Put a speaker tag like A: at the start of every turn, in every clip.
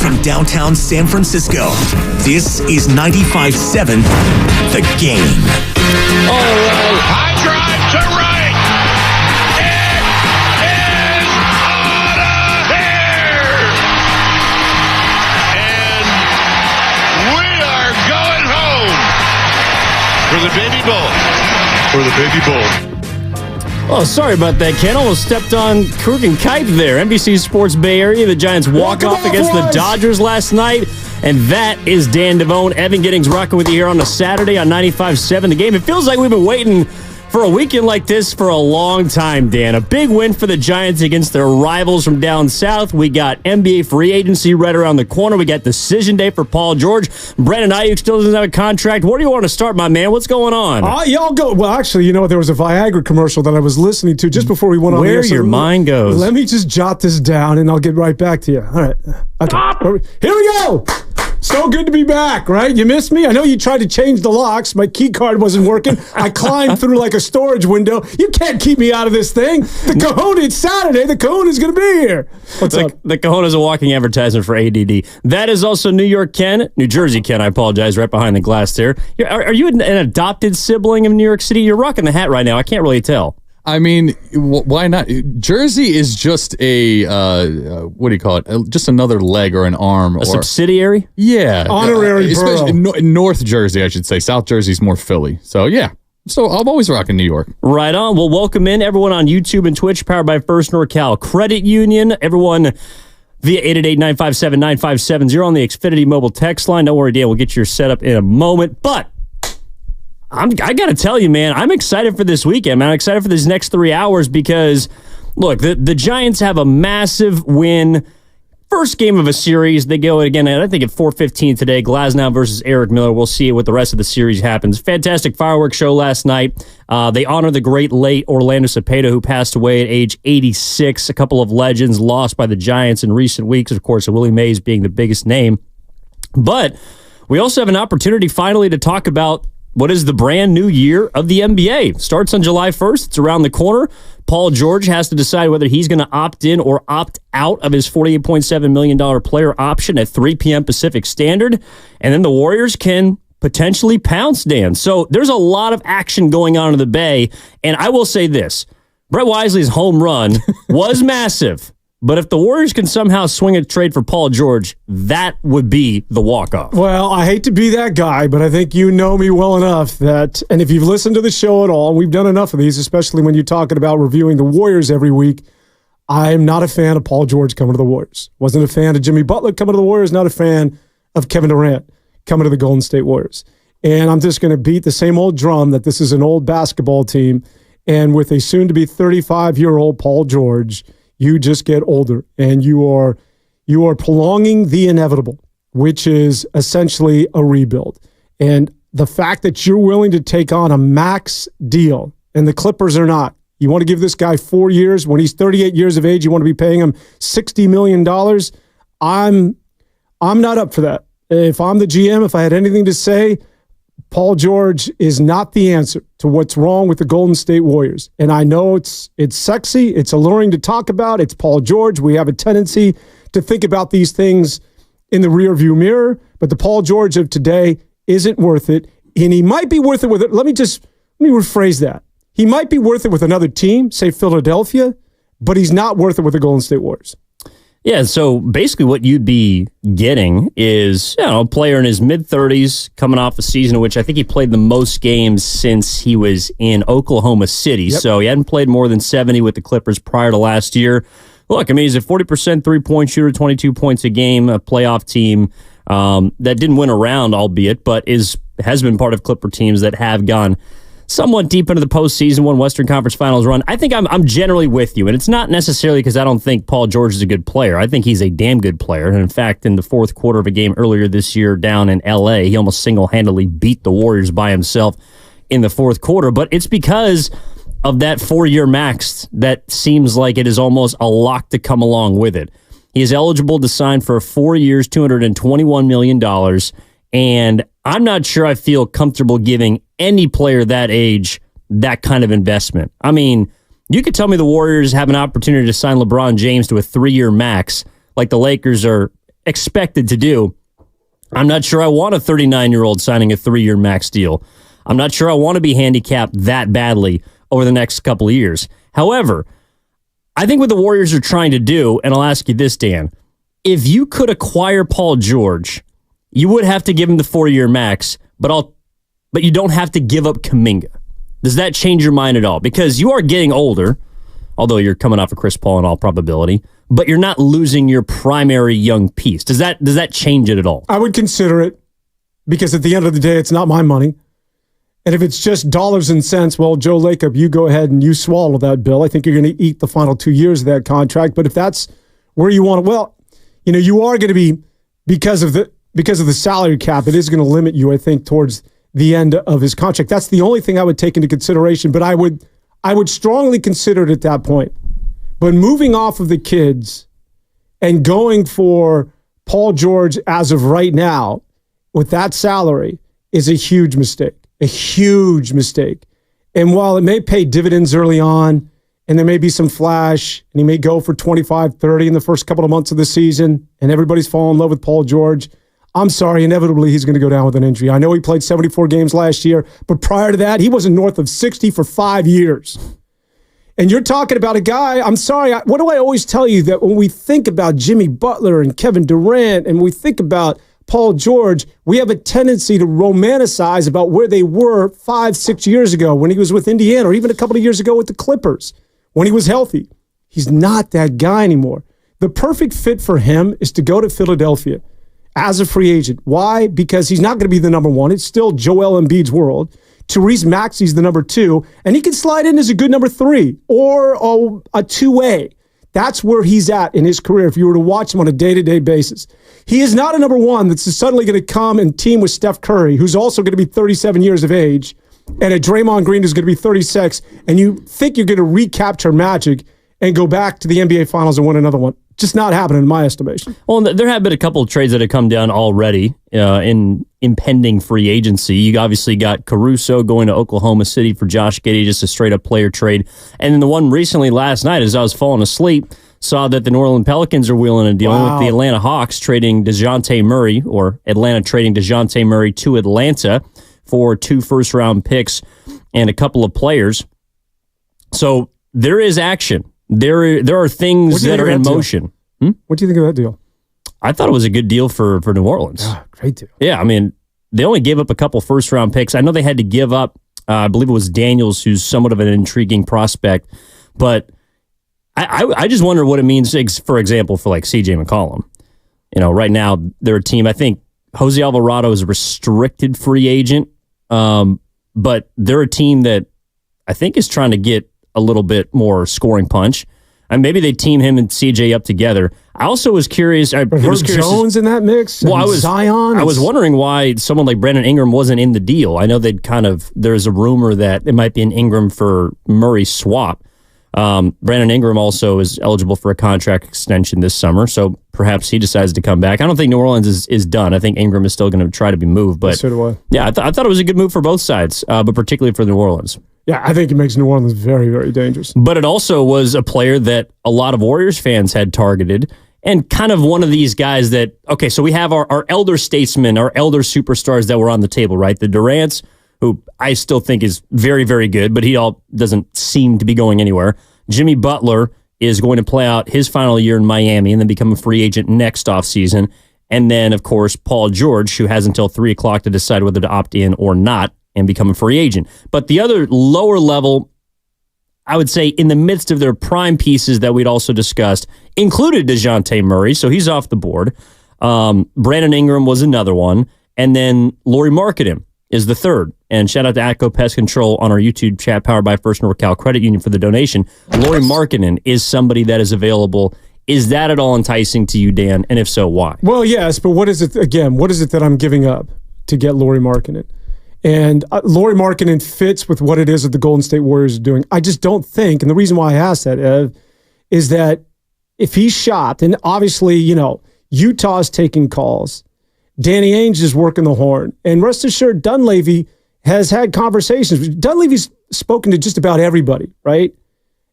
A: from downtown San Francisco, this is 95.7 The Game.
B: All right. High drive to right. It is out of here. And we are going home for the baby bowl. For the baby bowl.
C: Oh, sorry about that, Ken. Almost stepped on Krug and Kite there. NBC Sports Bay Area. The Giants walk off against the Dodgers last night. And that is Dan Devone. Evan Giddings rocking with you here on a Saturday on 95.7 The Game. It feels like we've been waiting for a weekend like this for a long time, Dan. A big win for the Giants against their rivals from down south. We got NBA free agency right around the corner. We got decision day for Paul George. Brandon Ayuk still doesn't have a contract. Where do you want to start, my man? What's going on?
D: Y'all go. Well, actually, there was a Viagra commercial that I was listening to just before we went on
C: Where
D: here. So
C: your mind goes.
D: Let me just jot this down, and I'll get right back to you. All right. Okay. Here we go. So good to be back, right? You missed me? I know you tried to change the locks. My key card wasn't working. I climbed through like a storage window. You can't keep me out of this thing. The Cajon, it's Saturday. The Cajon is going to be here. What's up?
C: The Cajon is a walking advertisement for ADD. That is also New Jersey Ken, I apologize, right behind the glass there. Are you an adopted sibling of New York City? You're rocking the hat right now. I can't really tell.
E: I mean, why not? Jersey is just a, what do you call it? Just another leg or an arm.
C: A subsidiary?
E: Yeah.
D: Honorary borough.
E: North Jersey, I should say. South Jersey's more Philly. So, yeah. So, I'm always rocking New York.
C: Right on. Well, welcome in everyone on YouTube and Twitch, powered by First NorCal Credit Union. Everyone via 888-957-9570 on the Xfinity mobile text line. Don't worry, Dan, we'll get your setup in a moment. But I got to tell you, man, I'm excited for this weekend, man. I'm excited for these next 3 hours because, look, the Giants have a massive win. First game of a series. They go again, I think, at 4:15 today. Glasnow versus Eric Miller. We'll see what the rest of the series happens. Fantastic fireworks show last night. They honor the great late Orlando Cepeda, who passed away at age 86. A couple of legends lost by the Giants in recent weeks. Of course, Willie Mays being the biggest name. But we also have an opportunity finally to talk about what is the brand new year of the NBA. Starts on July 1st. It's around the corner. Paul George has to decide whether he's going to opt in or opt out of his $48.7 million player option at 3 p.m. Pacific Standard. And then the Warriors can potentially pounce, Dan. So there's a lot of action going on in the Bay. And I will say this. Brett Wisely's home run was massive. But if the Warriors can somehow swing a trade for Paul George, that would be the walk-off.
D: Well, I hate to be that guy, but I think you know me well enough that, and if you've listened to the show at all, and we've done enough of these, especially when you're talking about reviewing the Warriors every week, I'm not a fan of Paul George coming to the Warriors. Wasn't a fan of Jimmy Butler coming to the Warriors, not a fan of Kevin Durant coming to the Golden State Warriors. And I'm just going to beat the same old drum that this is an old basketball team, and with a soon-to-be 35-year-old Paul George, you just get older, and you are prolonging the inevitable, which is essentially a rebuild. And the fact that you're willing to take on a max deal, and the Clippers are not. You want to give this guy 4 years. When he's 38 years of age, you want to be paying him $60 million. I'm not up for that. If I'm the GM, if I had anything to say, Paul George is not the answer to what's wrong with the Golden State Warriors. And I know it's sexy, it's alluring to talk about, it's Paul George. We have a tendency to think about these things in the rearview mirror, but the Paul George of today isn't worth it. And he might be worth it with it. Let me rephrase that. He might be worth it with another team, say Philadelphia, but he's not worth it with the Golden State Warriors.
C: Yeah, so basically what you'd be getting is, a player in his mid-30s coming off a season in which I think he played the most games since he was in Oklahoma City. Yep. So he hadn't played more than 70 with the Clippers prior to last year. Look, I mean, he's a 40% three-point shooter, 22 points a game, a playoff team that didn't win a round, albeit, but has been part of Clipper teams that have gone somewhat deep into the postseason, won Western Conference Finals run. I think I'm generally with you, and it's not necessarily because I don't think Paul George is a good player. I think he's a damn good player, and in fact, in the fourth quarter of a game earlier this year down in L.A., he almost single-handedly beat the Warriors by himself in the fourth quarter, but it's because of that 4-year max that seems like it is almost a lock to come along with it. He is eligible to sign for 4 years, $221 million, and I'm not sure I feel comfortable giving any player that age that kind of investment. I mean, you could tell me the Warriors have an opportunity to sign LeBron James to a 3-year max, like the Lakers are expected to do. I'm not sure I want a 39-year-old signing a 3-year max deal. I'm not sure I want to be handicapped that badly over the next couple of years. However, I think what the Warriors are trying to do, and I'll ask you this, Dan, if you could acquire Paul George, you would have to give him the 4-year max, but you don't have to give up Kuminga. Does that change your mind at all? Because you are getting older, although you're coming off of Chris Paul in all probability, but you're not losing your primary young piece. Does that change it at all?
D: I would consider it, because at the end of the day, it's not my money. And if it's just dollars and cents, well, Joe Lacob, you go ahead and you swallow that bill. I think you're going to eat the final 2 years of that contract. But if that's where you want it, well, you are going to be, because of the salary cap, it is going to limit you, I think, towards the end of his contract. That's the only thing I would take into consideration. But I would strongly consider it at that point. But moving off of the kids and going for Paul George as of right now with that salary is a huge mistake. A huge mistake. And while it may pay dividends early on, and there may be some flash, and he may go for 25, 30 in the first couple of months of the season, and everybody's falling in love with Paul George, I'm sorry, inevitably he's going to go down with an injury. I know he played 74 games last year, but prior to that, he wasn't north of 60 for 5 years. And you're talking about a guy, I'm sorry, what do I always tell you? That when we think about Jimmy Butler and Kevin Durant, and we think about Paul George, we have a tendency to romanticize about where they were 5-6 years ago when he was with Indiana, or even a couple of years ago with the Clippers when he was healthy. He's not that guy anymore. The perfect fit for him is to go to Philadelphia as a free agent. Why? Because he's not going to be the number one. It's still Joel Embiid's world. Therese Maxey's the number 2, and he can slide in as a good number 3 or a 2-way. That's where he's at in his career if you were to watch him on a day-to-day basis. He is not a number 1 that's suddenly going to come and team with Steph Curry, who's also going to be 37 years of age, and a Draymond Green who's going to be 36, and you think you're going to recapture magic and go back to the NBA Finals and win another one. Just not happening in my estimation.
C: Well, there have been a couple of trades that have come down already in impending free agency. You obviously got Caruso going to Oklahoma City for Josh Giddey, just a straight-up player trade. And then the one recently last night, as I was falling asleep, saw that the New Orleans Pelicans are wheeling and dealing with the Atlanta Hawks trading DeJounte Murray, or Atlanta trading DeJounte Murray to Atlanta for 2 first-round picks and a couple of players. So there is action. There are things that are in motion.
D: What do you think of that deal?
C: I thought it was a good deal for New Orleans.
D: Great deal.
C: Yeah, I mean, they only gave up a couple first-round picks. I know they had to give up, I believe it was Daniels, who's somewhat of an intriguing prospect. But I just wonder what it means, for example, for like C.J. McCollum. Right now, they're a team, I think Jose Alvarado is a restricted free agent, but they're a team that I think is trying to get a little bit more scoring punch. And maybe they team him and CJ up together. I also was curious.
D: Jones in that mix?
C: Well,
D: Zion?
C: I was wondering why someone like Brandon Ingram wasn't in the deal. I know there's a rumor that it might be an Ingram for Murray swap. Brandon Ingram also is eligible for a contract extension this summer, so perhaps he decides to come back. I don't think New Orleans is done. I think Ingram is still going to try to be moved. But
D: so do I.
C: Yeah, I thought it was a good move for both sides, but particularly for New Orleans.
D: Yeah, I think it makes New Orleans very, very dangerous.
C: But it also was a player that a lot of Warriors fans had targeted, and kind of one of these guys that, okay, so we have our elder statesmen, our elder superstars that were on the table, right? The Durants, who I still think is very, very good, but he doesn't seem to be going anywhere. Jimmy Butler is going to play out his final year in Miami and then become a free agent next offseason. And then, of course, Paul George, who has until 3 o'clock to decide whether to opt in or not and become a free agent. But the other lower level, I would say in the midst of their prime pieces that we'd also discussed, included DeJounte Murray, so he's off the board. Brandon Ingram was another one. And then Lauri Markkanen is the third. And shout out to Atco Pest Control on our YouTube chat, powered by First NorCal Credit Union, for the donation. Lauri Markkanen is somebody that is available. Is that at all enticing to you, Dan? And if so, why?
D: Well, yes, but what is it that I'm giving up to get Lauri Markkanen? And Lauri Markkanen fits with what it is that the Golden State Warriors are doing. I just don't think, and the reason why I asked that, Ev, is that if he's shopped, and obviously, Utah's taking calls, Danny Ainge is working the horn, and rest assured, Dunleavy has had conversations. Dunleavy's spoken to just about everybody, right?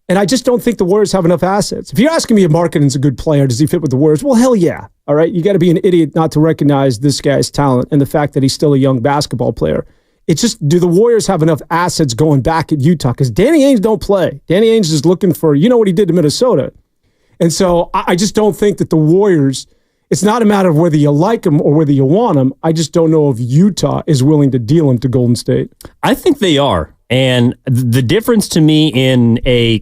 D: And I just don't think the Warriors have enough assets. If you're asking me if Markkanen's a good player, does he fit with the Warriors? Well, hell yeah. All right, you got to be an idiot not to recognize this guy's talent and the fact that he's still a young basketball player. It's just, do the Warriors have enough assets going back at Utah? Because Danny Ainge don't play. Danny Ainge is looking for, what he did to Minnesota. And so I just don't think that the Warriors, it's not a matter of whether you like him or whether you want him. I just don't know if Utah is willing to deal him to Golden State.
C: I think they are. And the difference to me the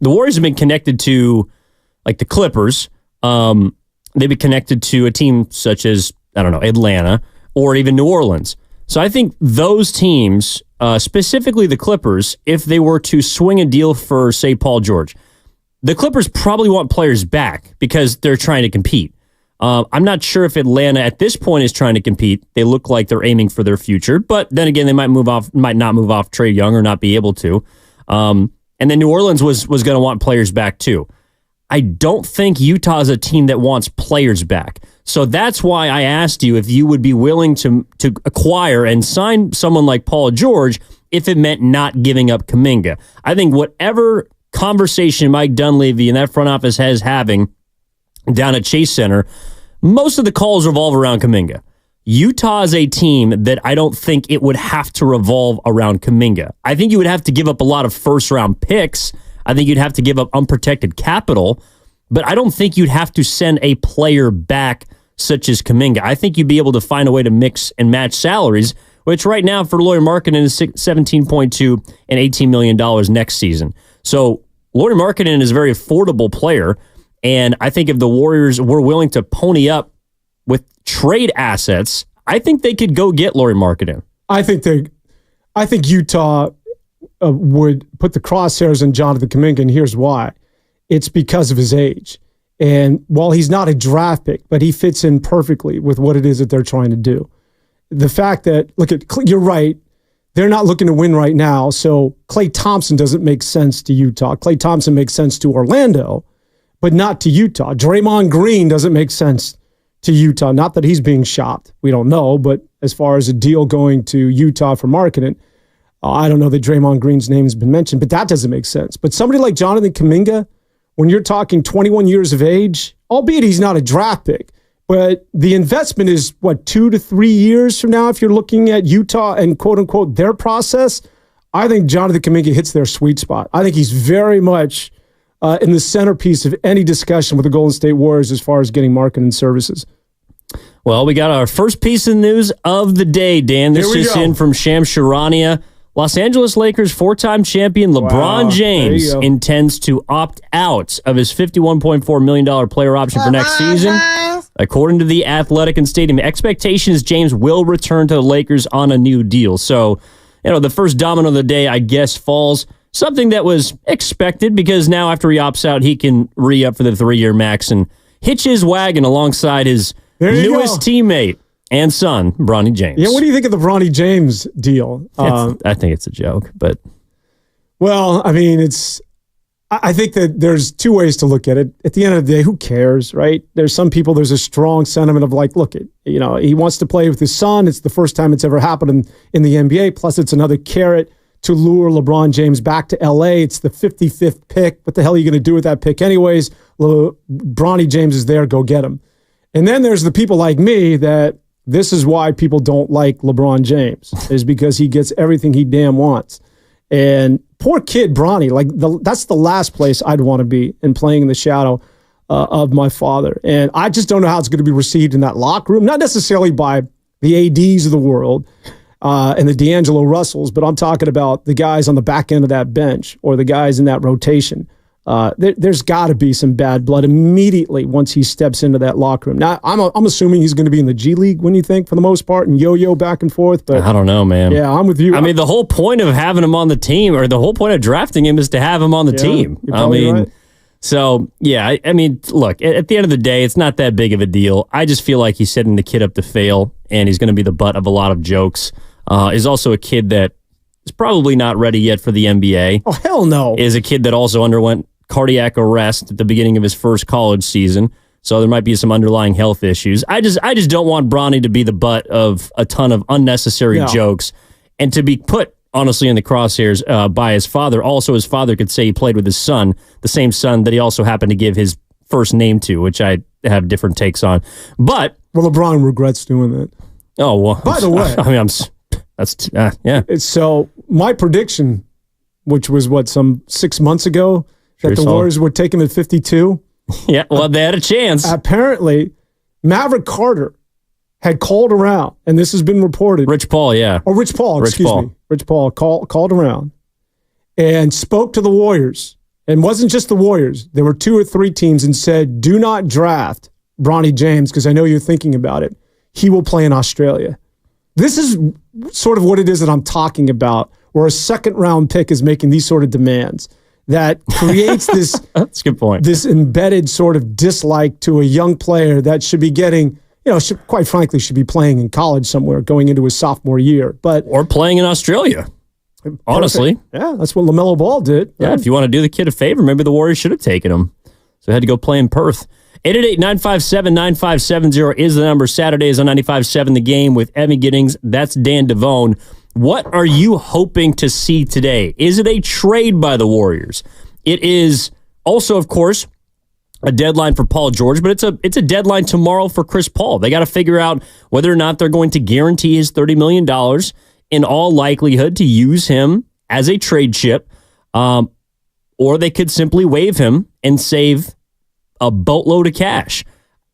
C: Warriors have been connected to like the Clippers. They've been connected to a team such as, Atlanta or even New Orleans. So I think those teams, specifically the Clippers, if they were to swing a deal for, say, Paul George, the Clippers probably want players back because they're trying to compete. I'm not sure if Atlanta at this point is trying to compete. They look like they're aiming for their future, but then again, they might not move off Trae Young or not be able to. And then New Orleans was going to want players back too. I don't think Utah is a team that wants players back. So that's why I asked you if you would be willing to acquire and sign someone like Paul George if it meant not giving up Kuminga. I think whatever conversation Mike Dunleavy and that front office has having down at Chase Center, most of the calls revolve around Kuminga. Utah is a team that I don't think it would have to revolve around Kuminga. I think you would have to give up a lot of first-round picks. I think you'd have to give up unprotected capital, but I don't think you'd have to send a player back such as Kuminga. I think you'd be able to find a way to mix and match salaries, which right now for Lauri Markkanen is $17.2 and $18 million next season. So Lauri Markkanen is a very affordable player, and I think if the Warriors were willing to pony up with trade assets, I think they could go get Lauri Markkanen.
D: I think Utah would put the crosshairs on Jonathan Kuminga, and here's why. It's because of his age. And while he's not a draft pick, but he fits in perfectly with what it is that they're trying to do. The fact that, you're right, they're not looking to win right now, so Klay Thompson doesn't make sense to Utah. Klay Thompson makes sense to Orlando, but not to Utah. Draymond Green doesn't make sense to Utah. Not that he's being shopped. We don't know, but as far as a deal going to Utah for Markkanen, I don't know that Draymond Green's name has been mentioned, but that doesn't make sense. But somebody like Jonathan Kuminga, when you're talking 21 years of age, albeit he's not a draft pick, but the investment is, 2 to 3 years from now if you're looking at Utah and quote-unquote their process, I think Jonathan Kuminga hits their sweet spot. I think he's very much in the centerpiece of any discussion with the Golden State Warriors as far as getting Markkanen services.
C: Well, we got our first piece of news of the day, Dan. This is in from Sham Sharania. Los Angeles Lakers four-time champion LeBron James intends to opt out of his $51.4 million player option for next season. According to The Athletic and Stadium, expectation is James will return to the Lakers on a new deal. So, the first domino of the day, I guess, falls. Something that was expected because now after he opts out, he can re-up for the 3-year max and hitch his wagon alongside his newest teammate and son, Bronny James.
D: Yeah, what do you think of the Bronny James deal?
C: I think it's a joke, but...
D: Well, I mean, I think that there's two ways to look at it. At the end of the day, who cares, right? There's some people, there's a strong sentiment of he wants to play with his son. It's the first time it's ever happened in the NBA. Plus, it's another carrot to lure LeBron James back to LA. It's the 55th pick. What the hell are you going to do with that pick anyways? Bronny James is there. Go get him. And then there's the people like me that this is why people don't like LeBron James, is because he gets everything he damn wants. And poor kid Bronny, that's the last place I'd want to be, in playing in the shadow of my father. And I just don't know how it's going to be received in that locker room, not necessarily by the ADs of the world and the D'Angelo Russells, but I'm talking about the guys on the back end of that bench or the guys in that rotation. There's got to be some bad blood immediately once he steps into that locker room. Now, I'm assuming he's going to be in the G League, when you think, for the most part, and yo-yo back and forth. But
C: I don't know, man.
D: Yeah, I'm with you.
C: I mean, the whole point of having him on the team, or the whole point of drafting him, is to have him on the team. I mean, right. So, yeah, I mean, look, at the end of the day, it's not that big of a deal. I just feel like he's setting the kid up to fail, and he's going to be the butt of a lot of jokes. Is also a kid that is probably not ready yet for the NBA.
D: Oh, hell no.
C: Is a kid that also underwent cardiac arrest at the beginning of his first college season. So there might be some underlying health issues. I just don't want Bronny to be the butt of a ton of unnecessary jokes and to be put, honestly, in the crosshairs by his father. Also, his father could say he played with his son, the same son that he also happened to give his first named to, which I have different takes on. But
D: Well, LeBron regrets doing that.
C: oh well.
D: By the way,
C: I mean, yeah.
D: So my prediction, which was some 6 months ago, that the
C: solid.
D: Warriors would take him at 52.
C: Yeah, well, they had a chance.
D: Apparently, Maverick Carter had called around, and this has been reported.
C: Rich Paul, yeah.
D: Or Rich Paul, excuse me. Rich Paul called around and spoke to the Warriors. And wasn't just the Warriors. There were 2 or 3 teams and said, do not draft Bronny James because I know you're thinking about it. He will play in Australia. This is sort of what it is that I'm talking about, where a second-round pick is making these sort of demands that creates this,
C: That's a good point.
D: this embedded sort of dislike to a young player that should be getting, quite frankly, should be playing in college somewhere going into his sophomore year.
C: Or playing in Australia. Honestly.
D: Perfect. Yeah, that's what LaMelo Ball did.
C: Yeah,
D: right?
C: if you want to do the kid a favor, maybe the Warriors should have taken him. So he had to go play in Perth. 888-957-9570 is the number. Saturdays on 95.7 The Game with Evan Giddings. That's Dan Devone. What are you hoping to see today? Is it a trade by the Warriors? It is also, of course, a deadline for Paul George, but it's a deadline tomorrow for Chris Paul. They got to figure out whether or not they're going to guarantee his $30 million, in all likelihood to use him as a trade chip, or they could simply waive him and save a boatload of cash.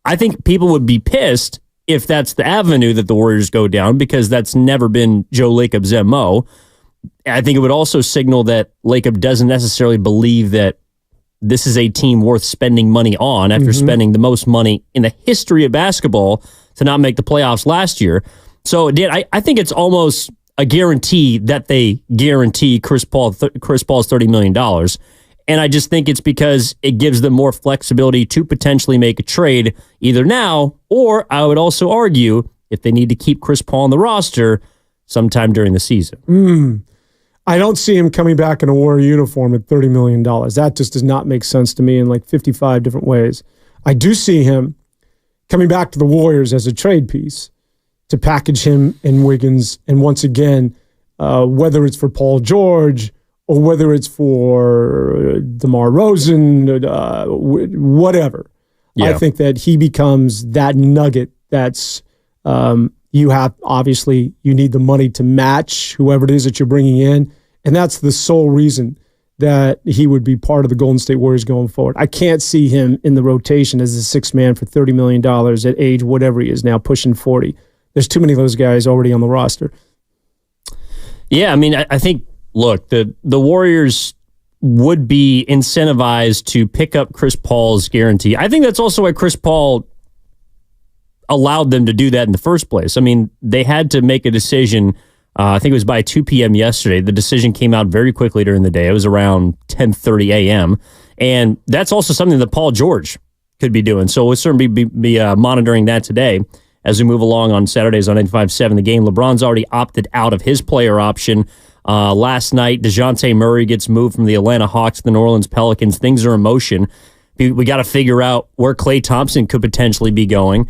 C: I think people would be pissed if that's the avenue that the Warriors go down, because that's never been Joe Lacob's MO. I think it would also signal that Lacob doesn't necessarily believe that this is a team worth spending money on after spending the most money in the history of basketball to not make the playoffs last year. So, Dan, I think it's almost a guarantee that they guarantee Chris Paul's $30 million. And I just think it's because it gives them more flexibility to potentially make a trade either now, or I would also argue if they need to keep Chris Paul on the roster sometime during the season.
D: I don't see him coming back in a Warrior uniform at $30 million. That just does not make sense to me in like 55 different ways. I do see him coming back to the Warriors as a trade piece to package him and Wiggins. And once again, whether it's for Paul George or whether it's for DeMar Rosen, whatever.
C: Yeah.
D: I think that he becomes that nugget that's you have, obviously, you need the money to match whoever it is that you're bringing in. And that's the sole reason that he would be part of the Golden State Warriors going forward. I can't see him in the rotation as a sixth man for $30 million at age whatever he is now, pushing 40. There's too many of those guys already on the roster.
C: Yeah, I mean, I think, look, the Warriors would be incentivized to pick up Chris Paul's guarantee. I think that's also why Chris Paul allowed them to do that in the first place. I mean, they had to make a decision. I think it was by 2 p.m. yesterday. The decision came out very quickly during the day. It was around 10:30 a.m. And that's also something that Paul George could be doing. So we'll certainly be monitoring that today as we move along on Saturdays on 95.7 The Game. LeBron's already opted out of his player option. Last night, DeJounte Murray gets moved from the Atlanta Hawks to the New Orleans Pelicans. Things are in motion. We got to figure out where Klay Thompson could potentially be going.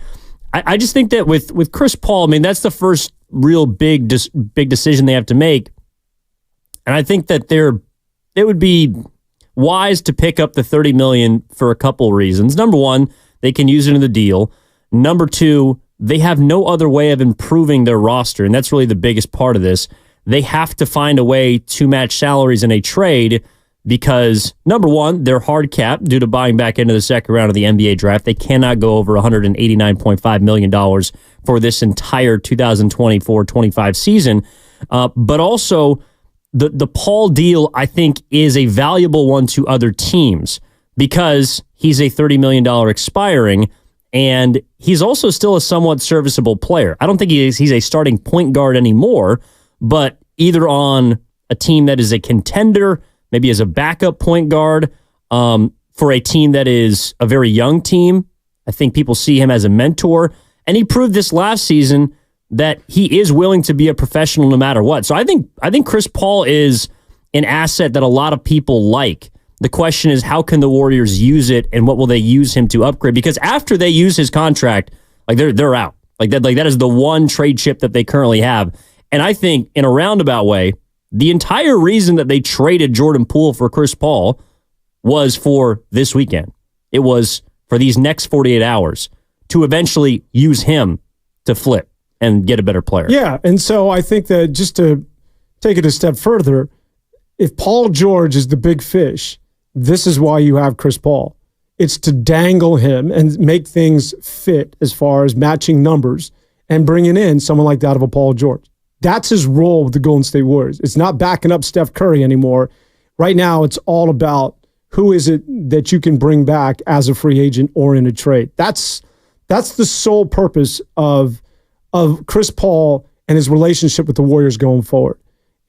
C: I just think that with Chris Paul, I mean, that's the first real big decision they have to make. And I think that it would be wise to pick up the $30 million for a couple reasons. Number one, they can use it in the deal. Number two, they have no other way of improving their roster, and that's really the biggest part of this. They have to find a way to match salaries in a trade because, number one, they're hard capped due to buying back into the second round of the NBA draft. They cannot go over $189.5 million for this entire 2024-25 season. But also, the Paul deal, I think, is a valuable one to other teams because he's a $30 million expiring, and he's also still a somewhat serviceable player. I don't think he's a starting point guard anymore, but either on a team that is a contender, maybe as a backup point guard, for a team that is a very young team. I think people see him as a mentor, and he proved this last season that he is willing to be a professional no matter what. So I think Chris Paul is an asset that a lot of people like. The question is, how can the Warriors use it, and what will they use him to upgrade? Because after they use his contract, like they're out. Like that is the one trade chip that they currently have. And I think in a roundabout way, the entire reason that they traded Jordan Poole for Chris Paul was for this weekend. It was for these next 48 hours to eventually use him to flip and get a better player.
D: Yeah, and so I think that just to take it a step further, if Paul George is the big fish, this is why you have Chris Paul. It's to dangle him and make things fit as far as matching numbers and bringing in someone like that of a Paul George. That's his role with the Golden State Warriors. It's not backing up Steph Curry anymore. Right now, it's all about who is it that you can bring back as a free agent or in a trade. That's the sole purpose of Chris Paul and his relationship with the Warriors going forward.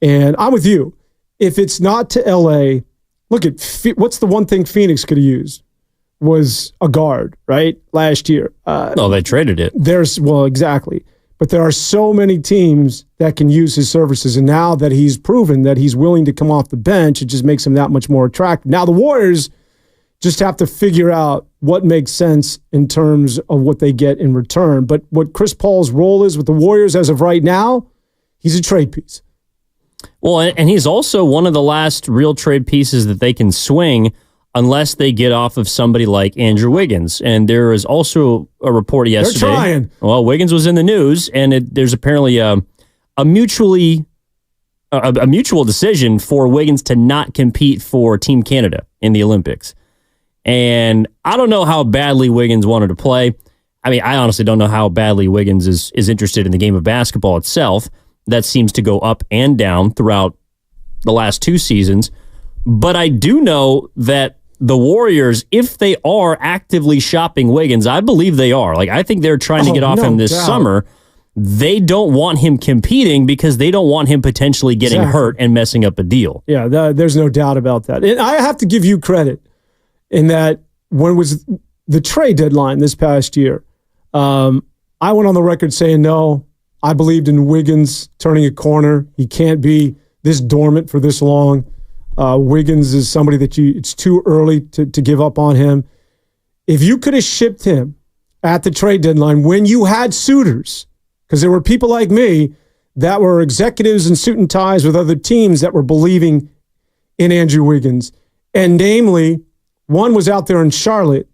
D: And I'm with you. If it's not to LA, look at what's the one thing Phoenix could have used was a guard, right? Last year.
C: No, they traded it.
D: Exactly. But there are so many teams that can use his services. And now that he's proven that he's willing to come off the bench, it just makes him that much more attractive. Now the Warriors just have to figure out what makes sense in terms of what they get in return. But what Chris Paul's role is with the Warriors as of right now, he's a trade piece.
C: Well, and he's also one of the last real trade pieces that they can swing unless they get off of somebody like Andrew Wiggins. And there is also a report yesterday.
D: They're trying.
C: Well, Wiggins was in the news, and there's apparently a mutual decision for Wiggins to not compete for Team Canada in the Olympics. And I don't know how badly Wiggins wanted to play. I mean, I honestly don't know how badly Wiggins is interested in the game of basketball itself. That seems to go up and down throughout the last 2 seasons. But I do know that the Warriors, if they are actively shopping Wiggins, I believe they are. Like, I think they're trying to get off him this summer. They don't want him competing because they don't want him potentially getting hurt and messing up a deal.
D: Yeah, there's no doubt about that. And I have to give you credit in that when was the trade deadline this past year, I went on the record saying, no, I believed in Wiggins turning a corner. He can't be this dormant for this long. Wiggins is somebody that it's too early to give up on him. If you could have shipped him at the trade deadline when you had suitors, because there were people like me that were executives in suit and ties with other teams that were believing in Andrew Wiggins. And namely, one was out there in Charlotte,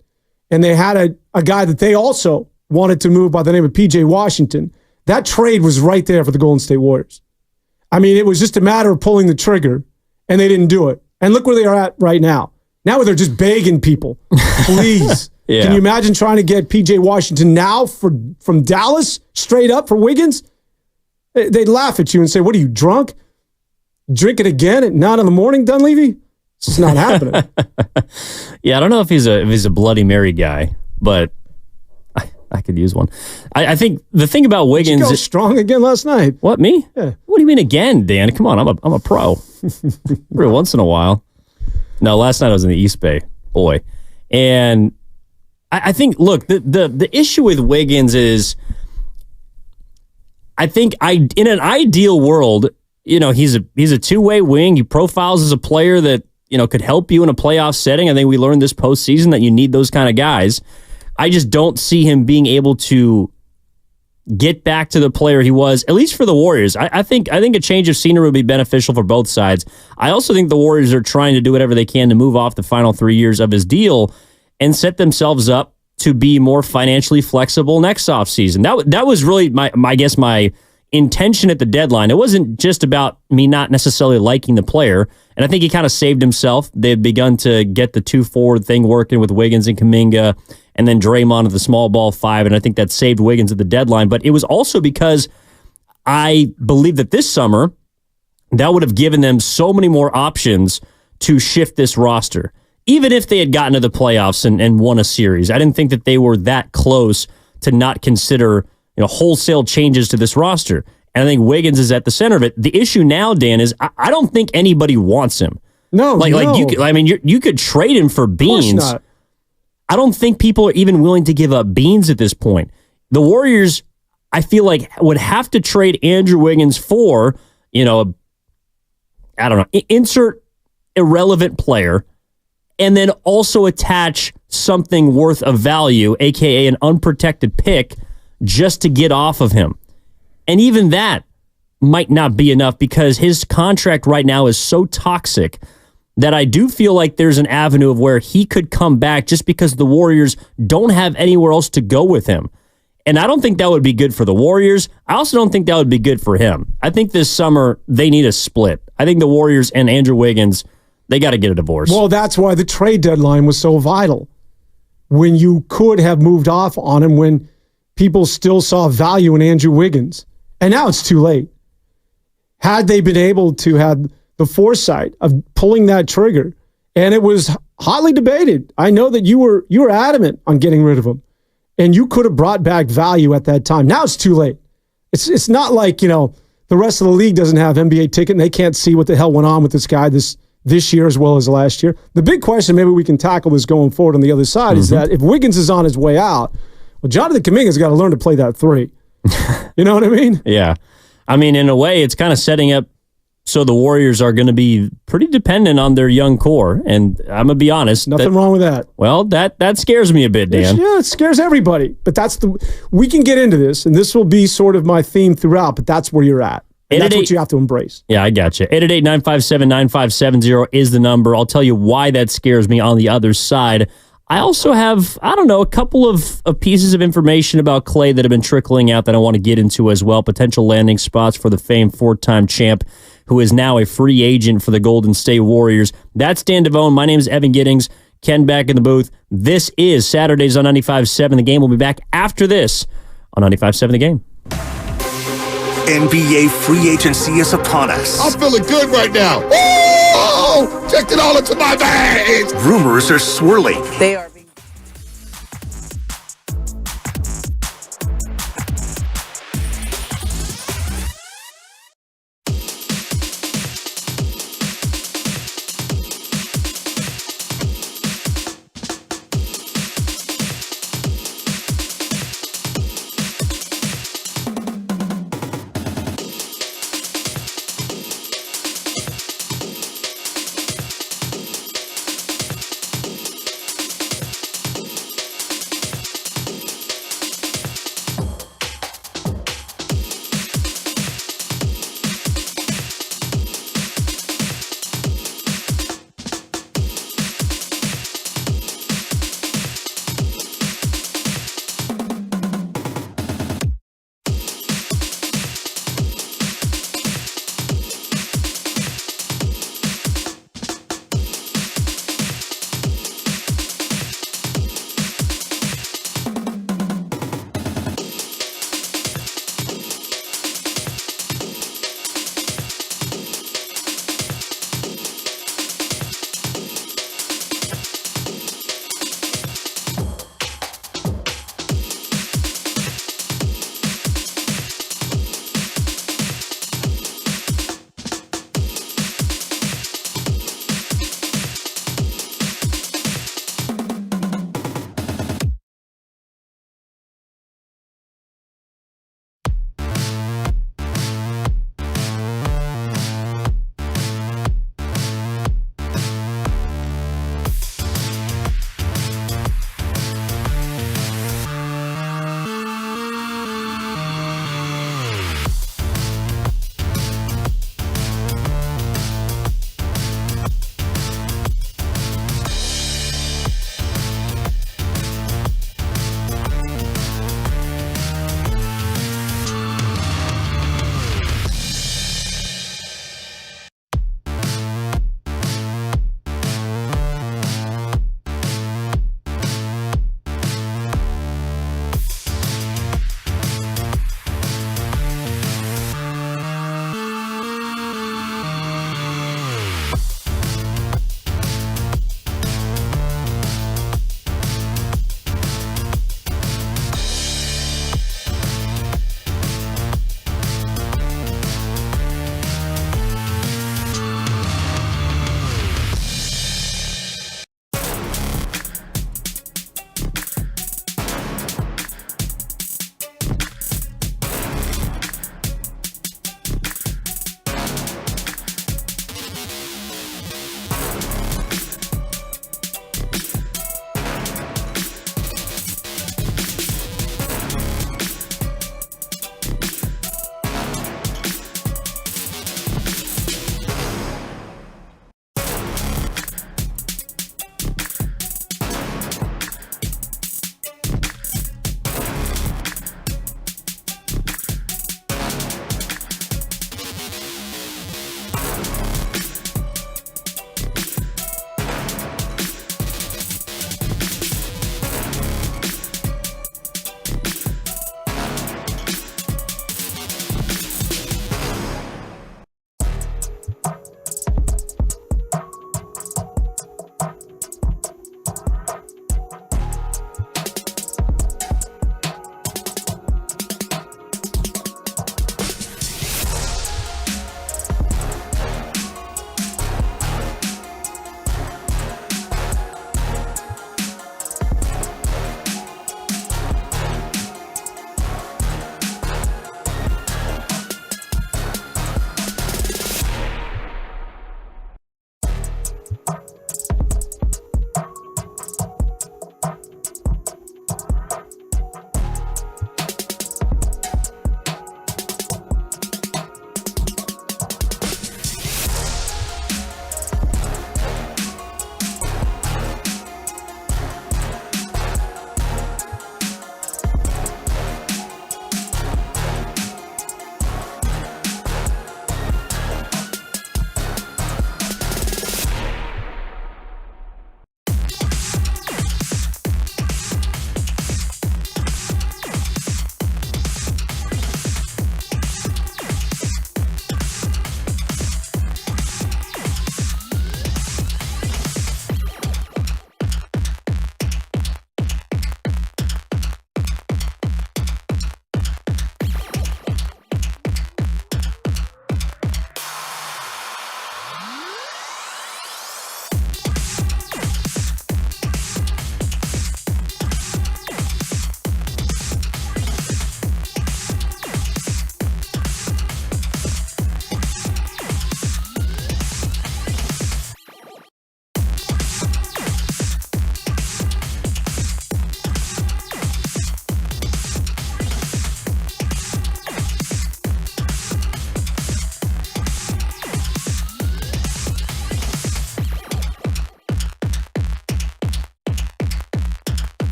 D: and they had a guy that they also wanted to move by the name of P.J. Washington. That trade was right there for the Golden State Warriors. I mean, it was just a matter of pulling the trigger, and they didn't do it. And look where they are at right now. Now they're just begging people, please.
C: Yeah.
D: Can you imagine trying to get P.J. Washington now from Dallas straight up for Wiggins? They'd laugh at you and say, what are you, drunk? Drink it again at 9 a.m, Dunleavy? It's just not happening.
C: Yeah, I don't know if he's a Bloody Mary guy, but I could use one. I think the thing about Wiggins...
D: Did you go strong again last night?
C: What, me?
D: Yeah.
C: What do you mean again, Dan? Come on, I'm a pro. Every once in a while. No, last night I was in the East Bay. Boy. And I think, look, the issue with Wiggins is, I think in an ideal world, he's a two-way wing. He profiles as a player that, could help you in a playoff setting. I think we learned this postseason that you need those kind of guys. I just don't see him being able to get back to the player he was, at least for the Warriors. I think a change of scenery would be beneficial for both sides. I also think the Warriors are trying to do whatever they can to move off the final 3 years of his deal and set themselves up to be more financially flexible next offseason. That was really my intention at the deadline. It wasn't just about me not necessarily liking the player, and I think he kind of saved himself. They had begun to get the 2-forward thing working with Wiggins and Kuminga, and then Draymond at the small ball 5, and I think that saved Wiggins at the deadline. But it was also because I believe that this summer, that would have given them so many more options to shift this roster. Even if they had gotten to the playoffs and won a series, I didn't think that they were that close to not consider wholesale changes to this roster. And I think Wiggins is at the center of it. The issue now, Dan, is I don't think anybody wants him.
D: No.
C: You could trade him for beans.
D: Of course not.
C: I don't think people are even willing to give up beans at this point. The Warriors, I feel like, would have to trade Andrew Wiggins for, insert irrelevant player, and then also attach something worth of value, aka an unprotected pick, just to get off of him. And even that might not be enough because his contract right now is so toxic that I do feel like there's an avenue of where he could come back just because the Warriors don't have anywhere else to go with him. And I don't think that would be good for the Warriors. I also don't think that would be good for him. I think this summer they need a split. I think the Warriors and Andrew Wiggins, they got to get a divorce.
D: Well, that's why the trade deadline was so vital. When you could have moved off on him, when people still saw value in Andrew Wiggins. And now it's too late. Had they been able to have the foresight of pulling that trigger, and it was hotly debated. I know that you were adamant on getting rid of him, and you could have brought back value at that time. Now it's too late. It's not like, the rest of the league doesn't have NBA ticket and they can't see what the hell went on with this guy this year as well as last year. The big question, maybe we can tackle this going forward on the other side, is that if Wiggins is on his way out, well, Jonathan Kuminga's got to learn to play that three. You know what I mean?
C: Yeah. I mean, in a way, it's kind of setting up so the Warriors are going to be pretty dependent on their young core. And I'm going to be honest.
D: Nothing wrong with that.
C: Well, that scares me a bit, Dan.
D: Yeah, it scares everybody. But we can get into this, and this will be sort of my theme throughout, but that's where you're at. And that's what you have to embrace.
C: Yeah, I got you. 888-957-9570 is the number. I'll tell you why that scares me on the other side. I also have, a couple of pieces of information about Klay that have been trickling out that I want to get into as well. Potential landing spots for the famed four-time champ, who is now a free agent for the Golden State Warriors. That's Dan Devone. My name is Evan Giddings. Ken back in the booth. This is Saturdays on 95.7 The Game. We'll be back after this on 95.7 The Game.
A: NBA free agency is upon us.
B: I'm feeling good right now. Woo! Checked it all into my veins.
A: Rumors are swirling.
F: They are.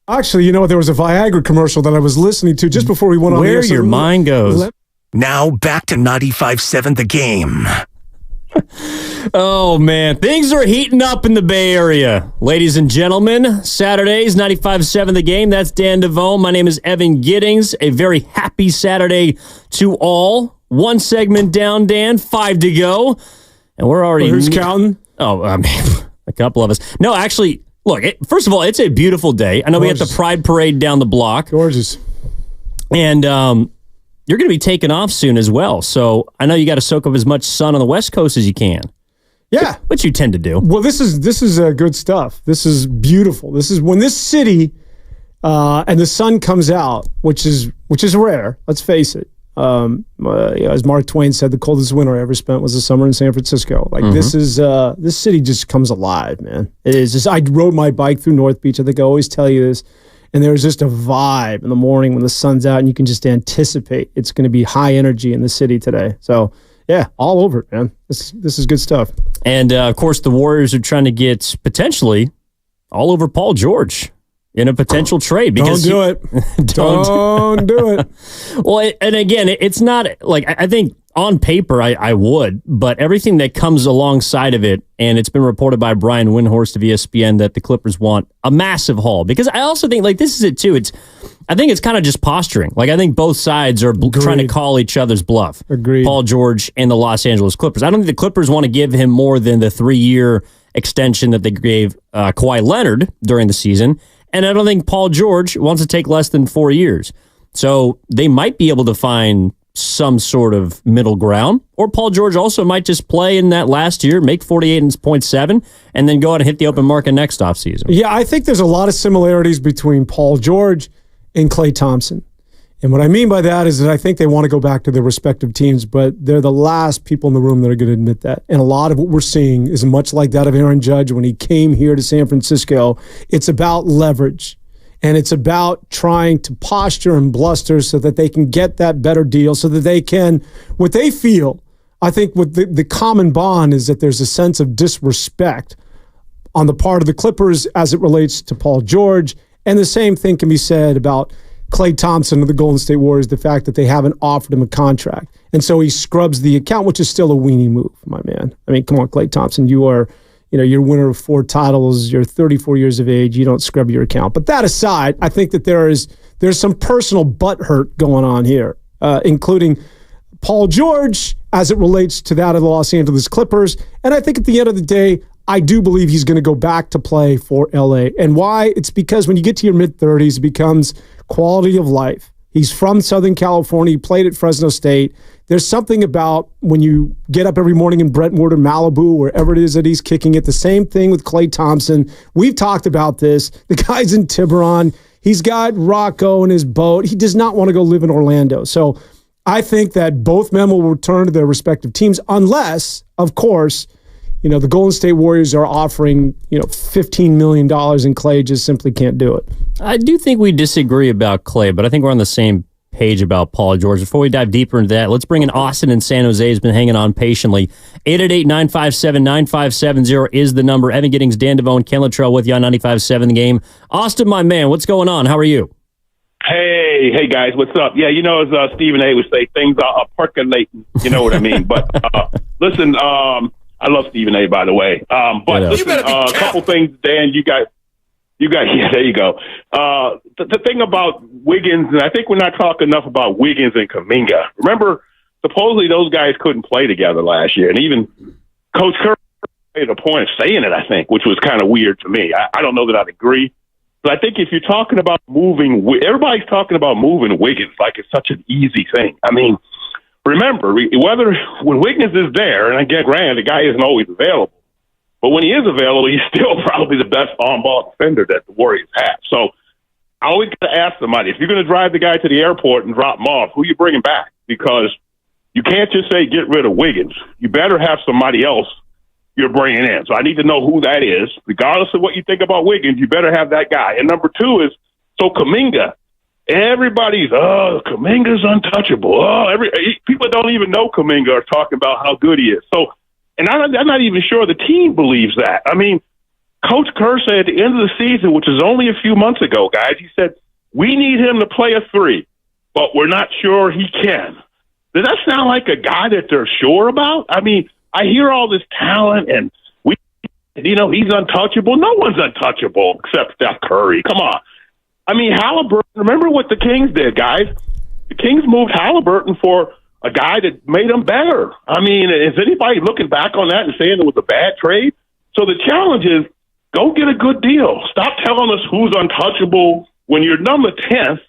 D: Actually, you know what? There was a Viagra commercial that I was listening to just before we went on
C: Where
D: here. So
C: your mind goes.
A: Now back to 95.7 The Game.
C: Oh, man. Things are heating up in the Bay Area. Ladies and gentlemen, Saturdays, 95.7 The Game. That's Dan Devone. My name is Evan Giddings. A very happy Saturday to all. One segment down, Dan. 5 to go. And we're already...
D: Who's counting?
C: Oh, I mean, a couple of us. No, actually, look, first of all, it's a beautiful day. I know we had the Pride Parade down the block.
D: Gorgeous.
C: And you're going to be taking off soon as well. So I know you got to soak up as much sun on the West Coast as you can.
D: Yeah.
C: Which you tend to do.
D: Well, this is good stuff. This is beautiful. This is when this city and the sun comes out, which is rare. Let's face it. As Mark Twain said, the coldest winter I ever spent was the summer in San Francisco. Like this city just comes alive, man. It is just. I rode my bike through North Beach. I think I always tell you this. And there's just a vibe in the morning when the sun's out, and you can just anticipate it's going to be high energy in the city today. So. Yeah, all over it, man. This is good stuff. And,
C: of course, the Warriors are trying to get, potentially, all over Paul George in a potential trade. Because
D: don't do it. Don't do it.
C: Well, and again, it's not, like, I think on paper I would, but everything that comes alongside of it, and it's been reported by Brian Windhorst of ESPN that the Clippers want a massive haul. Because I also think, like, this is it, too. I think it's kind of just posturing. Like, I think both sides are trying to call each other's bluff.
D: Agreed.
C: Paul George and the Los Angeles Clippers. I don't think the Clippers want to give him more than the 3-year extension that they gave Kawhi Leonard during the season. And I don't think Paul George wants to take less than 4 years. So they might be able to find some sort of middle ground. Or Paul George also might just play in that last year, make 48.7, and then go out and hit the open market next offseason.
D: Yeah, I think there's a lot of similarities between Paul George and Klay Thompson. And what I mean by that is that I think they want to go back to their respective teams, but they're the last people in the room that are going to admit that. And a lot of what we're seeing is much like that of Aaron Judge when he came here to San Francisco. It's about leverage, and it's about trying to posture and bluster so that they can get that better deal, so that they can, what they feel, I think what the common bond is that there's a sense of disrespect on the part of the Clippers as it relates to Paul George. And the same thing can be said about Klay Thompson of the Golden State Warriors, the fact that they haven't offered him a contract. And so he scrubs the account, which is still a weenie move, my man. I mean, come on, Klay Thompson, you're winner of 4 titles, you're 34 years of age, you don't scrub your account. But that aside, I think that there's some personal butt hurt going on here, including Paul George as it relates to that of the Los Angeles Clippers. And I think at the end of the day, I do believe he's going to go back to play for LA. And why? It's because when you get to your mid-30s, it becomes quality of life. He's from Southern California. He played at Fresno State. There's something about when you get up every morning in Brentwood or Malibu, wherever it is that he's kicking it. The same thing with Klay Thompson. We've talked about this. The guy's in Tiburon. He's got Rocco in his boat. He does not want to go live in Orlando. So I think that both men will return to their respective teams unless, of course, the Golden State Warriors are offering, $15 million and Klay just simply can't do it.
C: I do think we disagree about Klay, but I think we're on the same page about Paul George. Before we dive deeper into that, let's bring in Austin in San Jose. Has been hanging on patiently. 888-957-9570 is the number. Evan Giddings, Dan Devone, Ken Luttrell with you on 95.7 The Game. Austin, my man, what's going on? How are you?
F: Hey guys, what's up? Yeah, as Stephen A. would say, things are percolating. You know what I mean? But listen, I love Stephen A., by the way. But listen, a couple things, Dan, you guys, yeah, there you go. The thing about Wiggins, and I think we're not talking enough about Wiggins and Kuminga. Remember, supposedly those guys couldn't play together last year, and even Coach Kerr made a point of saying it, I think, which was kind of weird to me. I don't know that I'd agree. But I think if you're talking about everybody's talking about moving Wiggins like it's such an easy thing. I mean, remember, when Wiggins is there, and again, granted, the guy isn't always available, but when he is available, he's still probably the best on-ball defender that the Warriors have. So I always got to ask somebody, if you're going to drive the guy to the airport and drop him off, who are you bringing back? Because you can't just say get rid of Wiggins. You better have somebody else you're bringing in. So I need to know who that is. Regardless of what you think about Wiggins, you better have that guy. And number two is, so Kuminga. Everybody's, Kuminga's untouchable. People don't even know Kuminga are talking about how good he is. So, and I'm not even sure the team believes that. I mean, Coach Kerr said at the end of the season, which is only a few months ago, guys, he said, we need him to play a 3, but we're not sure he can. Does that sound like a guy that they're sure about? I mean, I hear all this talent and he's untouchable. No one's untouchable except Steph Curry. Come on. I mean, Halliburton, remember what the Kings did, guys? The Kings moved Halliburton for a guy that made them better. I mean, is anybody looking back on that and saying it was a bad trade? So the challenge is, go get a good deal. Stop telling us who's untouchable. When you're number 10th,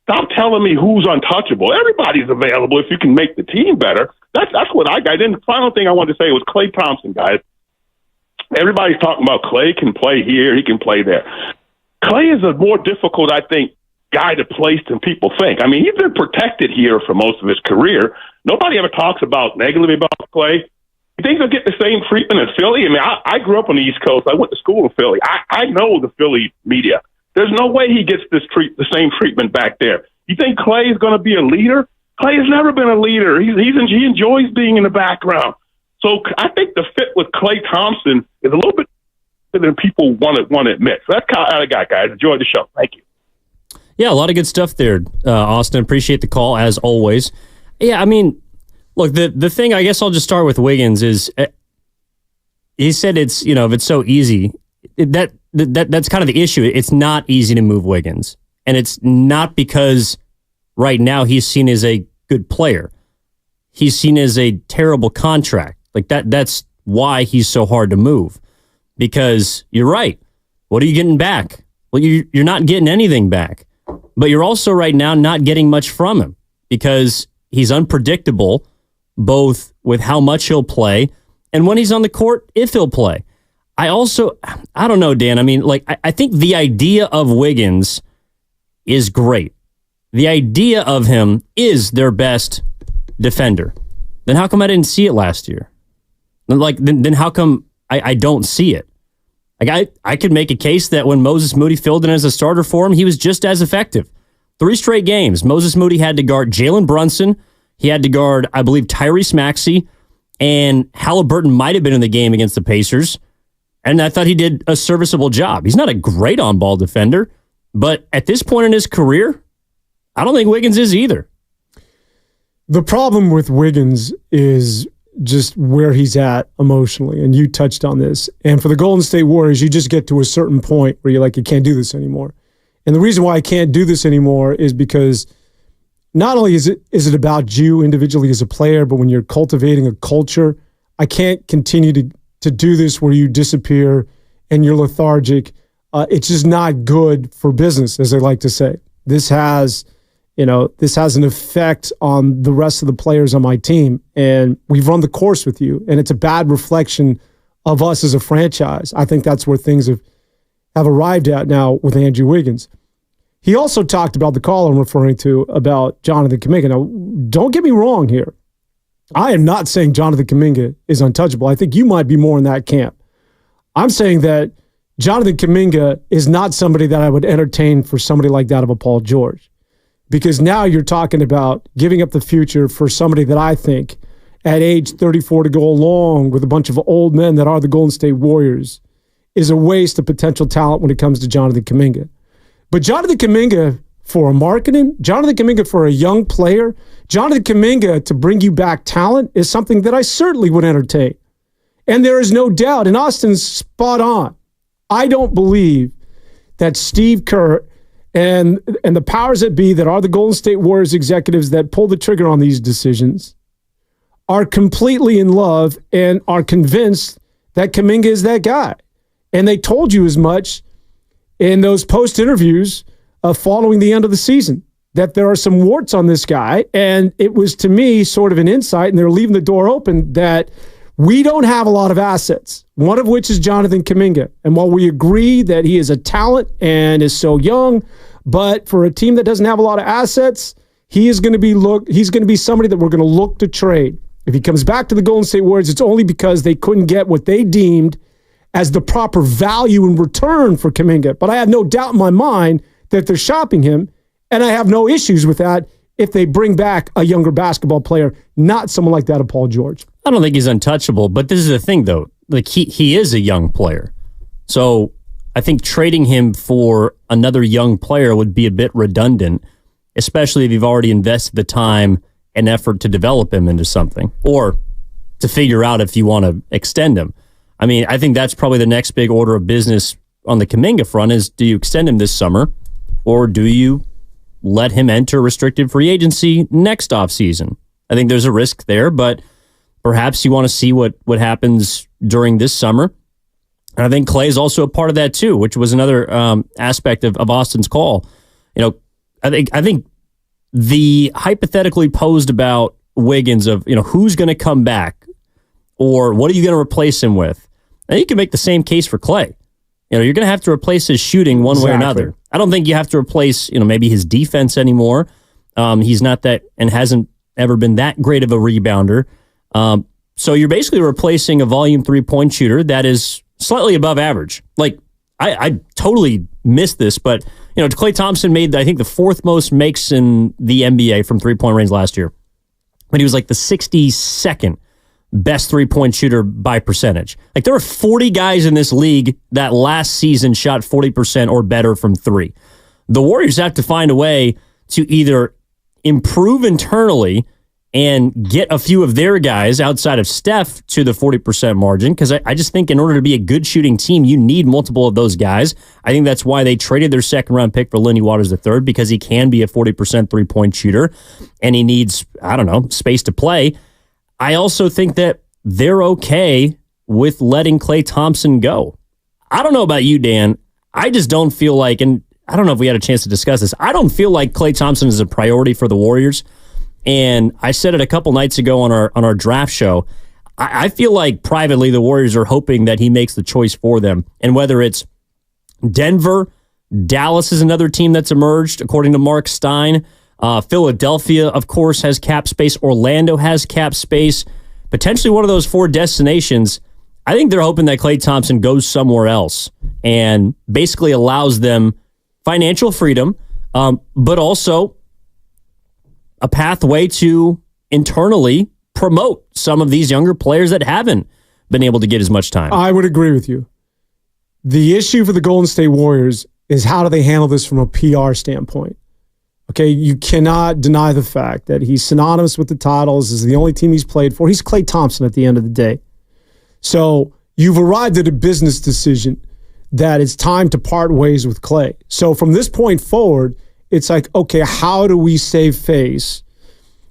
F: stop telling me who's untouchable. Everybody's available if you can make the team better. That's what I got. Then the final thing I wanted to say was Klay Thompson, guys. Everybody's talking about Klay can play here, he can play there. Klay is a more difficult, I think, guy to place than people think. I mean, he's been protected here for most of his career. Nobody ever talks about negatively about Klay. You think he'll get the same treatment in Philly? I mean, I grew up on the East Coast. I went to school in Philly. I know the Philly media. There's no way he gets the same treatment back there. You think Klay is going to be a leader? Klay has never been a leader. He enjoys being in the background. So I think the fit with Klay Thompson is a little bit than people want to admit. So that's kind of what I got, guys. Enjoy the show. Thank you.
C: Yeah, a lot of good stuff there, Austin. Appreciate the call, as always. Yeah, I mean, look, the thing, I guess I'll just start with Wiggins is he said it's, if it's so easy, that's kind of the issue. It's not easy to move Wiggins. And it's not because right now he's seen as a good player. He's seen as a terrible contract. Like that's why he's so hard to move. Because you're right. What are you getting back? Well, you're not getting anything back. But you're also right now not getting much from him because he's unpredictable, both with how much he'll play and when he's on the court, if he'll play. I don't know, Dan. I mean, I think the idea of Wiggins is great. The idea of him is their best defender. Then how come I didn't see it last year? Then how come I don't see it? I could make a case that when Moses Moody filled in as a starter for him, he was just as effective. 3 straight games, Moses Moody had to guard Jalen Brunson. He had to guard, I believe, Tyrese Maxey, and Halliburton might have been in the game against the Pacers. And I thought he did a serviceable job. He's not a great on-ball defender, but at this point in his career, I don't think Wiggins is either.
D: The problem with Wiggins is just where he's at emotionally, and you touched on this. And for the Golden State Warriors, you just get to a certain point where you're like, you can't do this anymore. And the reason why I can't do this anymore is because not only is it about you individually as a player, but when you're cultivating a culture, I can't continue to do this where you disappear and you're lethargic. It's just not good for business, as they like to say. This has an effect on the rest of the players on my team, and we've run the course with you, and it's a bad reflection of us as a franchise. I think that's where things have arrived at now with Andrew Wiggins. He also talked about the call I'm referring to about Jonathan Kuminga. Now, don't get me wrong here. I am not saying Jonathan Kuminga is untouchable. I think you might be more in that camp. I'm saying that Jonathan Kuminga is not somebody that I would entertain for somebody like that of a Paul George. Because now you're talking about giving up the future for somebody that I think at age 34 to go along with a bunch of old men that are the Golden State Warriors is a waste of potential talent when it comes to Jonathan Kuminga. But Jonathan Kuminga for a marketing, Jonathan Kuminga for a young player, Jonathan Kuminga to bring you back talent is something that I certainly would entertain. And there is no doubt, and Austin's spot on. I don't believe that Steve Kerr and the powers that be that are the Golden State Warriors executives that pull the trigger on these decisions are completely in love and are convinced that Kuminga is that guy. And they told you as much in those post interviews following the end of the season, that there are some warts on this guy. And it was, to me, sort of an insight, and they're leaving the door open, that we don't have a lot of assets, one of which is Jonathan Kuminga. And while we agree that he is a talent and is so young, but for a team that doesn't have a lot of assets, he's going to be somebody that we're going to look to trade. If he comes back to the Golden State Warriors, it's only because they couldn't get what they deemed as the proper value in return for Kuminga. But I have no doubt in my mind that they're shopping him, and I have no issues with that if they bring back a younger basketball player, not someone like that of Paul George.
C: I don't think he's untouchable, but this is the thing, though. Like he is a young player. So I think trading him for another young player would be a bit redundant, especially if you've already invested the time and effort to develop him into something or to figure out if you want to extend him. I mean, I think that's probably the next big order of business on the Kuminga front is, do you extend him this summer or do you let him enter restricted free agency next offseason? I think there's a risk there, but perhaps you want to see what happens during this summer. And I think Klay is also a part of that too, which was another aspect of Austin's call. I think the hypothetically posed about Wiggins of, who's going to come back or what are you going to replace him with? I think you can make the same case for Klay. You're going to have to replace his shooting one way or another. I don't think you have to replace, maybe his defense anymore. He's not that and hasn't ever been that great of a rebounder. So you're basically replacing a volume 3-point shooter that is slightly above average. Like, I totally missed this, but, Klay Thompson made, I think, the fourth most makes in the NBA from 3-point range last year. But he was like the 62nd best 3-point shooter by percentage. Like, there were 40 guys in this league that last season shot 40% or better from three. The Warriors have to find a way to either improve internally and get a few of their guys outside of Steph to the 40% margin, because I just think in order to be a good shooting team, you need multiple of those guys. I think that's why they traded their second-round pick for Lenny Waters III, because he can be a 40% three-point shooter, and he needs, space to play. I also think that they're okay with letting Klay Thompson go. I don't know about you, Dan. I just don't feel like, and I don't know if we had a chance to discuss this, I don't feel like Klay Thompson is a priority for the Warriors. And I said it a couple nights ago on our draft show. I feel like privately the Warriors are hoping that he makes the choice for them. And whether it's Denver, Dallas is another team that's emerged, according to Mark Stein. Philadelphia, of course, has cap space. Orlando has cap space. Potentially one of those four destinations. I think they're hoping that Klay Thompson goes somewhere else and basically allows them financial freedom, but also a pathway to internally promote some of these younger players that haven't been able to get as much time.
D: I would agree with you. The issue for the Golden State Warriors is how do they handle this from a PR standpoint? Okay, you cannot deny the fact that he's synonymous with the titles. This is the only team he's played for. He's Klay Thompson at the end of the day. So you've arrived at a business decision that it's time to part ways with Klay. So from this point forward, it's like, okay, how do we save face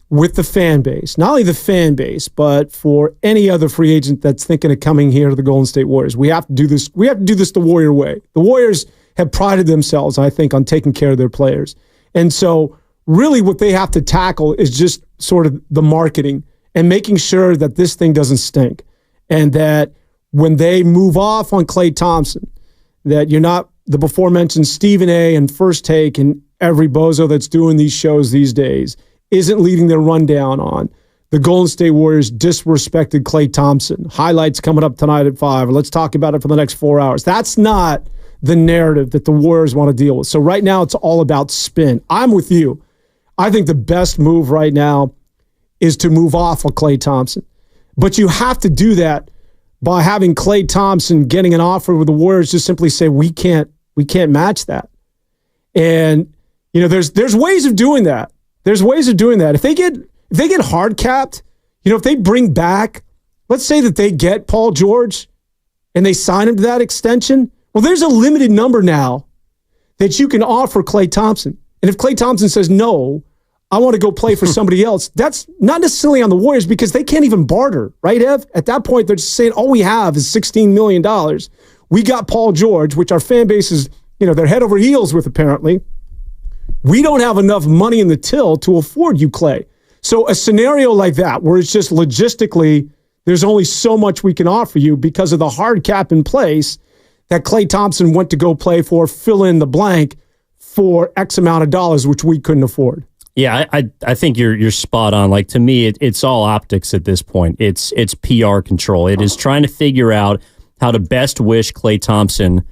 D: with the fan base? Not only the fan base, but for any other free agent that's thinking of coming here to the Golden State Warriors. We have to do this. We have to do this the Warrior way. The Warriors have prided themselves, I think, on taking care of their players. And so really what they have to tackle is just sort of the marketing and making sure that this thing doesn't stink. And that when they move off on Klay Thompson, that you're not the before-mentioned Stephen A. and First Take and every bozo that's doing these shows these days isn't leading their rundown on the Golden State Warriors disrespected Klay Thompson. Highlights coming up tonight at 5. Or let's talk about it for the next 4 hours. That's not the narrative that the Warriors want to deal with. So right now it's all about spin. I'm with you. I think the best move right now is to move off of Klay Thompson. But you have to do that by having Klay Thompson getting an offer with the Warriors just simply say, we can't match that. And there's ways of doing that. There's ways of doing that. If they get hard capped, if they bring back, let's say that they get Paul George and they sign him to that extension, well, there's a limited number now that you can offer Klay Thompson. And if Klay Thompson says, no, I want to go play for somebody else, that's not necessarily on the Warriors because they can't even barter, right, Ev? At that point, they're just saying all we have is $16 million. We got Paul George, which our fan base is, they're head over heels with apparently. We don't have enough money in the till to afford you, Klay. So a scenario like that, where it's just logistically, there's only so much we can offer you because of the hard cap in place that Klay Thompson went to go play for, fill in the blank, for X amount of dollars, which we couldn't afford.
C: Yeah, I think you're spot on. Like, to me, it's all optics at this point. It's PR control. It is trying to figure out how to best wish Klay Thompson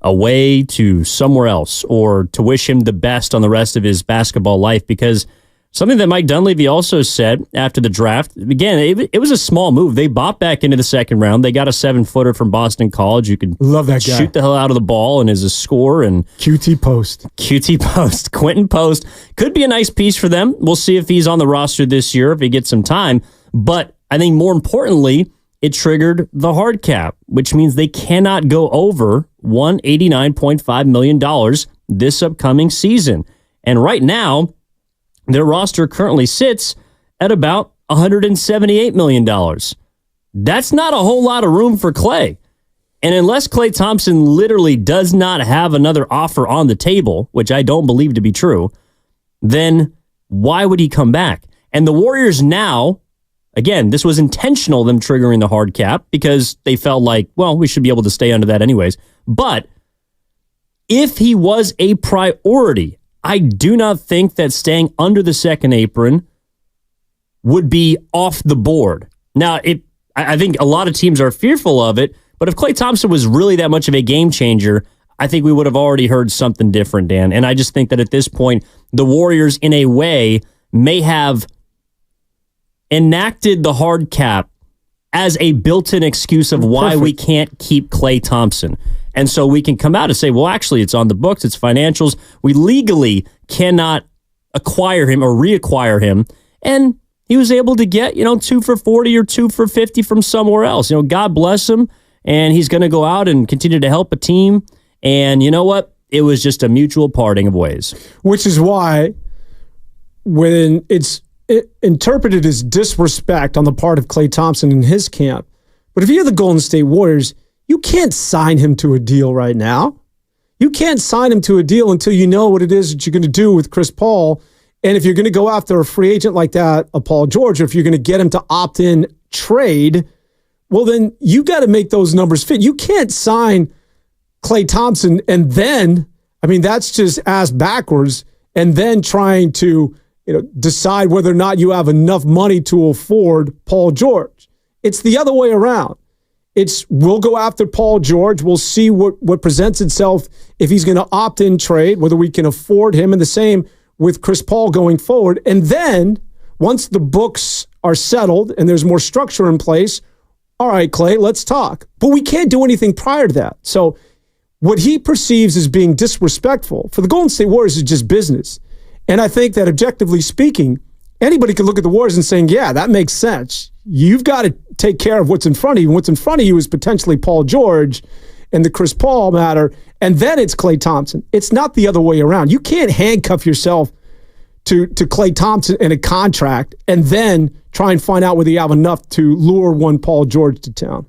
C: away to somewhere else or to wish him the best on the rest of his basketball life, because Something that Mike Dunleavy also said after the draft, again, it was a small move. They bought back into the second round. They got a 7-footer from Boston College who could
D: love that guy.
C: Shoot the hell out of the ball and is a scorer. And
D: QT Post.
C: Quentin Post could be a nice piece for them. We'll see if he's on the roster this year, if he gets some time. But I think more importantly, it triggered the hard cap, which means they cannot go over $189.5 million this upcoming season. And right now, their roster currently sits at about $178 million. That's not a whole lot of room for Klay. And unless Klay Thompson literally does not have another offer on the table, which I don't believe to be true, then why would he come back? And the Warriors now, again, this was intentional, them triggering the hard cap, because they felt like, well, we should be able to stay under that anyways. But if he was a priority, I do not think that staying under the second apron would be off the board. Now, I think a lot of teams are fearful of it, but if Klay Thompson was really that much of a game changer, I think we would have already heard something different, Dan. And I just think that at this point, the Warriors, in a way, may have enacted the hard cap as a built-in excuse of why we can't keep Klay Thompson. And so we can come out and say, well, actually, it's on the books, it's financials. We legally cannot acquire him or reacquire him. And he was able to get, 2 for 40 or 2 for 50 from somewhere else. God bless him. And he's going to go out and continue to help a team. And you know what? It was just a mutual parting of ways.
D: Which is why when it's interpreted as disrespect on the part of Klay Thompson and his camp, but if you're the Golden State Warriors, you can't sign him to a deal right now. You can't sign him to a deal until you know what it is that you're going to do with Chris Paul. And if you're going to go after a free agent like that, a Paul George, or if you're going to get him to opt in trade, well, then you got to make those numbers fit. You can't sign Klay Thompson and then, that's just ass backwards, and then trying to decide whether or not you have enough money to afford Paul George. It's the other way around. We'll go after Paul George. We'll see what presents itself if he's going to opt in trade, whether we can afford him, and the same with Chris Paul going forward. And then once the books are settled and there's more structure in place, all right, Klay, let's talk. But we can't do anything prior to that. So what he perceives as being disrespectful for the Golden State Warriors is just business. And I think that objectively speaking, anybody could look at the Warriors and saying, yeah, that makes sense. You've got to take care of what's in front of you. What's in front of you is potentially Paul George and the Chris Paul matter, and then it's Klay Thompson. It's not the other way around. You can't handcuff yourself to Klay Thompson in a contract and then try and find out whether you have enough to lure one Paul George to town.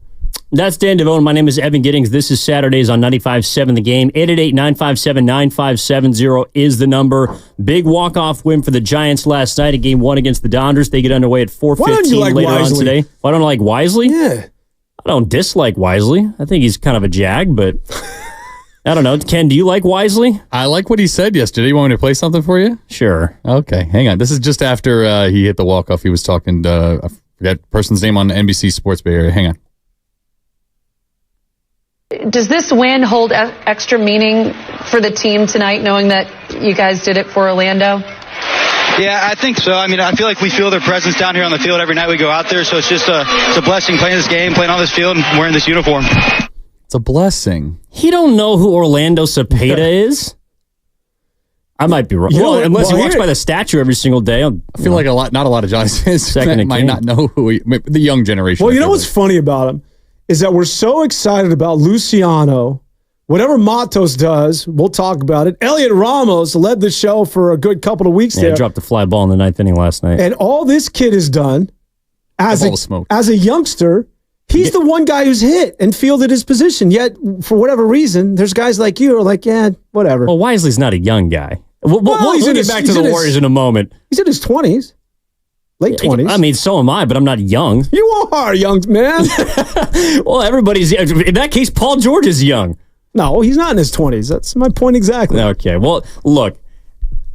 C: That's Dan Devone. My name is Evan Giddings. This is Saturdays on 95.7 The Game. 888-957-9570 is the number. Big walk-off win for the Giants last night in Game 1 against the Dodgers. They get underway at 4:15 later on today. Why don't I like Wisely?
D: Yeah.
C: I don't dislike Wisely. I think he's kind of a jag, but I don't know. Ken, do you like Wisely?
E: I like what he said yesterday. You want me to play something for you?
C: Sure.
E: Okay, hang on. This is just after he hit the walk-off. He was talking to, I forget the person's name on NBC Sports Bay Area. Hang on.
G: Does this win hold extra meaning for the team tonight, knowing that you guys did it for Orlando?
H: Yeah, I think so. I feel like we feel their presence down here on the field every night we go out there, so it's just it's a blessing playing this game, playing on this field, and wearing this uniform.
E: It's a blessing.
C: He don't know who Orlando Cepeda is? I might be wrong. Unless he walks by the statue every single day.
E: I feel like not a lot of Giants fans might not know who the young generation.
D: Well, you know what's funny about him is that we're so excited about Luciano. Whatever Matos does, we'll talk about it. Elliot Ramos led the show for a good couple of weeks there.
C: Yeah, dropped the fly ball in the ninth inning last night.
D: And all this kid has done as a youngster, he's the one guy who's hit and fielded his position. Yet, for whatever reason, there's guys like you who are like, yeah, whatever.
C: Well, Wisely's not a young guy. We'll get back to the Warriors in a moment.
D: He's in his 20s. Late 20s.
C: So am I, but I'm not young.
D: You are young, man.
C: Well, everybody's... In that case, Paul George is young.
D: No, he's not in his 20s. That's my point exactly.
C: Okay, well, look.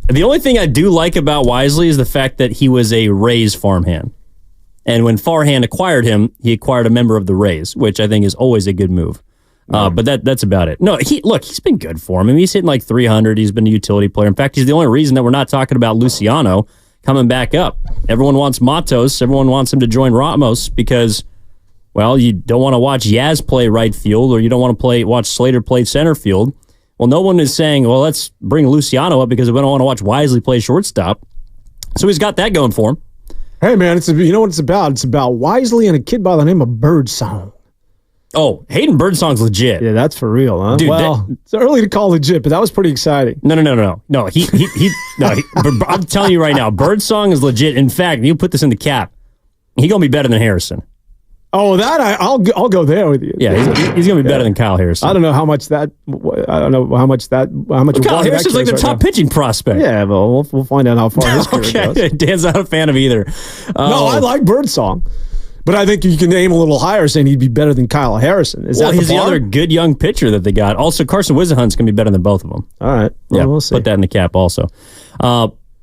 C: The only thing I do like about Wisely is the fact that he was a Rays farmhand. And when Farhan acquired him, he acquired a member of the Rays, which I think is always a good move. But that's about it. No, he's been good for him. He's hitting like 300. He's been a utility player. In fact, he's the only reason that we're not talking about Luciano, coming back up. Everyone wants Matos. Everyone wants him to join Ramos because, well, you don't want to watch Yaz play right field or you don't want to watch Slater play center field. Well, no one is saying, well, let's bring Luciano up because we don't want to watch Wisely play shortstop. So he's got that going for him.
D: Hey, man, you know what it's about? It's about Wisely and a kid by the name of Birdsong.
C: Oh, Hayden Birdsong's legit.
D: Yeah, that's for real, huh?
C: Dude,
D: well, it's early to call legit, but that was pretty exciting.
C: No. No, I'm telling you right now, Birdsong is legit. In fact, you put this in the cap. He's going to be better than Harrison.
D: Oh, that I'll go there with you.
C: Yeah, he's going to be better than Kyle Harrison.
D: I don't know how much. Kyle
C: Harrison's like the top pitching prospect.
D: Yeah, well, we'll find out how far his career goes.
C: Dan's not a fan of either.
D: No, I like Birdsong. But I think you can aim a little higher saying he'd be better than Kyle Harrison. He's
C: the other good young pitcher that they got. Also, Carson Wisenhunt's going to be better than both of them.
D: All right. Well,
C: yeah,
D: we'll see.
C: Put that in the cap also.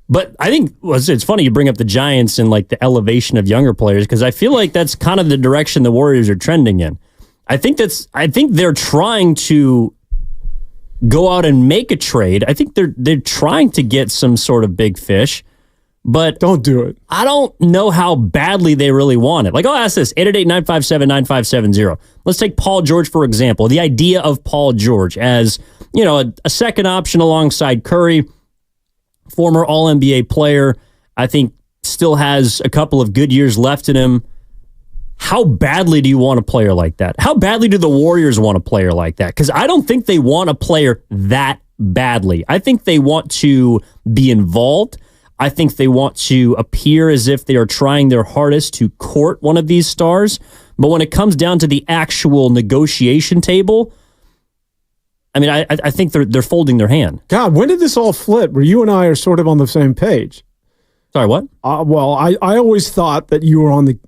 C: But I think it's funny you bring up the Giants and like the elevation of younger players because I feel like that's kind of the direction the Warriors are trending in. I think they're trying to go out and make a trade. I think they're trying to get some sort of big fish. But
D: don't do it.
C: I don't know how badly they really want it. Like, I'll ask this, 888-957-9570. Let's take Paul George, for example. The idea of Paul George as, a second option alongside Curry, former All-NBA player, I think still has a couple of good years left in him. How badly do you want a player like that? How badly do the Warriors want a player like that? Because I don't think they want a player that badly. I think they want to be involved. I think they want to appear as if they are trying their hardest to court one of these stars. But when it comes down to the actual negotiation table, I mean, I think they're folding their hand.
D: God, when did this all flip? Where you and I are sort of on the same page?
C: Sorry, what?
D: Well, I always thought that you were on the,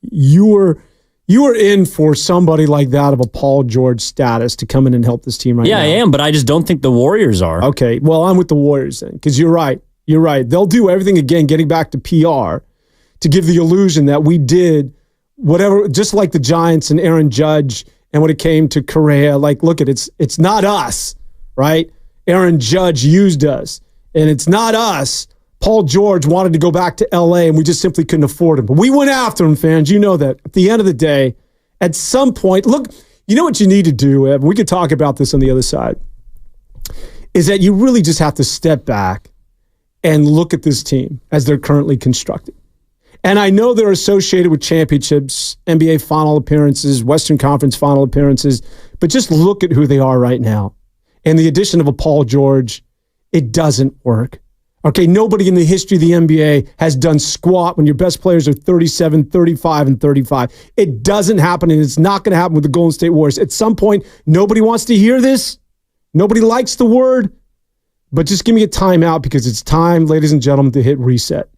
D: you were in for somebody like that of a Paul George status to come in and help this team right now.
C: Yeah, I am, but I just don't think the Warriors are.
D: Okay, well, I'm with the Warriors then, because you're right. You're right. They'll do everything again, getting back to PR, to give the illusion that we did whatever, just like the Giants and Aaron Judge, and when it came to Correa, like, look at it's not us, right? Aaron Judge used us, and it's not us. Paul George wanted to go back to LA, and we just simply couldn't afford him. But we went after him, fans. You know that. At the end of the day, at some point, look, you know what you need to do, Evan? We could talk about this on the other side, is that you really just have to step back and look at this team as they're currently constructed. And I know they're associated with championships, NBA final appearances, Western Conference final appearances, but just look at who they are right now. And the addition of a Paul George, it doesn't work. Okay, nobody in the history of the NBA has done squat when your best players are 37, 35, and 35. It doesn't happen, and it's not going to happen with the Golden State Warriors. At some point, nobody wants to hear this. Nobody likes the word. But just give me a timeout because it's time, ladies and gentlemen, to hit reset.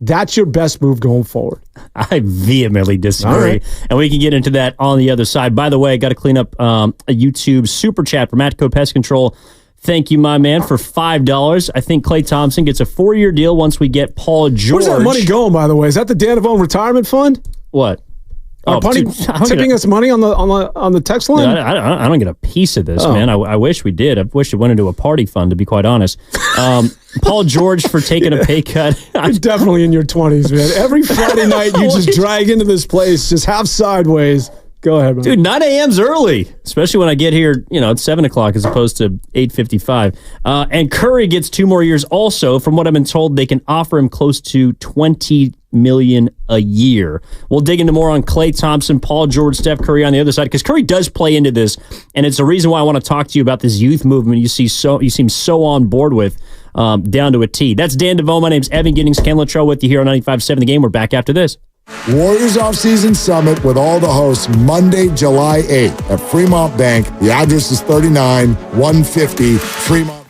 D: That's your best move going forward.
C: I vehemently disagree. Right. And we can get into that on the other side. By the way, I got to clean up a YouTube super chat from Atco Pest Control. Thank you, my man, for $5. I think Klay Thompson gets a 4-year deal once we get Paul George.
D: Where's that money going, by the way? Is that the Devone retirement fund?
C: What?
D: Tipping us money on the text line?
C: No, I don't get a piece of this, man. I wish we did. I wish it went into a party fund, to be quite honest. Paul George for taking a pay cut.
D: You're definitely in your 20s, man. Every Friday night you just drag into this place, just half sideways. Go ahead, man.
C: Dude, 9 a.m.'s early, especially when I get here, at 7 o'clock as opposed to 8:55. And Curry gets 2 more years also. From what I've been told, they can offer him close to $20 million a year. We'll dig into more on Klay Thompson, Paul George, Steph Curry on the other side, because Curry does play into this, and it's a reason why I want to talk to you about this youth movement you seem so on board with, down to a T. That's Dan Devone. My name's Evan Giddings. Ken Luttrell with you here on 95.7 The Game. We're back after this.
I: Warriors Offseason Summit with all the hosts Monday, July 8th at Fremont Bank. The address is 39150 Fremont.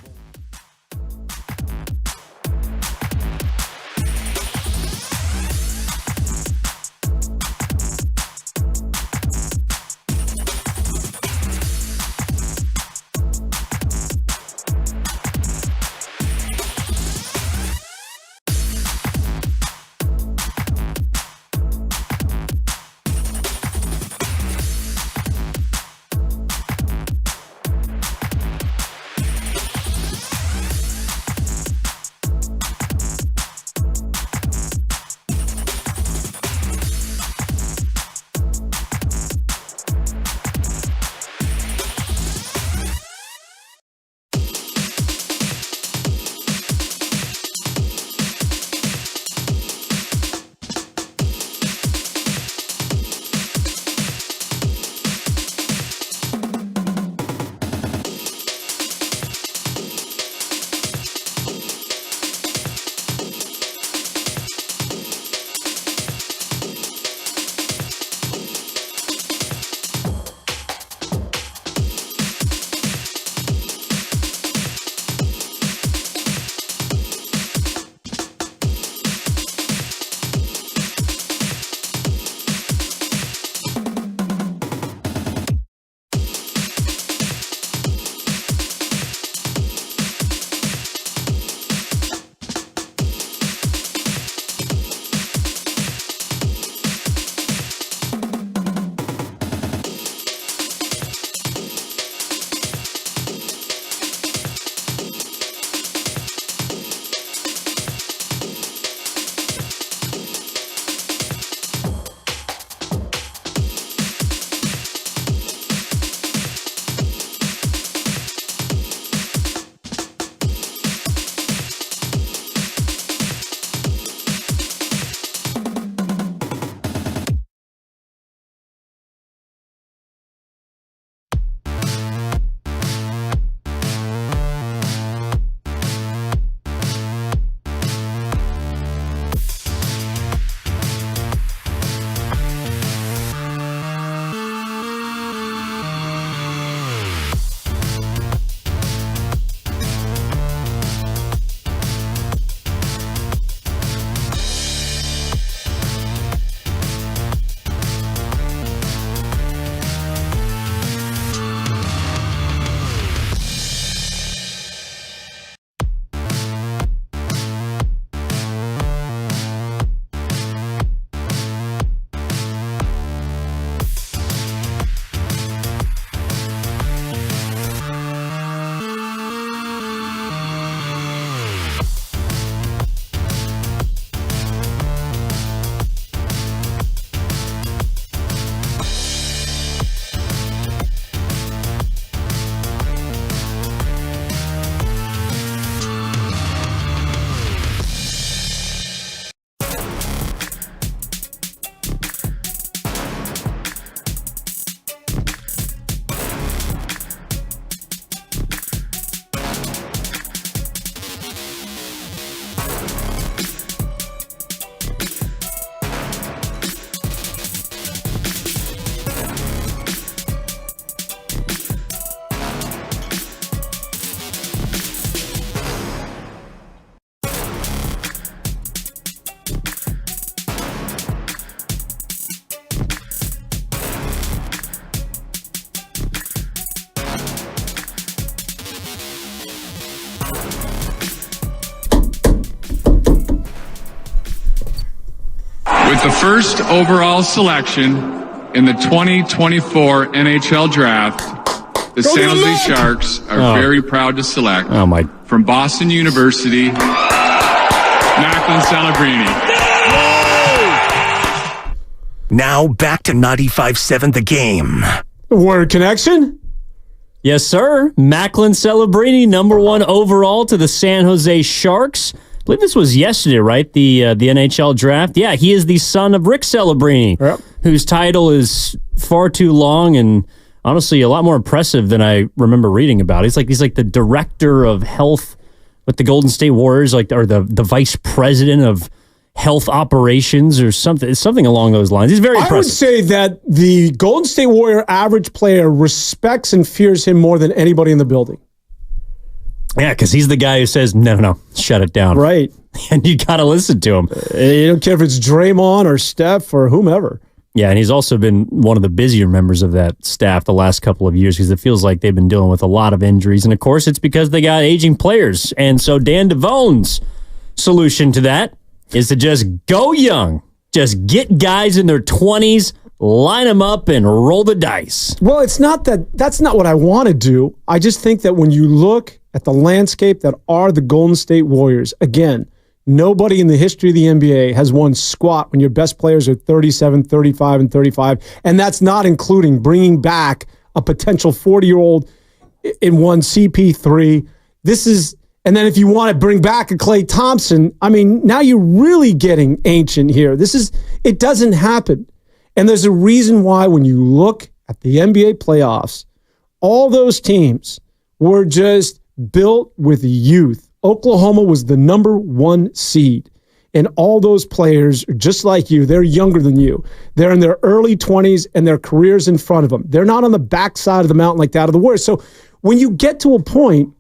J: The first overall selection in the 2024 NHL Draft, the San Jose Sharks are very proud to select from Boston University, Macklin Celebrini.
A: Now back to 95.7 The Game.
D: Word connection?
C: Yes, sir. Macklin Celebrini, number 1 overall to the San Jose Sharks. I believe this was yesterday, right? The NHL draft. Yeah, he is the son of Rick Celebrini, whose title is far too long and honestly a lot more impressive than I remember reading about. He's like the director of health with the Golden State Warriors, or the vice president of health operations or something along those lines. He's very impressive.
D: I would say that the Golden State Warrior average player respects and fears him more than anybody in the building.
C: Yeah, because he's the guy who says, no, shut it down.
D: Right.
C: And you got to listen to him.
D: You don't care if it's Draymond or Steph or whomever.
C: Yeah, and he's also been one of the busier members of that staff the last couple of years because it feels like they've been dealing with a lot of injuries. And, of course, it's because they got aging players. And so Dan Devone's solution to that is to just go young. Just get guys in their 20s, line them up, and roll the dice.
D: Well, it's not that's not what I want to do. I just think that when you look at the landscape that are the Golden State Warriors, again, nobody in the history of the NBA has won squat when your best players are 37, 35, and 35. And that's not including bringing back a potential 40-year-old in one CP3. And then if you want to bring back a Klay Thompson, I mean, now you're really getting ancient here. It doesn't happen. And there's a reason why when you look at the NBA playoffs, all those teams were just built with youth. Oklahoma was the number 1 seed. And all those players are just like you. They're younger than you. They're in their early 20s and their career's in front of them. They're not on the backside of the mountain like that of the Warriors. So when you get to a point,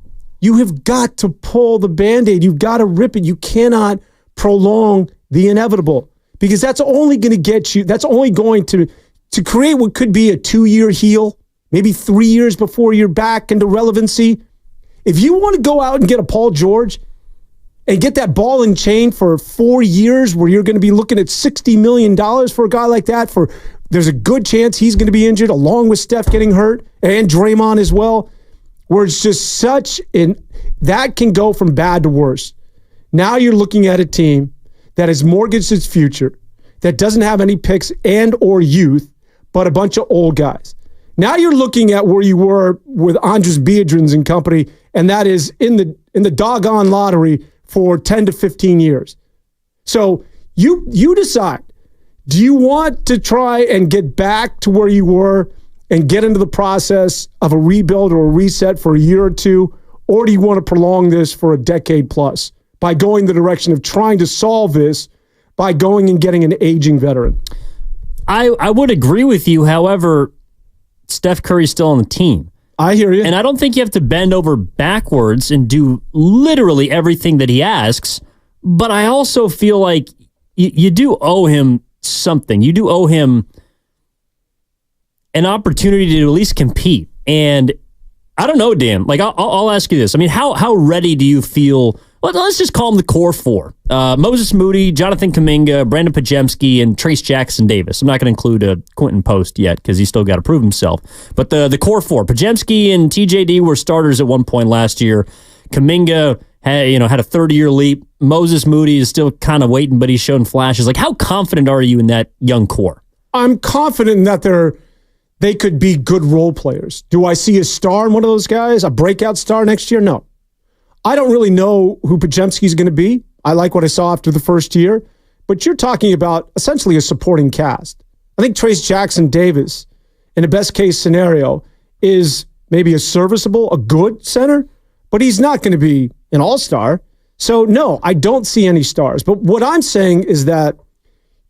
D: you have got to pull the Band-Aid. You've got to rip it. You cannot prolong the inevitable because that's only going to get you, that's only going to create what could be a 2-year heel, maybe 3 years before you're back into relevancy. If you want to go out and get a Paul George and get that ball and chain for 4 years where you're going to be looking at $60 million for a guy like that, there's a good chance he's going to be injured along with Steph getting hurt and Draymond as well. Where it's just that can go from bad to worse. Now you're looking at a team that has mortgaged its future, that doesn't have any picks and or youth, but a bunch of old guys. Now you're looking at where you were with Andres Biedrins and company, and that is in the doggone lottery for 10 to 15 years. So you decide, do you want to try and get back to where you were and get into the process of a rebuild or a reset for a year or two, or do you want to prolong this for a decade plus by going the direction of trying to solve this by going and getting an aging veteran?
C: I would agree with you. However, Steph Curry's still on the team.
D: I hear you.
C: And I don't think you have to bend over backwards and do literally everything that he asks, but I also feel like you do owe him something. You do owe him an opportunity to at least compete. And I don't know, Dan. Like, I'll ask you this. I mean, how ready do you feel? Well, let's just call them the core 4. Moses Moody, Jonathan Kuminga, Brandon Pajemski, and Trace Jackson Davis. I'm not going to include Quentin Post yet because he's still got to prove himself. But the core 4, Pajemski and TJD were starters at one point last year. Kuminga had a 30-year leap. Moses Moody is still kind of waiting, but he's shown flashes. Like, how confident are you in that young core? I'm
D: confident that they could be good role players. Do I see a star in one of those guys, a breakout star next year? No. I don't really know who Pajemski's going to be. I like what I saw after the first year, but you're talking about essentially a supporting cast. I think Trace Jackson Davis, in a best case scenario, is maybe a serviceable, a good center, but he's not going to be an all-star. So no, I don't see any stars. But what I'm saying is that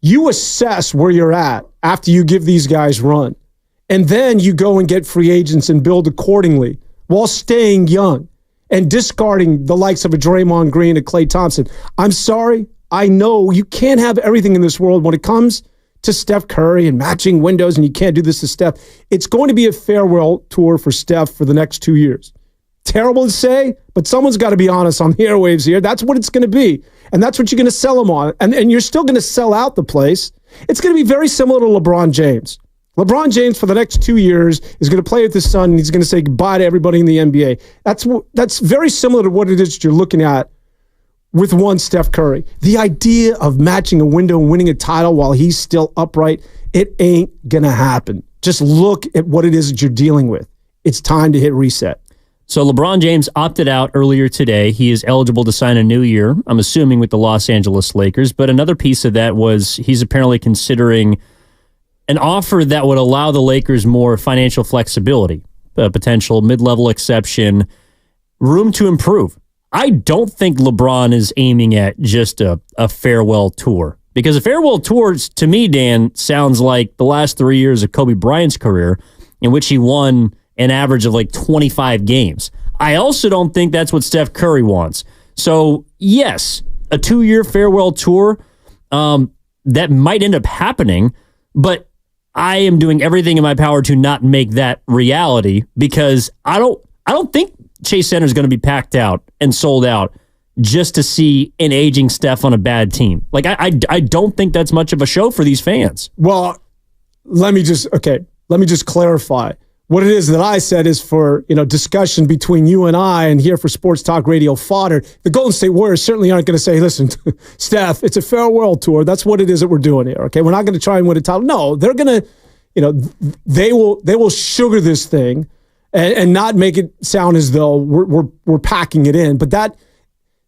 D: you assess where you're at after you give these guys run. And then you go and get free agents and build accordingly while staying young and discarding the likes of a Draymond Green, a Klay Thompson. I'm sorry. I know you can't have everything in this world when it comes to Steph Curry and matching windows, and you can't do this to Steph. It's going to be a farewell tour for Steph for the next 2 years. terrible to say, but someone's got to be honest on the airwaves here. That's what it's going to be. And that's what you're going to sell them on. And you're still going to sell out the place. It's going to be very similar to LeBron James. LeBron James, for the next 2 years, is going to play with his son, and he's going to say goodbye to everybody in the NBA. That's very similar to what it is you're looking at with one Steph Curry. The idea of matching a window and winning a title while he's still upright, it ain't going to happen. Just look at what it is that you're dealing with. It's time to hit reset.
C: So LeBron James opted out earlier today. He is eligible to sign a new year, I'm assuming with the Los Angeles Lakers. But another piece of that was he's apparently considering an offer that would allow the Lakers more financial flexibility, a potential mid-level exception, room to improve. I don't think LeBron is aiming at just a farewell tour, because a farewell tour, to me, Dan, sounds like the last 3 years of Kobe Bryant's career, in which he won an average of like 25 games. I also don't think that's what Steph Curry wants. So, yes, a 2-year farewell tour, that might end up happening, but I am doing everything in my power to not make that reality, because I don't think Chase Center is going to be packed out and sold out just to see an aging Steph on a bad team. Like, I don't think that's much of a show for these fans.
D: Well, let me just clarify. What it is that I said is for, discussion between you and I, and here for Sports Talk Radio fodder. The Golden State Warriors certainly aren't going to say, listen, Steph, it's a farewell tour. That's what it is that we're doing here. Okay. We're not going to try and win a title. No, they're going to, they will sugar this thing and not make it sound as though we're packing it in. But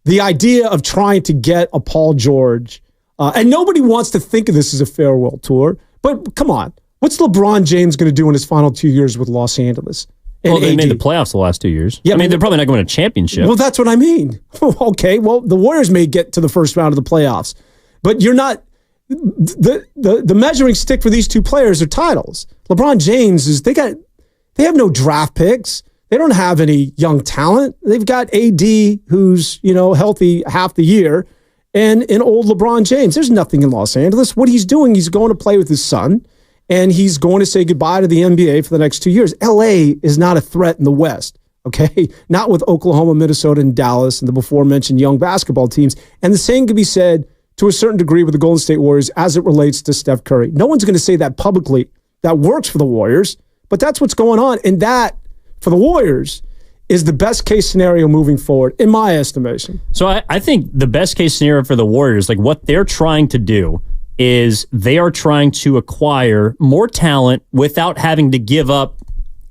D: the idea of trying to get a Paul George, and nobody wants to think of this as a farewell tour, but come on. What's LeBron James going to do in his final 2 years with Los Angeles?
C: Well, they made the playoffs the last 2 years. Yeah, I mean, they're probably not going to a championship.
D: Well, that's what I mean. Okay, well, the Warriors may get to the first round of the playoffs, but you're not. The measuring stick for these two players are titles. LeBron James they have no draft picks. They don't have any young talent. They've got AD, who's healthy half the year, and an old LeBron James. There's nothing in Los Angeles. What he's doing, he's going to play with his son. And he's going to say goodbye to the NBA for the next 2 years. LA is not a threat in the West, okay? Not with Oklahoma, Minnesota, and Dallas, and the before-mentioned young basketball teams. And the same could be said to a certain degree with the Golden State Warriors as it relates to Steph Curry. No one's going to say that publicly. That works for the Warriors, but that's what's going on. And that, for the Warriors, is the best-case scenario moving forward, in my estimation.
C: So I think the best-case scenario for the Warriors, like what they're trying to do, is they are trying to acquire more talent without having to give up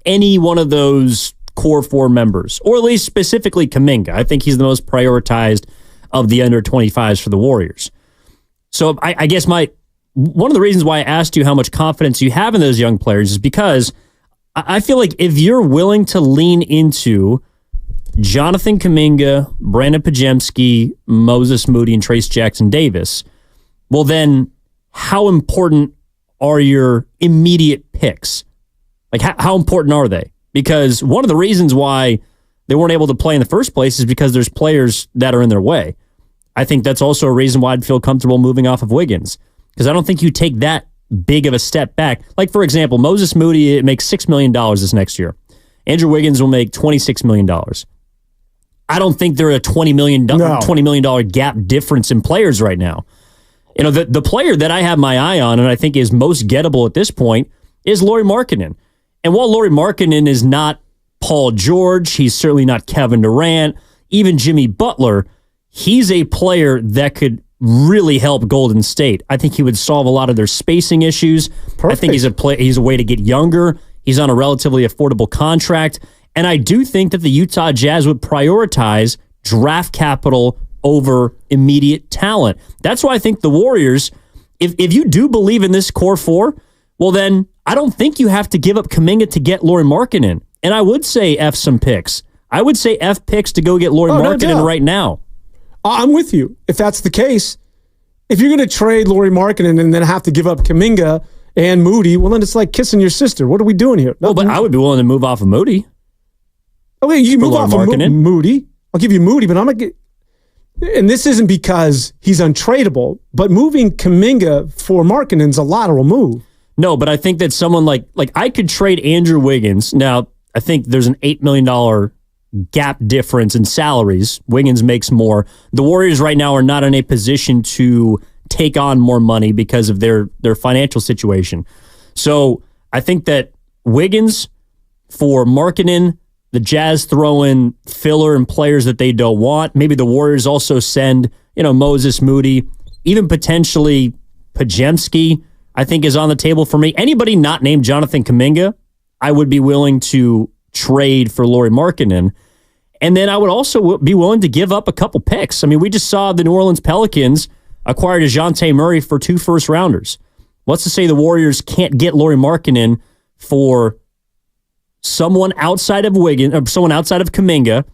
C: any one of those core 4 members, or at least specifically Kuminga. I think he's the most prioritized of the under 25s for the Warriors. So I guess one of the reasons why I asked you how much confidence you have in those young players is because I feel like if you're willing to lean into Jonathan Kuminga, Brandon Podziemski, Moses Moody, and Trace Jackson Davis, well then, how important are your immediate picks? Like, how important are they? Because one of the reasons why they weren't able to play in the first place is because there's players that are in their way. I think that's also a reason why I'd feel comfortable moving off of Wiggins, because I don't think you take that big of a step back. Like, for example, Moses Moody makes $6 million this next year. Andrew Wiggins will make $26 million. I don't think they're a $20 million gap difference in players right now. The player that I have my eye on and I think is most gettable at this point is Lauri Markkanen. And while Lauri Markkanen is not Paul George, he's certainly not Kevin Durant, even Jimmy Butler, he's a player that could really help Golden State. I think he would solve a lot of their spacing issues. Perfect. I think he's a way to get younger. He's on a relatively affordable contract. And I do think that the Utah Jazz would prioritize draft capital over immediate talent. That's why I think the Warriors, if you do believe in this core 4, well then I don't think you have to give up Kuminga to get Lauri Markkanen. And I would say F some picks. I would say F picks to go get Lauri Markkanen right now.
D: I'm with you. If that's the case, if you're going to trade Lauri Markkanen and then have to give up Kuminga and Moody, well then it's like kissing your sister. What are we doing here?
C: Well, but I would be willing to move off of Moody.
D: Okay, you move off of Moody. I'll give you Moody, but I'm not. And this isn't because he's untradeable, but moving Kuminga for Markkanen's a lateral move.
C: No, but I think that someone like I could trade Andrew Wiggins. Now, I think there's an $8 million gap difference in salaries. Wiggins makes more. The Warriors right now are not in a position to take on more money because of their financial situation. So I think that Wiggins for Markkanen, the Jazz throw in filler and players that they don't want. Maybe the Warriors also send, Moses Moody, even potentially Podziemski, I think is on the table for me. Anybody not named Jonathan Kuminga, I would be willing to trade for Lauri Markkanen. And then I would also be willing to give up a couple picks. I mean, we just saw the New Orleans Pelicans acquire DeJounte Murray for 2 first-rounders. What's to say the Warriors can't get Lauri Markkanen for someone outside of Wiggins, or someone outside of Kuminga?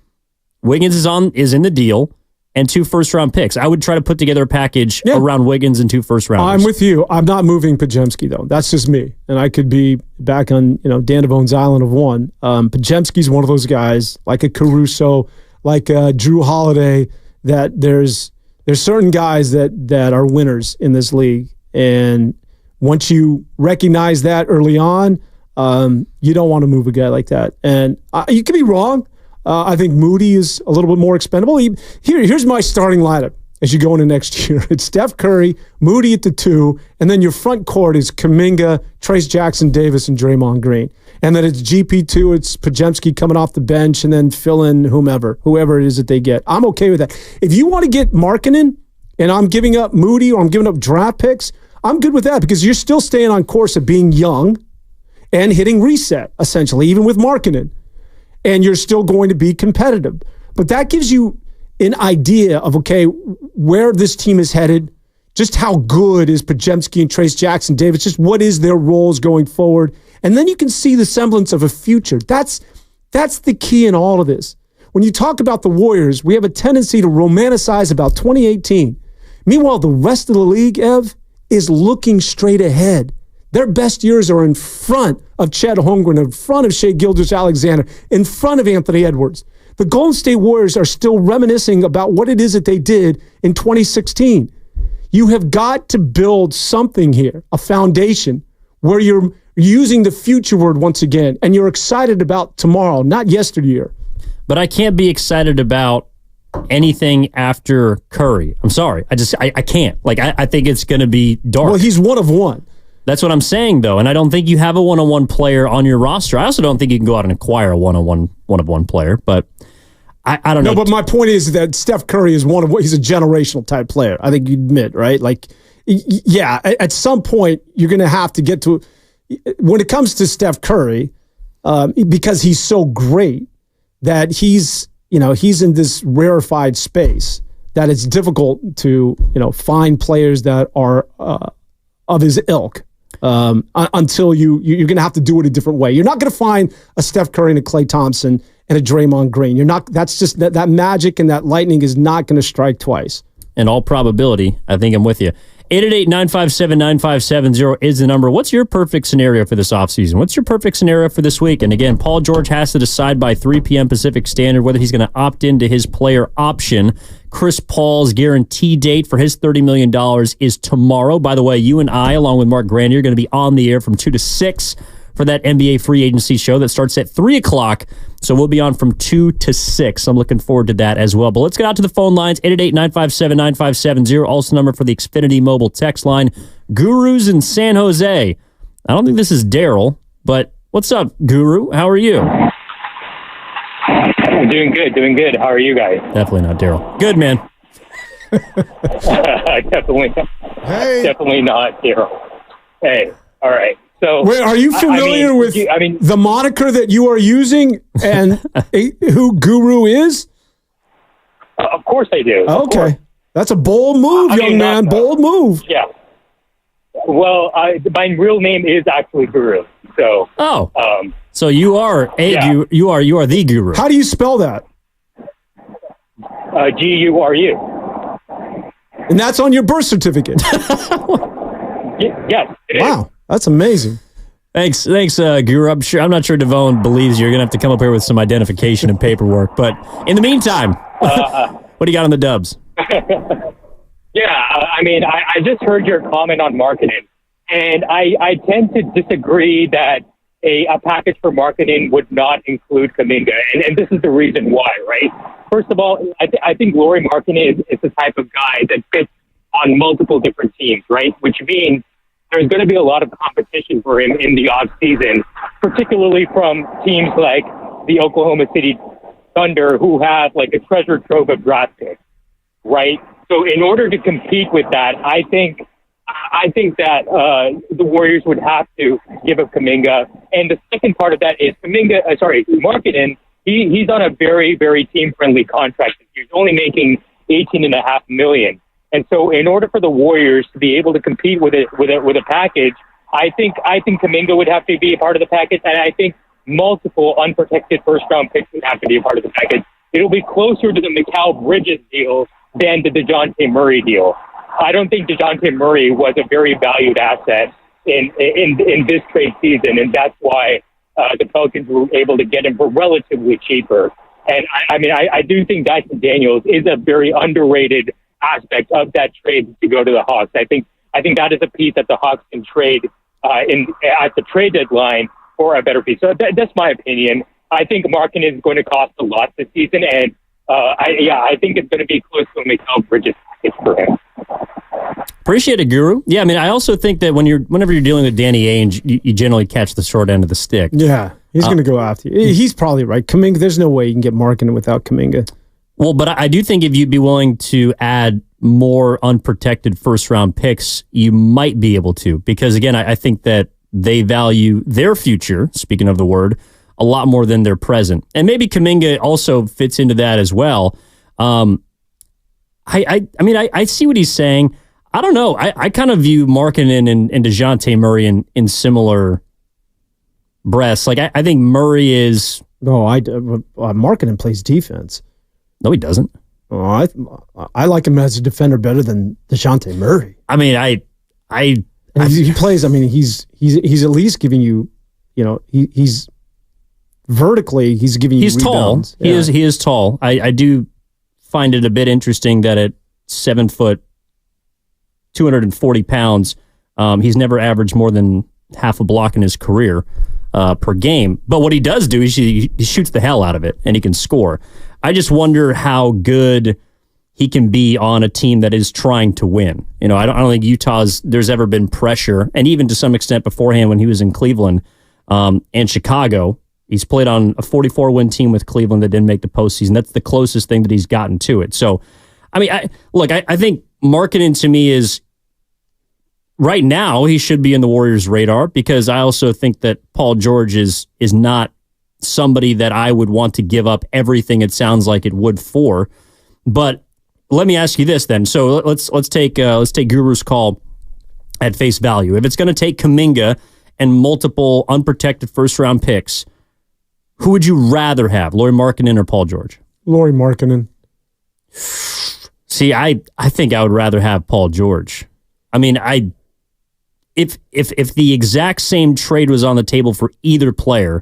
C: Wiggins is in the deal, and 2 first-round picks. I would try to put together a package around Wiggins and 2 first-rounders.
D: I'm with you. I'm not moving Podziemski, though. That's just me. And I could be back on, Dan Devone's island of one. Podziemski's one of those guys, like a Caruso, like a Drew Holiday, that there's certain guys that are winners in this league. And once you recognize that early on, you don't want to move a guy like that. And you could be wrong. I think Moody is a little bit more expendable. Here's my starting lineup as you go into next year. It's Steph Curry, Moody at the 2, and then your front court is Kuminga, Trace Jackson Davis, and Draymond Green. And then it's GP2, it's Podziemski coming off the bench, and then fill in whoever it is that they get. I'm okay with that. If you want to get Markkanen, and I'm giving up Moody or I'm giving up draft picks, I'm good with that because you're still staying on course of being young and hitting reset, essentially, even with Markkanen. And you're still going to be competitive. But that gives you an idea of, okay, where this team is headed, just how good is Podziemski and Trace Jackson Davis, just what is their roles going forward. And then you can see the semblance of a future. That's the key in all of this. When you talk about the Warriors, we have a tendency to romanticize about 2018. Meanwhile, the rest of the league, Ev, is looking straight ahead. Their best years are in front of Chet Holmgren, in front of Shai Gilgeous-Alexander, in front of Anthony Edwards. The Golden State Warriors are still reminiscing about what it is that they did in 2016. You have got to build something here, a foundation, where you're using the future word once again, and you're excited about tomorrow, not yesteryear.
C: But I can't be excited about anything after Curry. I'm sorry. I can't. I think it's going to be dark.
D: Well, he's one of one.
C: That's what I'm saying, though, and I don't think you have a one-on-one player on your roster. I also don't think you can go out and acquire a one-of-one player, but I don't know.
D: No, but my point is that Steph Curry is he's a generational type player. I think you admit, right? At some point, you're going to have to get to, when it comes to Steph Curry, because he's so great that he's in this rarefied space that it's difficult to, find players that are of his ilk. Until you're going to have to do it a different way. You're not going to find a Steph Curry and a Klay Thompson and a Draymond Green. You're not. That's just that magic and that lightning is not going to strike twice.
C: In all probability, I think I'm with you. 888-957-9570 is the number. What's your perfect scenario for this offseason? What's your perfect scenario for this week? And again, Paul George has to decide by 3 p.m. Pacific Standard whether he's going to opt into his player option. Chris Paul's guarantee date for his $30 million is tomorrow. By the way, you and I, along with Mark Granier, are going to be on the air from 2 to 6 for that NBA free agency show that starts at 3 o'clock. So we'll be on from 2 to 6. I'm looking forward to that as well. But let's get out to the phone lines. 888-957-9570. Also number for the Xfinity mobile text line. Gurus in San Jose. I don't think this is Daryl, but what's up, Guru? How are you?
K: Doing good. How are you guys?
C: Definitely not Daryl. Good, man.
K: Definitely not Daryl. Hey, all right. So,
D: wait, are you familiar with the moniker that you are using and who Guru is?
K: Of course I do.
D: Okay. That's a bold move, young man. Bold move.
K: Yeah. Well, my real name is actually Guru. So.
C: Oh. So you are you are the Guru.
D: How do you spell that?
K: Guru.
D: And that's on your birth certificate.
K: Yes.
D: Wow. That's amazing.
C: Thanks, Guru. I'm not sure Devone believes you. You're gonna have to come up here with some identification and paperwork. But in the meantime, what do you got on the Dubs?
K: I just heard your comment on marketing, and I tend to disagree that a package for marketing would not include Kuminga. And this is the reason why, right? First of all, I think Lauri Markkanen is the type of guy that fits on multiple different teams, right? Which means there's going to be a lot of competition for him in the offseason, particularly from teams like the Oklahoma City Thunder, who have like a treasure trove of draft picks, right? So in order to compete with that, I think that the Warriors would have to give up Kuminga. And the second part of that is Markkanen, he's on a very, very team-friendly contract. He's only making $18.5 million. And so in order for the Warriors to be able to compete with a package, I think Kuminga would have to be a part of the package, and I think multiple unprotected first-round picks would have to be a part of the package. It'll be closer to the Mikal Bridges deal than the DeJounte Murray deal. I don't think DeJounte Murray was a very valued asset in this trade season, and that's why the Pelicans were able to get him for relatively cheaper. And I do think Dyson Daniels is a very underrated aspect of that trade to go to the Hawks. I think that is a piece that the Hawks can trade at the trade deadline for a better piece. So that's my opinion. I think Markkanen is going to cost a lot this season, and I think it's going to be close to a Mikal Bridges for him.
C: Appreciate it, Guru. Yeah, I mean, I also think that whenever you're dealing with Danny Ainge, you generally catch the short end of the stick.
D: Yeah, he's going to go after you. He's probably right. Kuminga, there's no way you can get Markkanen without Kuminga.
C: Well, but I do think if you'd be willing to add more unprotected first-round picks, you might be able to. Because, again, I think that they value their future, speaking of the word, a lot more than their present. And maybe Kuminga also fits into that as well. I see what he's saying. I don't know. I kind of view Markkanen and DeJounte Murray in similar breaths. Like, I think Murray is...
D: No, Markkanen plays defense.
C: No, he doesn't.
D: Oh, I like him as a defender better than DeJounte Murray.
C: I mean,
D: he plays. I mean, he's at least giving you, he's vertically he's giving you.
C: He's
D: rebounds.
C: Tall. Yeah. He is tall. I do find it a bit interesting that at 7 foot, 240 pounds, he's never averaged more than half a block in his career per game. But what he does do is he shoots the hell out of it and he can score. I just wonder how good he can be on a team that is trying to win. I don't think there's ever been pressure, and even to some extent beforehand when he was in Cleveland and Chicago, he's played on a 44-win team with Cleveland that didn't make the postseason. That's the closest thing that he's gotten to it. So, I mean, I think Markkanen to me is, right now, he should be in the Warriors' radar, because I also think that Paul George is not somebody that I would want to give up everything it sounds like it would for. But let me ask you this then. So let's take Guru's call at face value. If it's going to take Kuminga and multiple unprotected first-round picks, who would you rather have, Lauri Markkanen or Paul George?
D: Lauri Markkanen.
C: See, I think I would rather have Paul George. I mean, if the exact same trade was on the table for either player,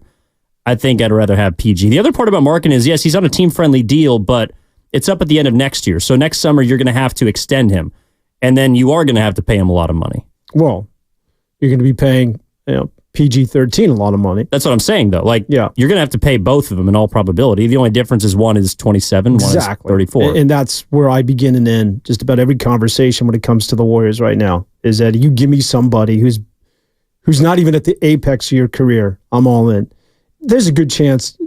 C: I think I'd rather have PG. The other part about Markkanen is, yes, he's on a team-friendly deal, but it's up at the end of next year. So next summer, you're going to have to extend him, and then you are going to have to pay him a lot of money.
D: Well, you're going to be paying PG-13 a lot of money.
C: That's what I'm saying, though. Like, yeah, you're going to have to pay both of them in all probability. The only difference is one is 27,
D: exactly.
C: One is 34.
D: And that's where I begin and end just about every conversation when it comes to the Warriors right now, is that you give me somebody who's not even at the apex of your career, I'm all in. There's a good chance.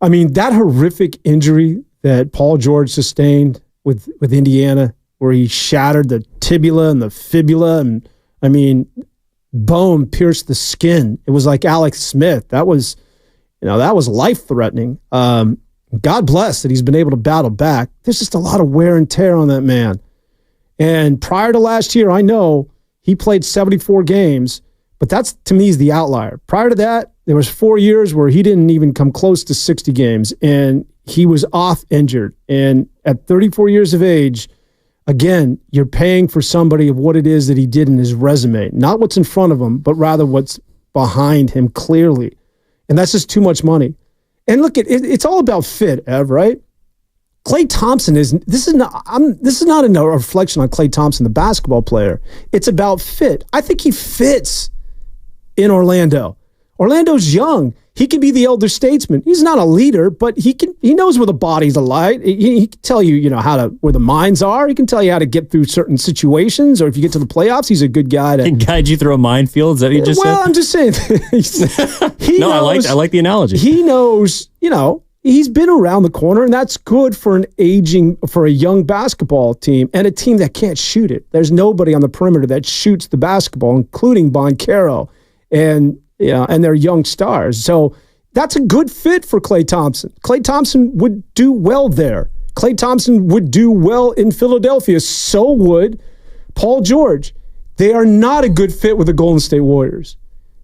D: I mean, that horrific injury that Paul George sustained with Indiana, where he shattered the tibia and the fibula, and I mean, bone pierced the skin. It was like Alex Smith. That was life-threatening. God bless that he's been able to battle back. There's just a lot of wear and tear on that man. And prior to last year, I know he played 74 games, but that's, to me, is the outlier. Prior to that, there was 4 years where he didn't even come close to 60 games, and he was off injured. And at 34 years of age, again, you're paying for somebody of what it is that he did in his resume, not what's in front of him, but rather what's behind him clearly. And that's just too much money. And look, it's all about fit, Ev, right? Klay Thompson this is not a reflection on Klay Thompson, the basketball player. It's about fit. I think he fits in Orlando. Orlando's young. He can be the elder statesman. He's not a leader, but he knows where the bodies are light. He can tell you, where the minds are. He can tell you how to get through certain situations, or if you get to the playoffs, he's a good guy to
C: can guide you through a minefield. Is that what you just said?
D: Well, I'm just saying.
C: I like the analogy.
D: He knows, he's been around the corner, and that's good for a young basketball team and a team that can't shoot it. There's nobody on the perimeter that shoots the basketball, including Boncaro and their young stars. So that's a good fit for Klay Thompson. Klay Thompson would do well there. Klay Thompson would do well in Philadelphia. So would Paul George. They are not a good fit with the Golden State Warriors.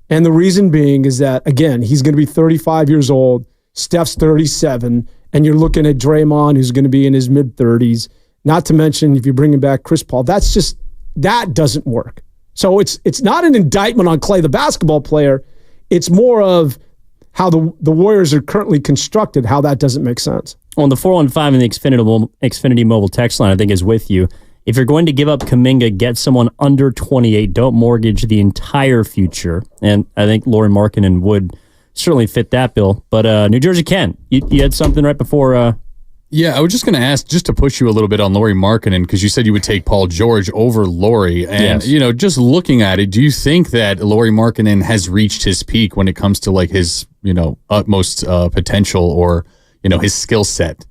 D: And the reason being is that, again, he's going to be 35 years old. Steph's 37, and you're looking at Draymond, who's going to be in his mid-30s. Not to mention, if you're bringing back Chris Paul, that doesn't work. So it's not an indictment on Klay, the basketball player. It's more of how the Warriors are currently constructed, how that doesn't make sense.
C: On the 415 and the Xfinity mobile text line, I think, is with you. If you're going to give up Kuminga, get someone under 28. Don't mortgage the entire future. And I think Lauri Markkanen would certainly fit that bill. But New Jersey can. You had something right before...
E: Yeah, I was just going to ask, just to push you a little bit on Lauri Markkanen, because you said you would take Paul George over Lauri. And,
C: yes.
E: Just looking at it, do you think that Lauri Markkanen has reached his peak when it comes to like his, utmost potential or, his skill set?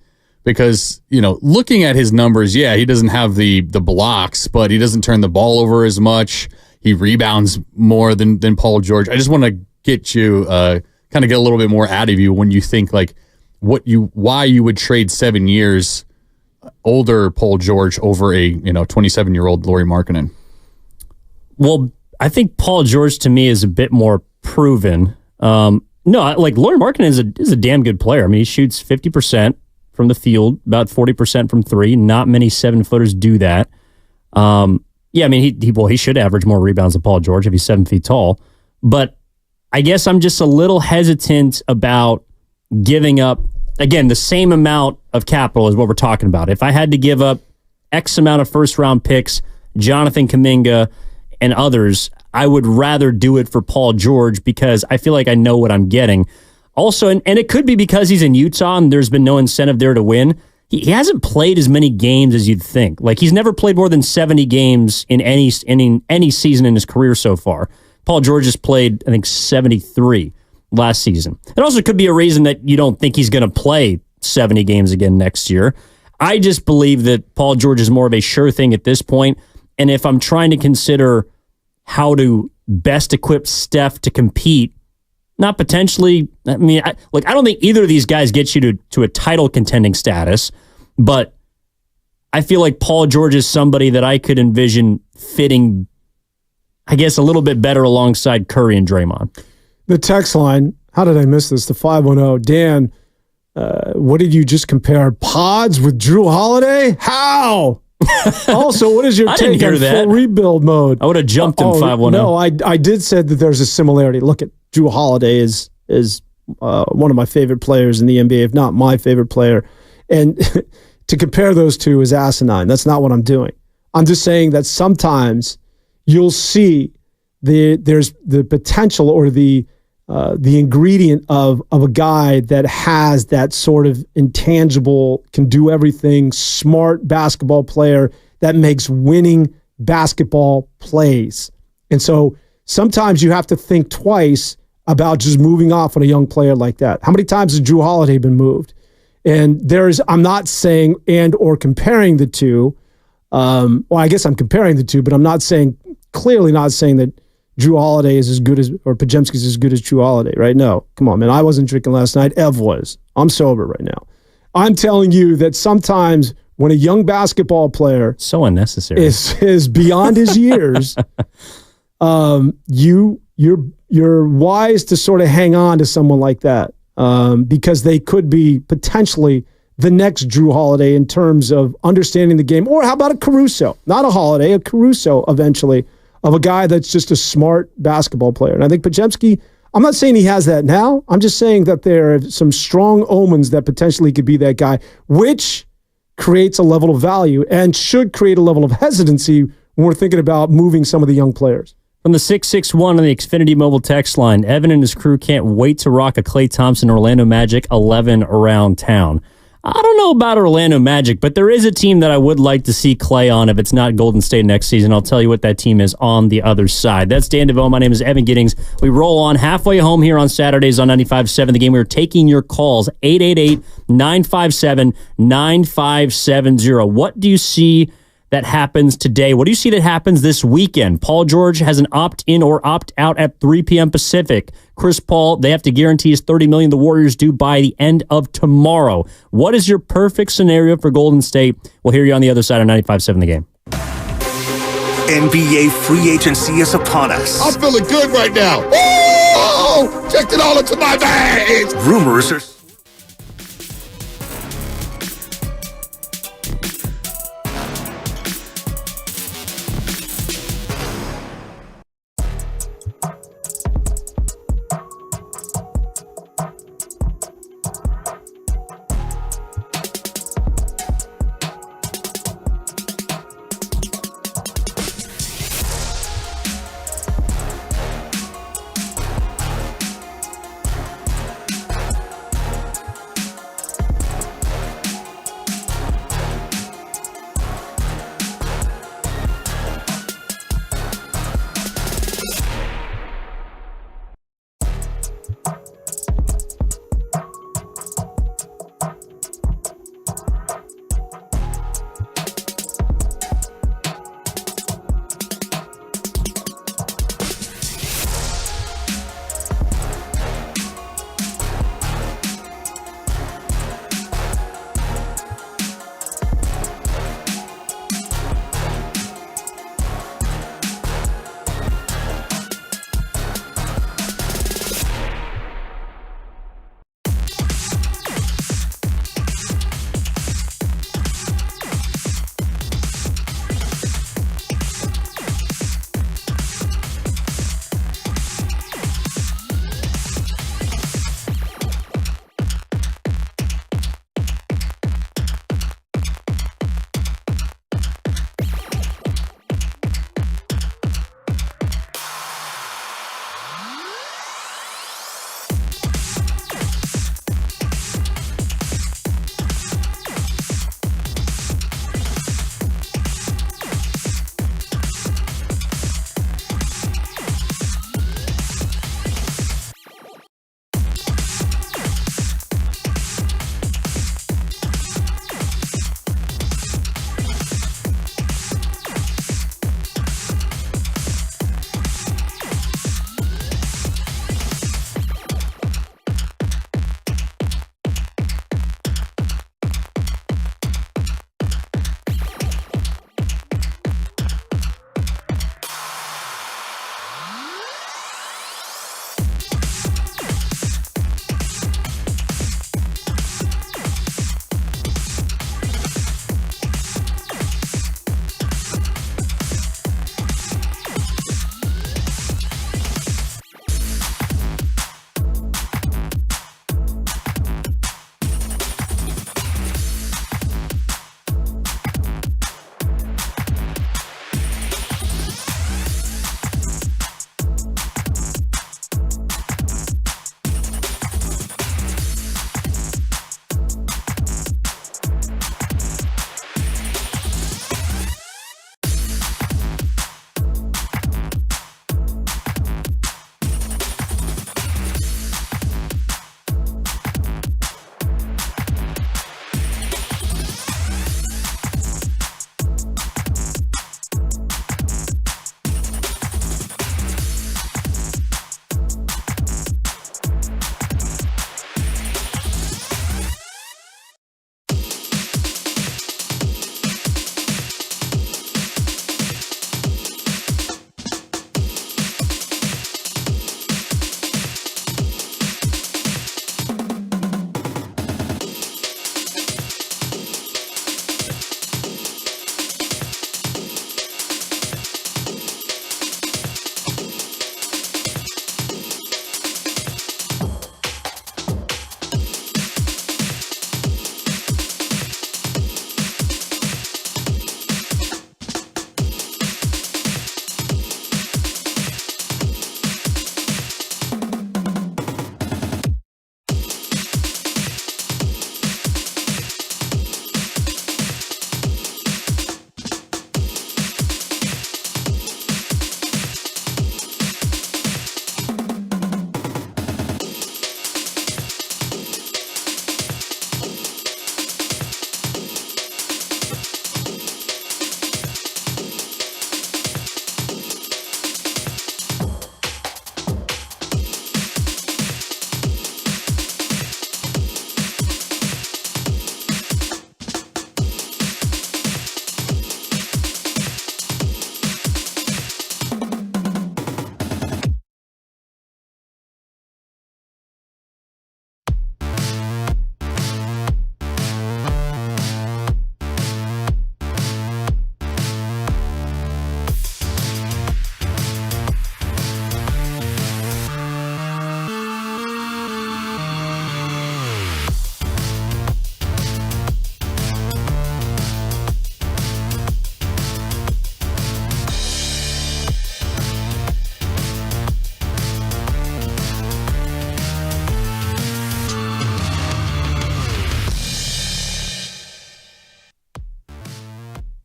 E: Because, looking at his numbers, he doesn't have the blocks, but he doesn't turn the ball over as much. He rebounds more than Paul George. I just want to get you, kind of get a little bit more out of you when you think like, why you would trade 7 years older Paul George over a 27-year-old Lauri Markkanen.
C: Well, I think Paul George to me is a bit more proven. Lauri Markkanen is a damn good player. I mean, he shoots 50% from the field, about 40% from three. Not many 7-footers do that. He should average more rebounds than Paul George if he's 7 feet tall. But I guess I'm just a little hesitant about giving up, again, the same amount of capital is what we're talking about. If I had to give up X amount of first-round picks, Jonathan Kuminga and others, I would rather do it for Paul George because I feel like I know what I'm getting. Also, and it could be because he's in Utah and there's been no incentive there to win. He hasn't played as many games as you'd think. Like, he's never played more than 70 games in any season in his career so far. Paul George has played, I think, 73 last season. It also could be a reason that you don't think he's going to play 70 games again next year. I just believe that Paul George is more of a sure thing at this point. And if I'm trying to consider how to best equip Steph to compete, not potentially, I don't think either of these guys gets you to a title contending status, but I feel like Paul George is somebody that I could envision fitting, I guess, a little bit better alongside Curry and Draymond.
D: The text line, how did I miss this? The 510. Dan, what did you just compare? Pods with Drew Holiday? How? Also, what is your take on full rebuild mode?
C: I would have jumped in 510.
D: No, I did say that there's a similarity. Look at Drew Holiday is one of my favorite players in the NBA, if not my favorite player. And to compare those two is asinine. That's not what I'm doing. I'm just saying that sometimes you'll see there's the potential or the ingredient of a guy that has that sort of intangible, can do everything, smart basketball player that makes winning basketball plays. And so sometimes you have to think twice about just moving off on a young player like that. How many times has Drew Holiday been moved? And I'm not saying or comparing the two. Well, I guess I'm comparing the two, but I'm clearly not saying that Drew Holiday is as good as, or Podziemski's as good as Drew Holiday, right? No, come on, man. I wasn't drinking last night. Ev was. I'm sober right now. I'm telling you that sometimes when a young basketball player
C: so unnecessary
D: is beyond his years, you're wise to sort of hang on to someone like that because they could be potentially the next Drew Holiday in terms of understanding the game. Or how about a Caruso? Not a Holiday, a Caruso eventually, of a guy that's just a smart basketball player. And I think Podziemski, I'm not saying he has that now. I'm just saying that there are some strong omens that potentially could be that guy, which creates a level of value and should create a level of hesitancy when we're thinking about moving some of the young players.
C: From the 661 on the Xfinity mobile text line, Evan and his crew can't wait to rock a Klay Thompson Orlando Magic 11 around town. I don't know about Orlando Magic, but there is a team that I would like to see Klay on if it's not Golden State next season. I'll tell you what that team is on the other side. That's Dan Devone. My name is Evan Giddings. We roll on halfway home here on Saturdays on 95.7 The Game. We're taking your calls, 888-957-9570. What do you see that happens today? What do you see that happens this weekend? Paul George has an opt-in or opt-out at 3 p.m. Pacific. Chris Paul, they have to guarantee his $30 million. The Warriors do by the end of tomorrow. What is your perfect scenario for Golden State? We'll hear you on the other side of 95.7 The Game.
A: NBA free agency is upon us.
I: I'm feeling good right now. Woo! Checked it all into my veins.
A: Rumors are...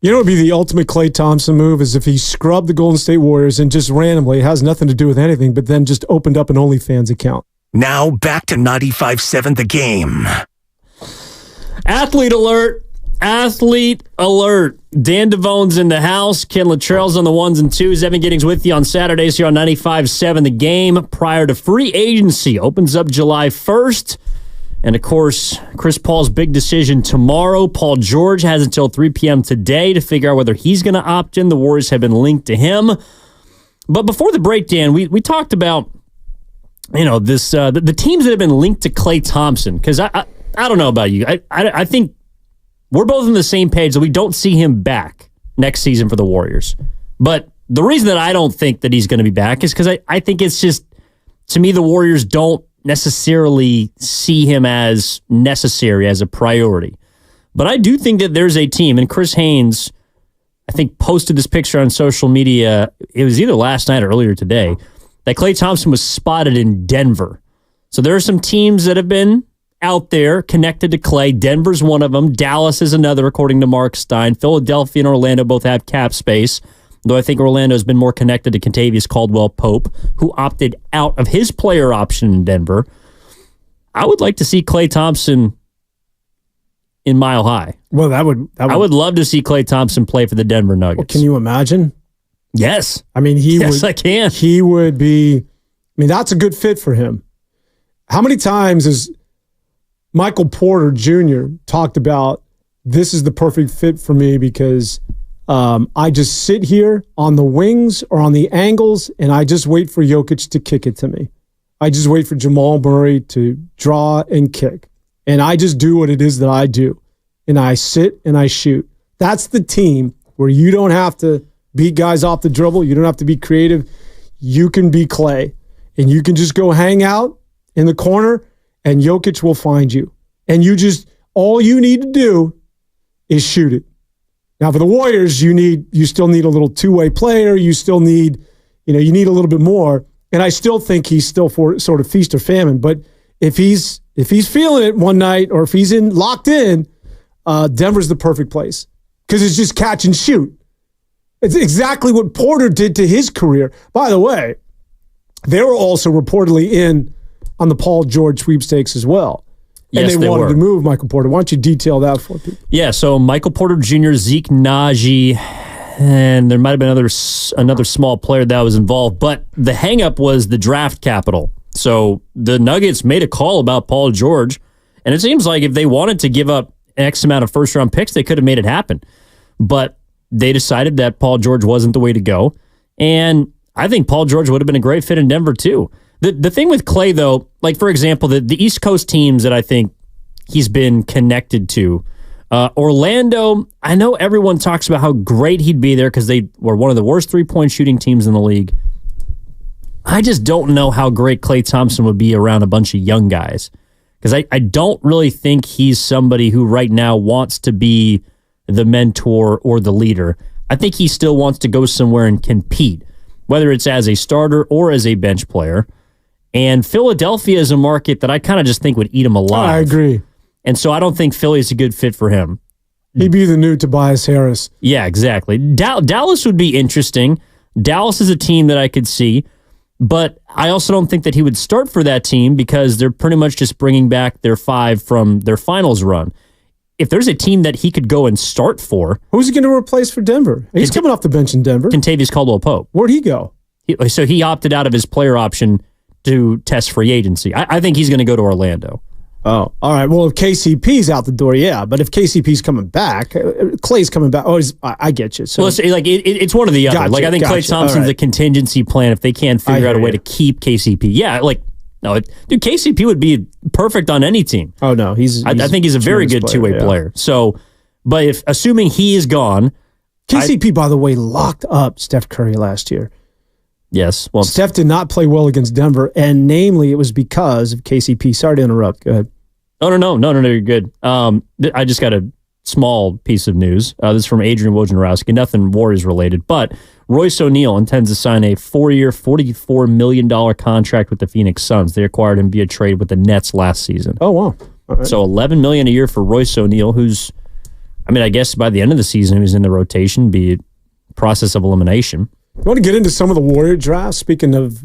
D: You know what would be the ultimate Klay Thompson move is if he scrubbed the Golden State Warriors and just randomly, it has nothing to do with anything, but then just opened up an OnlyFans account.
A: Now back to 95.7 The Game.
C: Athlete alert. Athlete alert. Dan Devone's in the house. Ken Luttrell's on the ones and twos. Evan Giddings with you on Saturdays here on 95.7 The Game. Prior to free agency opens up July 1st. And, of course, Chris Paul's big decision tomorrow. Paul George has until 3 p.m. today to figure out whether he's going to opt in. The Warriors have been linked to him. But before the break, Dan, we talked about, this the teams that have been linked to Klay Thompson. Because I don't know about you. I think we're both on the same page that we don't see him back next season for the Warriors. But the reason that I don't think that he's going to be back is because I think it's just, to me, the Warriors don't necessarily see him as necessary, as a priority. But I do think that there's a team, and Chris Haynes, I think, posted this picture on social media, it was either last night or earlier today, that Klay Thompson was spotted in Denver. So there are some teams that have been out there connected to Klay. Denver's one of them. Dallas is another, according to Mark Stein. Philadelphia and Orlando both have cap space, though I think Orlando's been more connected to Kentavious Caldwell-Pope, who opted out of his player option in Denver. I would like to see Klay Thompson in Mile High.
D: Well, I would
C: love to see Klay Thompson play for the Denver Nuggets.
D: Well, can you imagine?
C: Yes.
D: I mean,
C: I can.
D: He would be, that's a good fit for him. How many times has Michael Porter Jr. talked about, this is the perfect fit for me because I just sit here on the wings or on the angles, and I just wait for Jokic to kick it to me. I just wait for Jamal Murray to draw and kick. And I just do what it is that I do. And I sit and I shoot. That's the team where you don't have to beat guys off the dribble. You don't have to be creative. You can be Klay. And you can just go hang out in the corner, and Jokic will find you. And all you need to do is shoot it. Now, for the Warriors, you still need a little two-way player. You still need, you need a little bit more. And I still think he's still for sort of feast or famine. But if he's feeling it one night, or if he's locked in, Denver's the perfect place because it's just catch and shoot. It's exactly what Porter did to his career. By the way, they were also reportedly in on the Paul George sweepstakes as well. And
C: yes,
D: they wanted to move Michael Porter. Why don't you detail that for people?
C: Yeah, so Michael Porter Jr., Zeke Naji, and there might have been another small player that was involved. But the hang-up was the draft capital. So the Nuggets made a call about Paul George, and it seems like if they wanted to give up X amount of first-round picks, they could have made it happen. But they decided that Paul George wasn't the way to go. And I think Paul George would have been a great fit in Denver, too. The thing with Klay, though, like, for example, the East Coast teams that I think he's been connected to, Orlando, I know everyone talks about how great he'd be there because they were one of the worst three-point shooting teams in the league. I just don't know how great Klay Thompson would be around a bunch of young guys because I don't really think he's somebody who right now wants to be the mentor or the leader. I think he still wants to go somewhere and compete, whether it's as a starter or as a bench player. And Philadelphia is a market that I kind of just think would eat him alive.
D: I agree.
C: And so I don't think Philly is a good fit for him.
D: He'd be the new Tobias Harris.
C: Yeah, exactly. Dallas would be interesting. Dallas is a team that I could see, but I also don't think that he would start for that team because they're pretty much just bringing back their five from their finals run. If there's a team that he could go and start for...
D: Who's he going to replace for Denver? He's coming off the bench in Denver.
C: Kentavious Caldwell-Pope.
D: Where'd he go?
C: So he opted out of his player option to test free agency. I think he's going to go to Orlando.
D: Oh, all right. Well, if KCP's out the door, yeah. But if KCP's coming back, Klay's coming back. Oh, I get you. So,
C: well, it's one or the other.
D: Gotcha,
C: I think Klay Thompson's a contingency plan if they can't figure out a way to keep KCP. Yeah, KCP would be perfect on any team.
D: Oh no,
C: I think he's a very good two-way player. So, but if assuming he is gone,
D: KCP, by the way, locked up Steph Curry last year.
C: Yes. Well,
D: Steph did not play well against Denver, and namely, it was because of KCP. Sorry to interrupt. Go ahead.
C: No, you're good. I just got a small piece of news. This is from Adrian Wojnarowski, nothing Warriors related, but Royce O'Neal intends to sign a 4-year, $44 million contract with the Phoenix Suns. They acquired him via trade with the Nets last season.
D: Oh, wow. All right.
C: So $11 million a year for Royce O'Neal, who's I mean, I guess by the end of the season, he was in the rotation, be it process of elimination.
D: You want to get into some of the Warrior drafts? Speaking of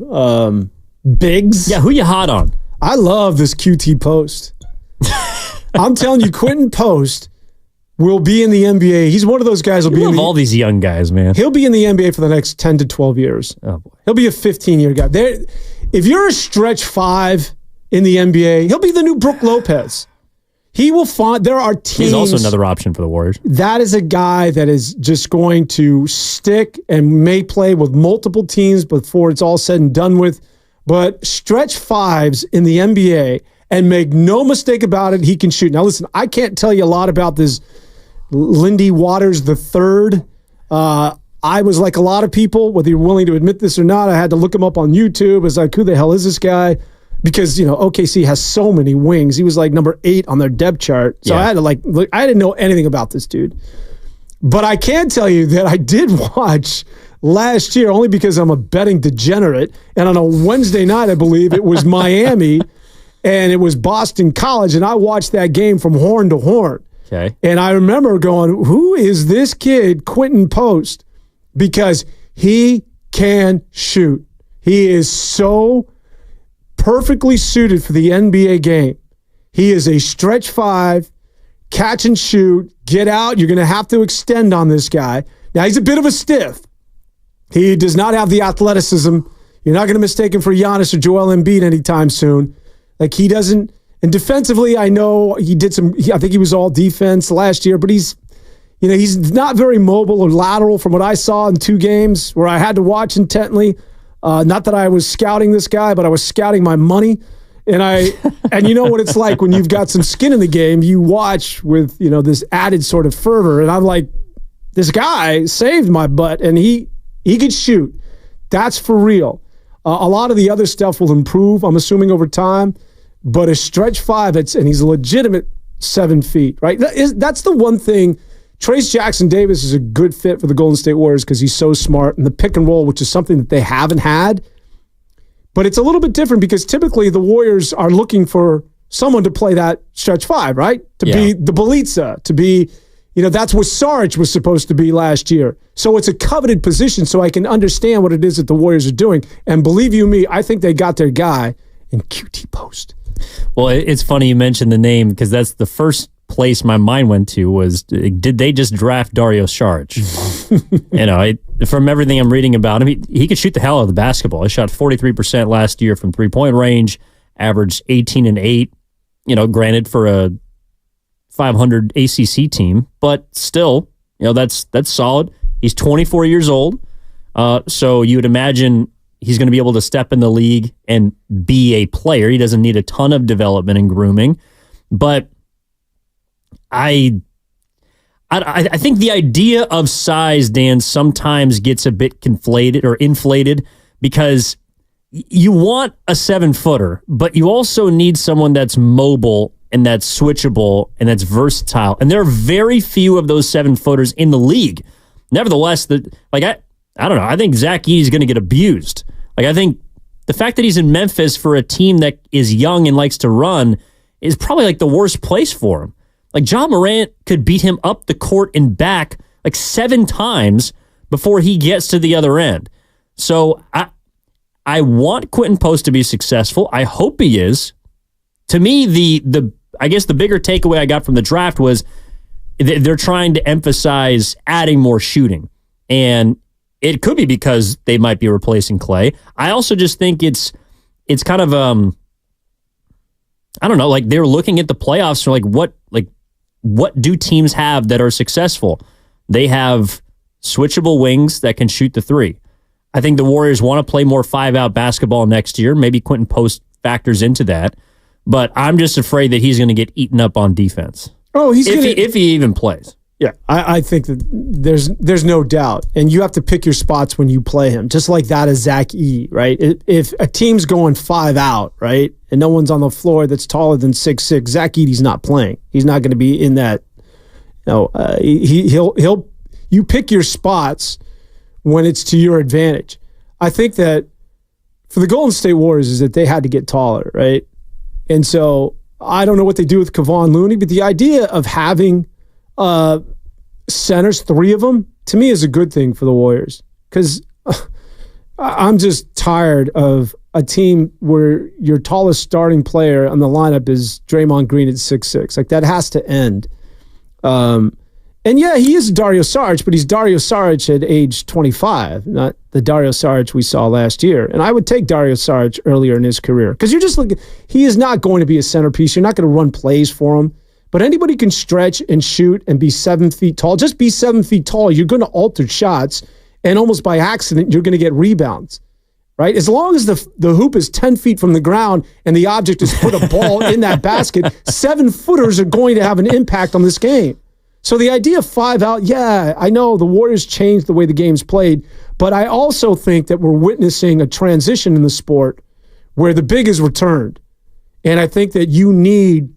D: bigs.
C: Yeah, who you hot on?
D: I love this QT Post. I'm telling you, Quentin Post will be in the NBA. He's one of those guys.
C: You love all these young guys, man.
D: He'll be in the NBA for the next 10 to 12 years.
C: Oh, boy.
D: He'll be a 15-year guy. If you're a stretch 5 in the NBA, he'll be the new Brook Lopez. He will find there are teams.
C: He's also another option for the Warriors.
D: That is a guy that is just going to stick and may play with multiple teams before it's all said and done with. But stretch 5s in the NBA, and make no mistake about it, he can shoot. Now, listen, I can't tell you a lot about this Lindy Waters III. I was like a lot of people, whether you're willing to admit this or not, I had to look him up on YouTube. I was like, who the hell is this guy? Because, OKC has so many wings. He was like number 8 on their depth chart. So I had to look. I didn't know anything about this dude. But I can tell you that I did watch last year, only because I'm a betting degenerate. And on a Wednesday night, I believe, it was Miami and it was Boston College. And I watched that game from horn to horn.
C: Okay.
D: And I remember going, who is this kid, Quentin Post? Because he can shoot. He is so perfectly suited for the NBA game. He is a stretch 5, catch and shoot, get out. You're going to have to extend on this guy. Now, he's a bit of a stiff. He does not have the athleticism. You're not going to mistake him for Giannis or Joel Embiid anytime soon. Like, he doesn't. And defensively, I know he did I think he was all defense last year, but he's not very mobile or lateral from what I saw in 2 games where I had to watch intently. Not that I was scouting this guy, but I was scouting my money. And you know what it's like when you've got some skin in the game, you watch with, this added sort of fervor. And I'm like, this guy saved my butt, and he could shoot. That's for real. A lot of the other stuff will improve, I'm assuming, over time. But a stretch 5, and he's a legitimate 7 feet, right? That's the one thing. Trace Jackson-Davis is a good fit for the Golden State Warriors because he's so smart, and the pick and roll, which is something that they haven't had. But it's a little bit different because typically the Warriors are looking for someone to play that stretch 5, right? To be the Bjelica, to be, that's what Saric was supposed to be last year. So it's a coveted position, so I can understand what it is that the Warriors are doing. And believe you me, I think they got their guy in QT Post.
C: Well, it's funny you mentioned the name because that's the first place my mind went to was, did they just draft Dario Saric? From everything I'm reading about him, he could shoot the hell out of the basketball. He shot 43% last year from 3-point range, averaged 18 and 8, granted for a 500 ACC team, but still, that's solid. He's 24 years old. So you would imagine he's going to be able to step in the league and be a player. He doesn't need a ton of development and grooming, but I think the idea of size, Dan, sometimes gets a bit conflated or inflated because you want a 7-footer, but you also need someone that's mobile and that's switchable and that's versatile. And there are very few of those 7-footers in the league. Nevertheless, I don't know. I think Zach Edey is going to get abused. I think the fact that he's in Memphis for a team that is young and likes to run is probably the worst place for him. John Morant could beat him up the court and back 7 times before he gets to the other end. So I want Quentin Post to be successful. I hope he is. To me, I guess the bigger takeaway I got from the draft was they're trying to emphasize adding more shooting. And it could be because they might be replacing Klay. I also just think it's kind of I don't know, they're looking at the playoffs and what do teams have that are successful? They have switchable wings that can shoot the 3. I think the Warriors want to play more 5-out basketball next year. Maybe Quentin Post factors into that. But I'm just afraid that he's going to get eaten up on defense.
D: Oh,
C: if he even plays.
D: Yeah, I think that there's no doubt. And you have to pick your spots when you play him, just like that as Zach Edey, right? If a team's going 5-out, right, and no one's on the floor that's taller than 6'6", Zach Edey's not playing. He's not going to be in that. You pick your spots when it's to your advantage. I think that for the Golden State Warriors is that they had to get taller, right? And so I don't know what they do with Kevon Looney, but the idea of having centers, 3 of them, to me is a good thing for the Warriors. Because I'm just tired of a team where your tallest starting player on the lineup is Draymond Green at 6'6". Like, that has to end. And yeah, he is Dario Saric, but he's Dario Saric at age 25, not the Dario Saric we saw last year. And I would take Dario Saric earlier in his career because you're just looking, he is not going to be a centerpiece. You're not going to run plays for him. But anybody can stretch and shoot and be 7 feet tall. Just be 7 feet tall. You're going to alter shots, and almost by accident, you're going to get rebounds. Right? As long as the hoop is 10 feet from the ground and the object is put a ball in that basket, 7-footers are going to have an impact on this game. So the idea of 5 out, yeah, I know the Warriors changed the way the game's played, but I also think that we're witnessing a transition in the sport where the big is returned. And I think that you need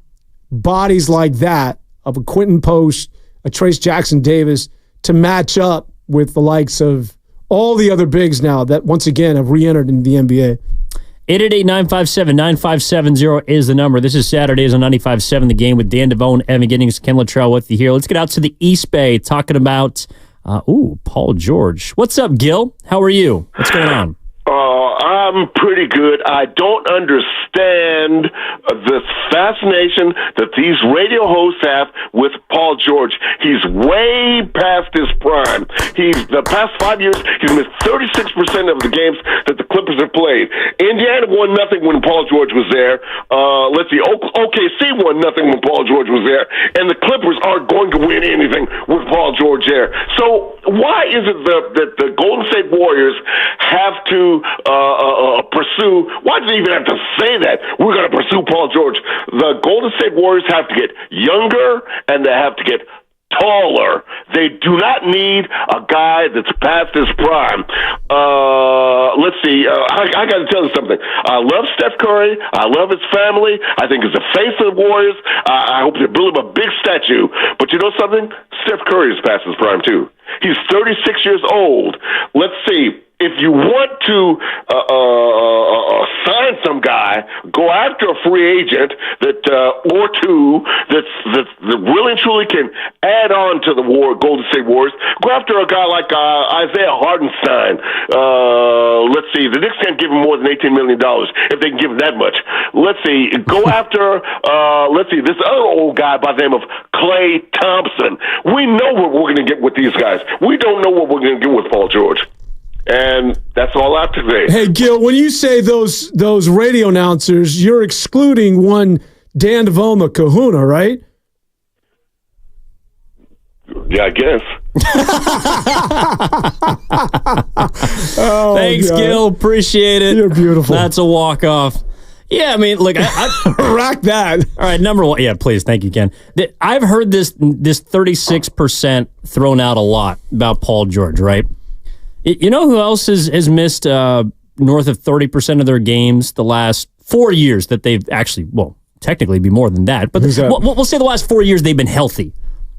D: bodies like that of a Quentin Post, a Trace Jackson Davis to match up with the likes of all the other bigs now that, once again, have re-entered into the NBA.
C: 888-957-9570 is the number. This is Saturdays on 95.7 The Game with Dan Devone, Evan Giddings, Ken Luttrell with you here. Let's get out to the East Bay talking about, Paul George. What's up, Gil? How are you? What's going on?
L: I'm pretty good. I don't understand the fascination that these radio hosts have with Paul George. He's way past his prime. The past 5 years, he's missed 36% of the games that the Clippers have played. Indiana won nothing when Paul George was there. Let's see, OKC won nothing when Paul George was there. And the Clippers aren't going to win anything with Paul George there. So why is it that the Golden State Warriors have to pursue, why do they even have to say that? We're going to pursue Paul George. The Golden State Warriors have to get younger and they have to get taller. They do not need a guy that's past his prime. Let's see. I got to tell you something. I love Steph Curry. I love his family. I think he's the face of the Warriors. I hope they build him a big statue. But you know something? Steph Curry is past his prime, too. He's 36 years old. Let's see. If you want to sign some guy, go after a free agent that or two that really and truly can add on to the Golden State Warriors. Go after a guy like Isaiah Hartenstein. Let's see, the Knicks can't give him more than $18 million if they can give him that much. Let's see, go after this other old guy by the name of Klay Thompson. We know what we're going to get with these guys. We don't know what we're going to get with Paul George. And that's all I have to say.
D: Hey, Gil, when you say those radio announcers, you're excluding one Dan Devone, the kahuna, right?
L: Yeah, I guess.
C: Thanks,
D: God.
C: Gil. Appreciate it.
D: You're beautiful.
C: That's a walk-off. Yeah, I mean, look, I
D: rack that.
C: All right, number one. Yeah, please. Thank you, Ken. I've heard this 36% thrown out a lot about Paul George, right? You know who else has missed north of 30% of their games the last 4 years that they've actually, well, technically be more than that, but we'll say the last 4 years they've been healthy.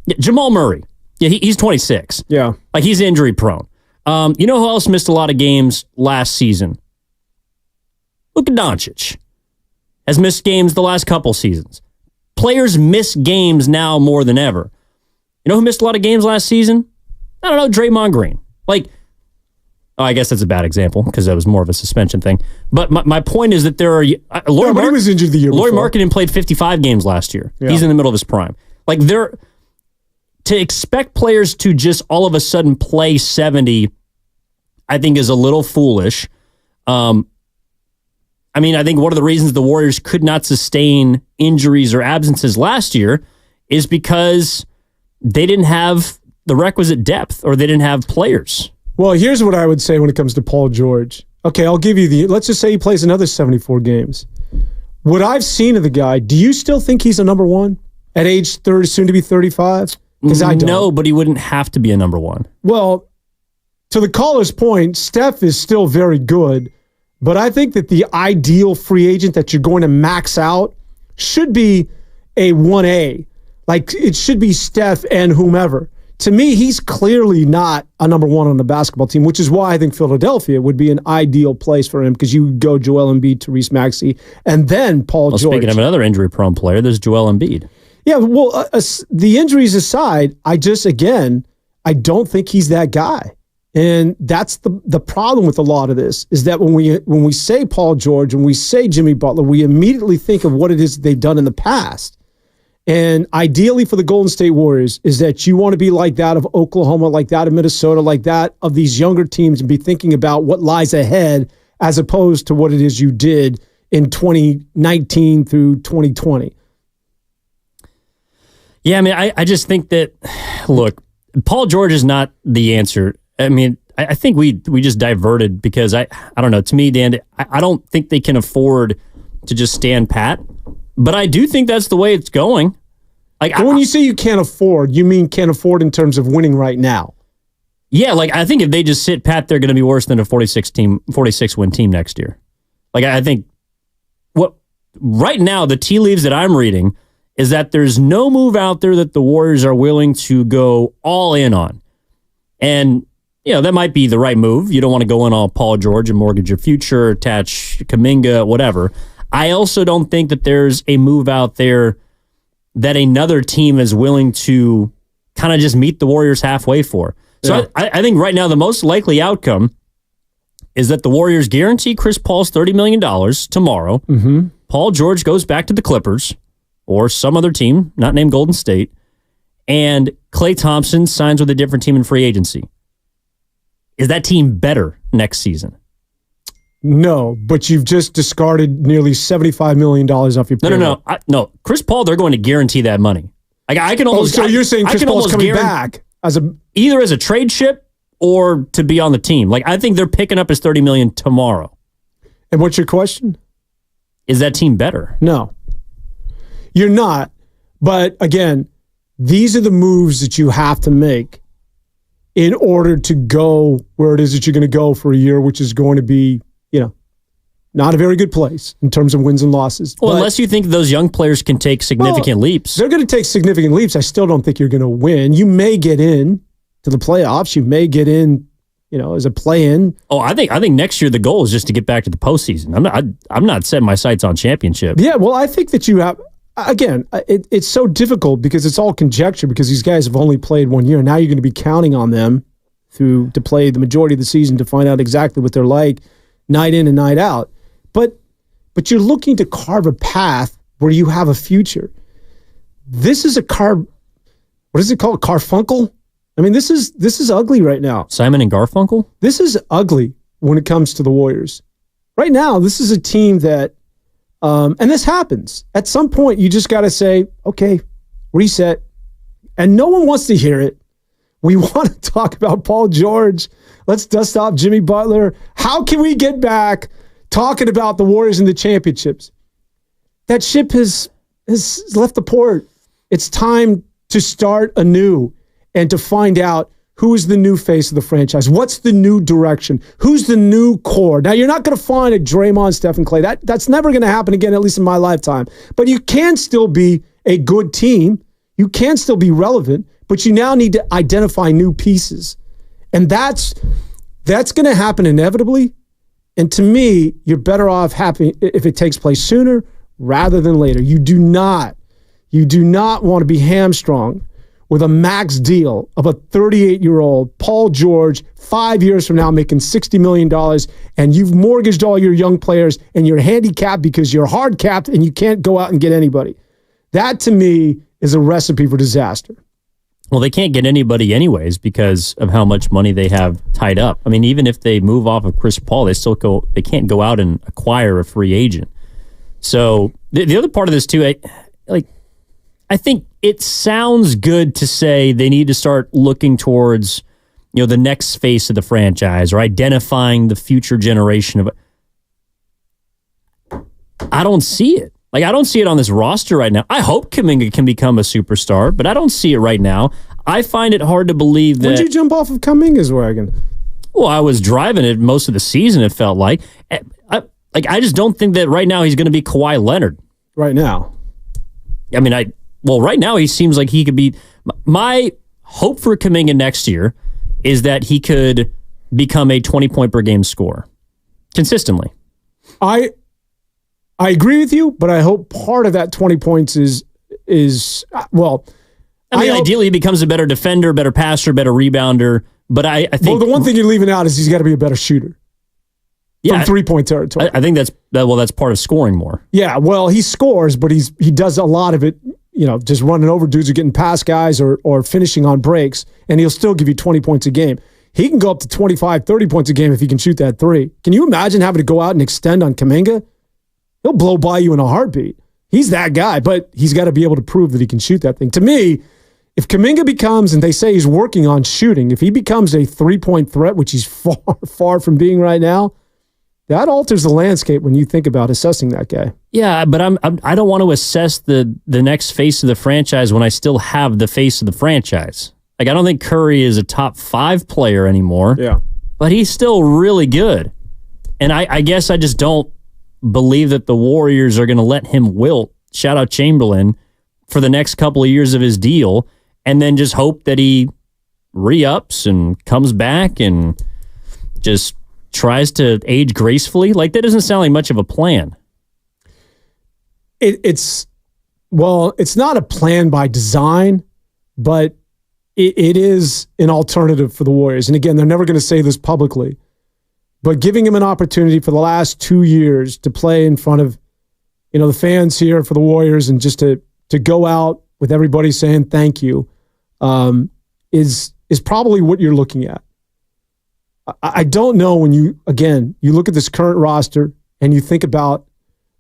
C: Yeah, Jamal Murray. Yeah, he's 26.
D: Yeah.
C: Like, he's injury prone. You know who else missed a lot of games last season? Luka Doncic has missed games the last couple seasons. Players miss games now more than ever. You know who missed a lot of games last season? I don't know, Draymond Green. Like, I guess that's a bad example because that was more of a suspension thing. But my point is that there are...
D: Lauri was injured the year before.
C: Lauri Markkanen played 55 games last year. Yeah. He's in the middle of his prime. Like, to expect players to just all of a sudden play 70, I think is a little foolish. I think one of the reasons the Warriors could not sustain injuries or absences last year is because they didn't have the requisite depth or they didn't have players.
D: Well, here's what I would say when it comes to Paul George. Okay, I'll give you let's just say he plays another 74 games. What I've seen of the guy, do you still think he's a number one at age 30, soon to be 35? Because I don't.
C: No, but he wouldn't have to be a number one.
D: Well, to the caller's point, Steph is still very good, but I think that the ideal free agent that you're going to max out should be a 1A. Like, it should be Steph and whomever. To me, he's clearly not a number one on the basketball team, which is why I think Philadelphia would be an ideal place for him because you would go Joel Embiid, Tyrese Maxey, and then Paul George.
C: Speaking of another injury-prone player, there's Joel Embiid.
D: Yeah, well, the injuries aside, I don't think he's that guy. And that's the problem with a lot of this, is that when we say Paul George, when we say Jimmy Butler, we immediately think of what it is they've done in the past. And ideally for the Golden State Warriors is that you want to be like that of Oklahoma, like that of Minnesota, like that of these younger teams, and be thinking about what lies ahead as opposed to what it is you did in 2019 through 2020.
C: Yeah, I mean, I just think that, look, Paul George is not the answer. I mean, I think we just diverted because I don't know. To me, Dan, I don't think they can afford to just stand pat. But I do think that's the way it's going. Like,
D: when you say you can't afford, you mean can't afford in terms of winning right now?
C: Yeah, like I think if they just sit pat, they're going to be worse than a 46-win team next year. Like I think right now the tea leaves that I'm reading is that there's no move out there that the Warriors are willing to go all in on. And, that might be the right move. You don't want to go in on Paul George and mortgage your future, attach Kuminga, whatever. I also don't think that there's a move out there that another team is willing to kind of just meet the Warriors halfway for. So yeah. I think right now the most likely outcome is that the Warriors guarantee Chris Paul's $30 million tomorrow.
D: Mm-hmm.
C: Paul George goes back to the Clippers or some other team, not named Golden State, and Klay Thompson signs with a different team in free agency. Is that team better next season?
D: No, but you've just discarded nearly $75 million off your payroll.
C: No. Chris Paul, they're going to guarantee that money. Like I can almost.
D: So you're saying Chris Paul's coming back
C: either as a trade ship or to be on the team. Like I think they're picking up his $30 million tomorrow.
D: And what's your question?
C: Is that team better?
D: No, you're not. But again, these are the moves that you have to make in order to go where it is that you're going to go for a year, which is going to be, not a very good place in terms of wins and losses.
C: Well, unless you think those young players can take significant leaps.
D: They're going to take significant leaps. I still don't think you're going to win. You may get in to the playoffs. You may get in, as a play-in.
C: Oh, I think next year the goal is just to get back to the postseason. I'm not setting my sights on championship.
D: Yeah, well, I think that you have. Again, it's so difficult because it's all conjecture because these guys have only played 1 year. Now you're going to be counting on them to play the majority of the season to find out exactly what they're like night in and night out. But you're looking to carve a path where you have a future. This is what is it called? Carfunkel? I mean, this is ugly right now.
C: Simon and Garfunkel?
D: This is ugly when it comes to the Warriors. Right now, this is a team that, and this happens. At some point, you just got to say, okay, reset. And no one wants to hear it. We want to talk about Paul George. Let's dust off Jimmy Butler. How can we get back talking about the Warriors in the championships? That ship has left the port. It's time to start anew and to find out who is the new face of the franchise. What's the new direction? Who's the new core? Now, you're not going to find a Draymond, Stephen Klay. That's never going to happen again, at least in my lifetime. But you can still be a good team. You can still be relevant, but you now need to identify new pieces. And that's going to happen inevitably. And to me, you're better off happy if it takes place sooner rather than later. You do not want to be hamstrung with a max deal of a 38-year-old Paul George 5 years from now making $60 million, and you've mortgaged all your young players and you're handicapped because you're hard capped and you can't go out and get anybody. That, to me, is a recipe for disaster.
C: Well, they can't get anybody anyways because of how much money they have tied up. I mean, even if they move off of Chris Paul, they can't go out and acquire a free agent. So the other part of this too, I think it sounds good to say they need to start looking towards, the next face of the franchise or identifying the future generation of it. I don't see it. I don't see it on this roster right now. I hope Kuminga can become a superstar, but I don't see it right now. I find it hard to believe that...
D: When did you jump off of Kuminga's wagon?
C: Well, I was driving it most of the season, it felt like. I just don't think that right now he's going to be Kawhi Leonard.
D: Right now?
C: I mean, right now he seems like he could be... My hope for Kuminga next year is that he could become a 20-point-per-game scorer consistently.
D: I agree with you, but I hope part of that 20 points is well.
C: I mean, ideally, he becomes a better defender, better passer, better rebounder. But I think...
D: Well, the one thing you're leaving out is he's got to be a better shooter.
C: Yeah,
D: from three-point territory.
C: I think that's part of scoring more.
D: Yeah, well, he scores, but he does a lot of it, just running over dudes or getting past guys or finishing on breaks, and he'll still give you 20 points a game. He can go up to 25, 30 points a game if he can shoot that three. Can you imagine having to go out and extend on Kuminga? He'll blow by you in a heartbeat. He's that guy, but he's got to be able to prove that he can shoot that thing. To me, if Kuminga becomes, and they say he's working on shooting, if he becomes a three-point threat, which he's far, far from being right now, that alters the landscape when you think about assessing that guy.
C: Yeah, but I don't want to assess the next face of the franchise when I still have the face of the franchise. Like, I don't think Curry is a top 5 player anymore.
D: Yeah.
C: But he's still really good. And I guess I just don't believe that the Warriors are going to let him wilt, shout out Chamberlain, for the next couple of years of his deal, and then just hope that he re-ups and comes back and just tries to age gracefully. Like, that doesn't sound like much of a plan.
D: It's not a plan by design, but it is an alternative for the Warriors. And again, they're never going to say this publicly, but giving him an opportunity for the last 2 years to play in front of, the fans here for the Warriors and just to go out with everybody saying thank you is probably what you're looking at. I don't know when you look at this current roster and you think about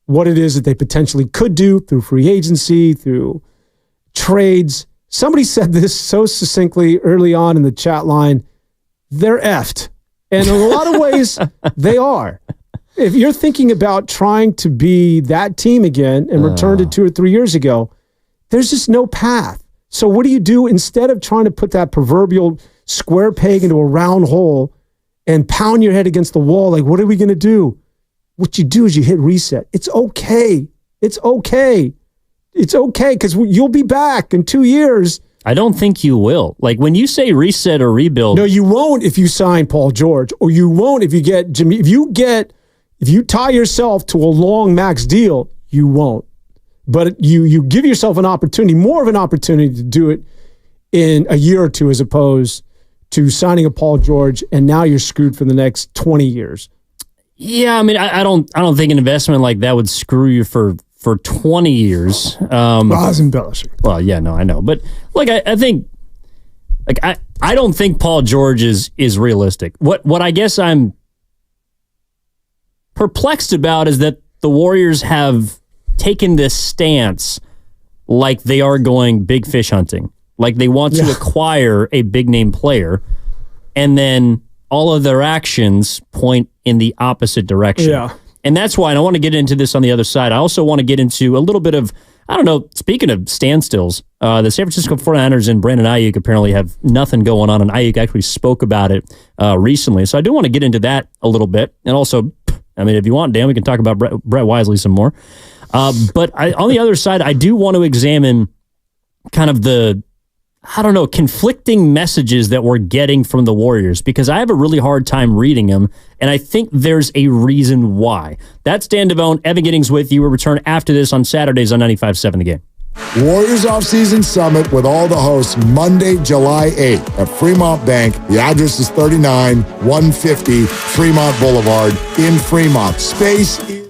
D: what it is that they potentially could do through free agency, through trades. Somebody said this so succinctly early on in the chat line, they're effed. And in a lot of ways, they are. If you're thinking about trying to be that team again and return to 2 or 3 years ago, there's just no path. So what do you do instead of trying to put that proverbial square peg into a round hole and pound your head against the wall? Like, what are we going to do? What you do is you hit reset. It's okay. It's okay. It's okay because you'll be back in 2 years.
C: I don't think you will. Like, when you say reset or rebuild.
D: No, you won't if you sign Paul George, or you won't if you get Jimmy. If you tie yourself to a long max deal, you won't. But you give yourself an opportunity, more of an opportunity to do it in a year or two as opposed to signing a Paul George, and now you're screwed for the next 20 years.
C: Yeah, I mean, I don't think an investment like that would screw you for 20 years.
D: I was embellishing.
C: Well, yeah, no, I know. But like I think I don't think Paul George is realistic. What I guess I'm perplexed about is that the Warriors have taken this stance like they are going big fish hunting. Like they want to acquire a big name player, and then all of their actions point in the opposite direction.
D: Yeah.
C: And that's why, and I want to get into this on the other side, I also want to get into a little bit of, I don't know, speaking of standstills, the San Francisco 49ers and Brandon Ayuk apparently have nothing going on, and Ayuk actually spoke about it recently. So I do want to get into that a little bit. And also, I mean, if you want, Dan, we can talk about Brett Wisely some more. But on the other side, I do want to examine kind of the, I don't know, conflicting messages that we're getting from the Warriors, because I have a really hard time reading them, and I think there's a reason why. That's Dan Devone, Evan Giddings with you. We'll return after this on Saturdays on 95.7 The Game.
I: Warriors Offseason Summit with all the hosts Monday, July 8th at Fremont Bank. The address is 39150 Fremont Boulevard in Fremont. Space is...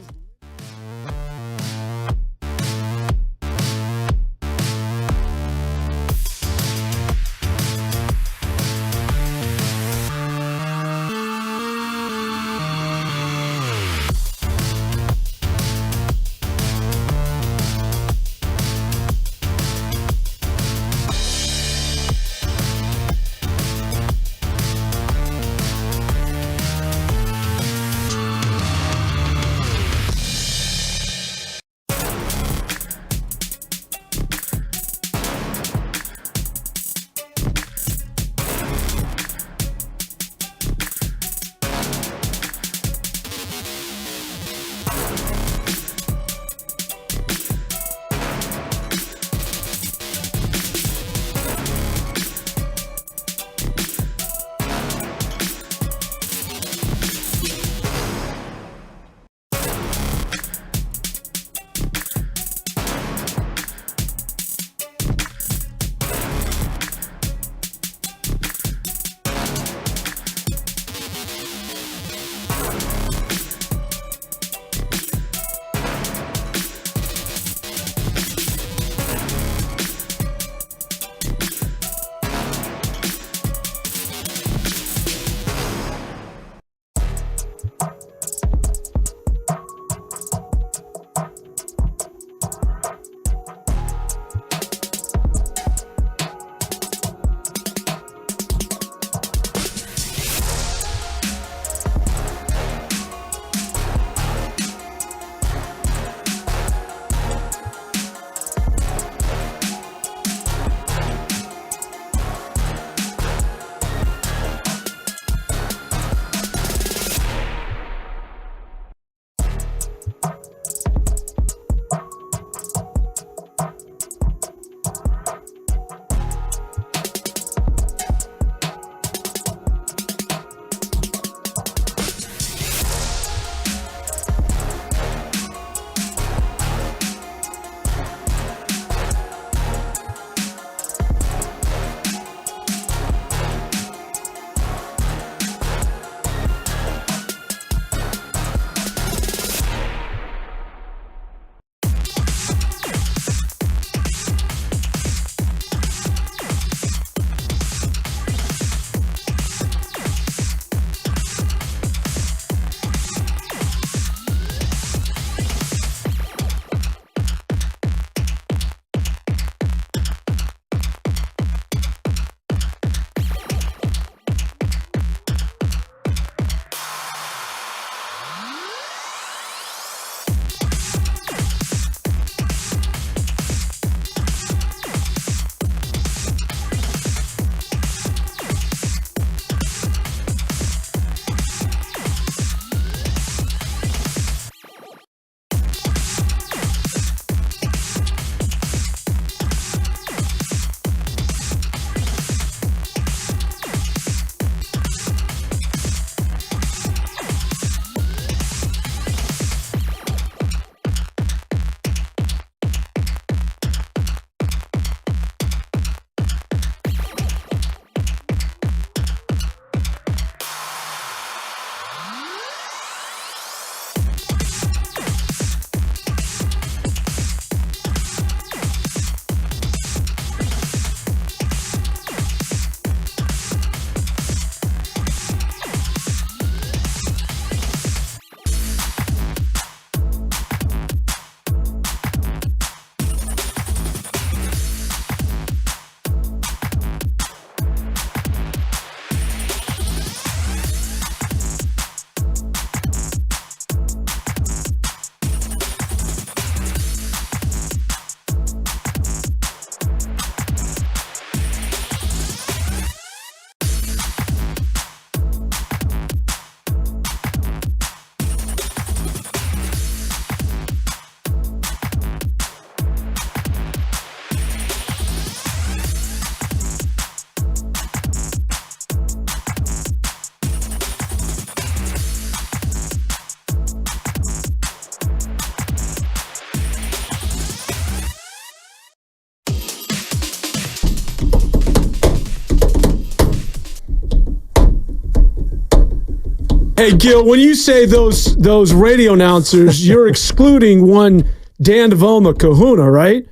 D: Hey, Gil, when you say those radio announcers, you're excluding one Dan Devone, the kahuna, right?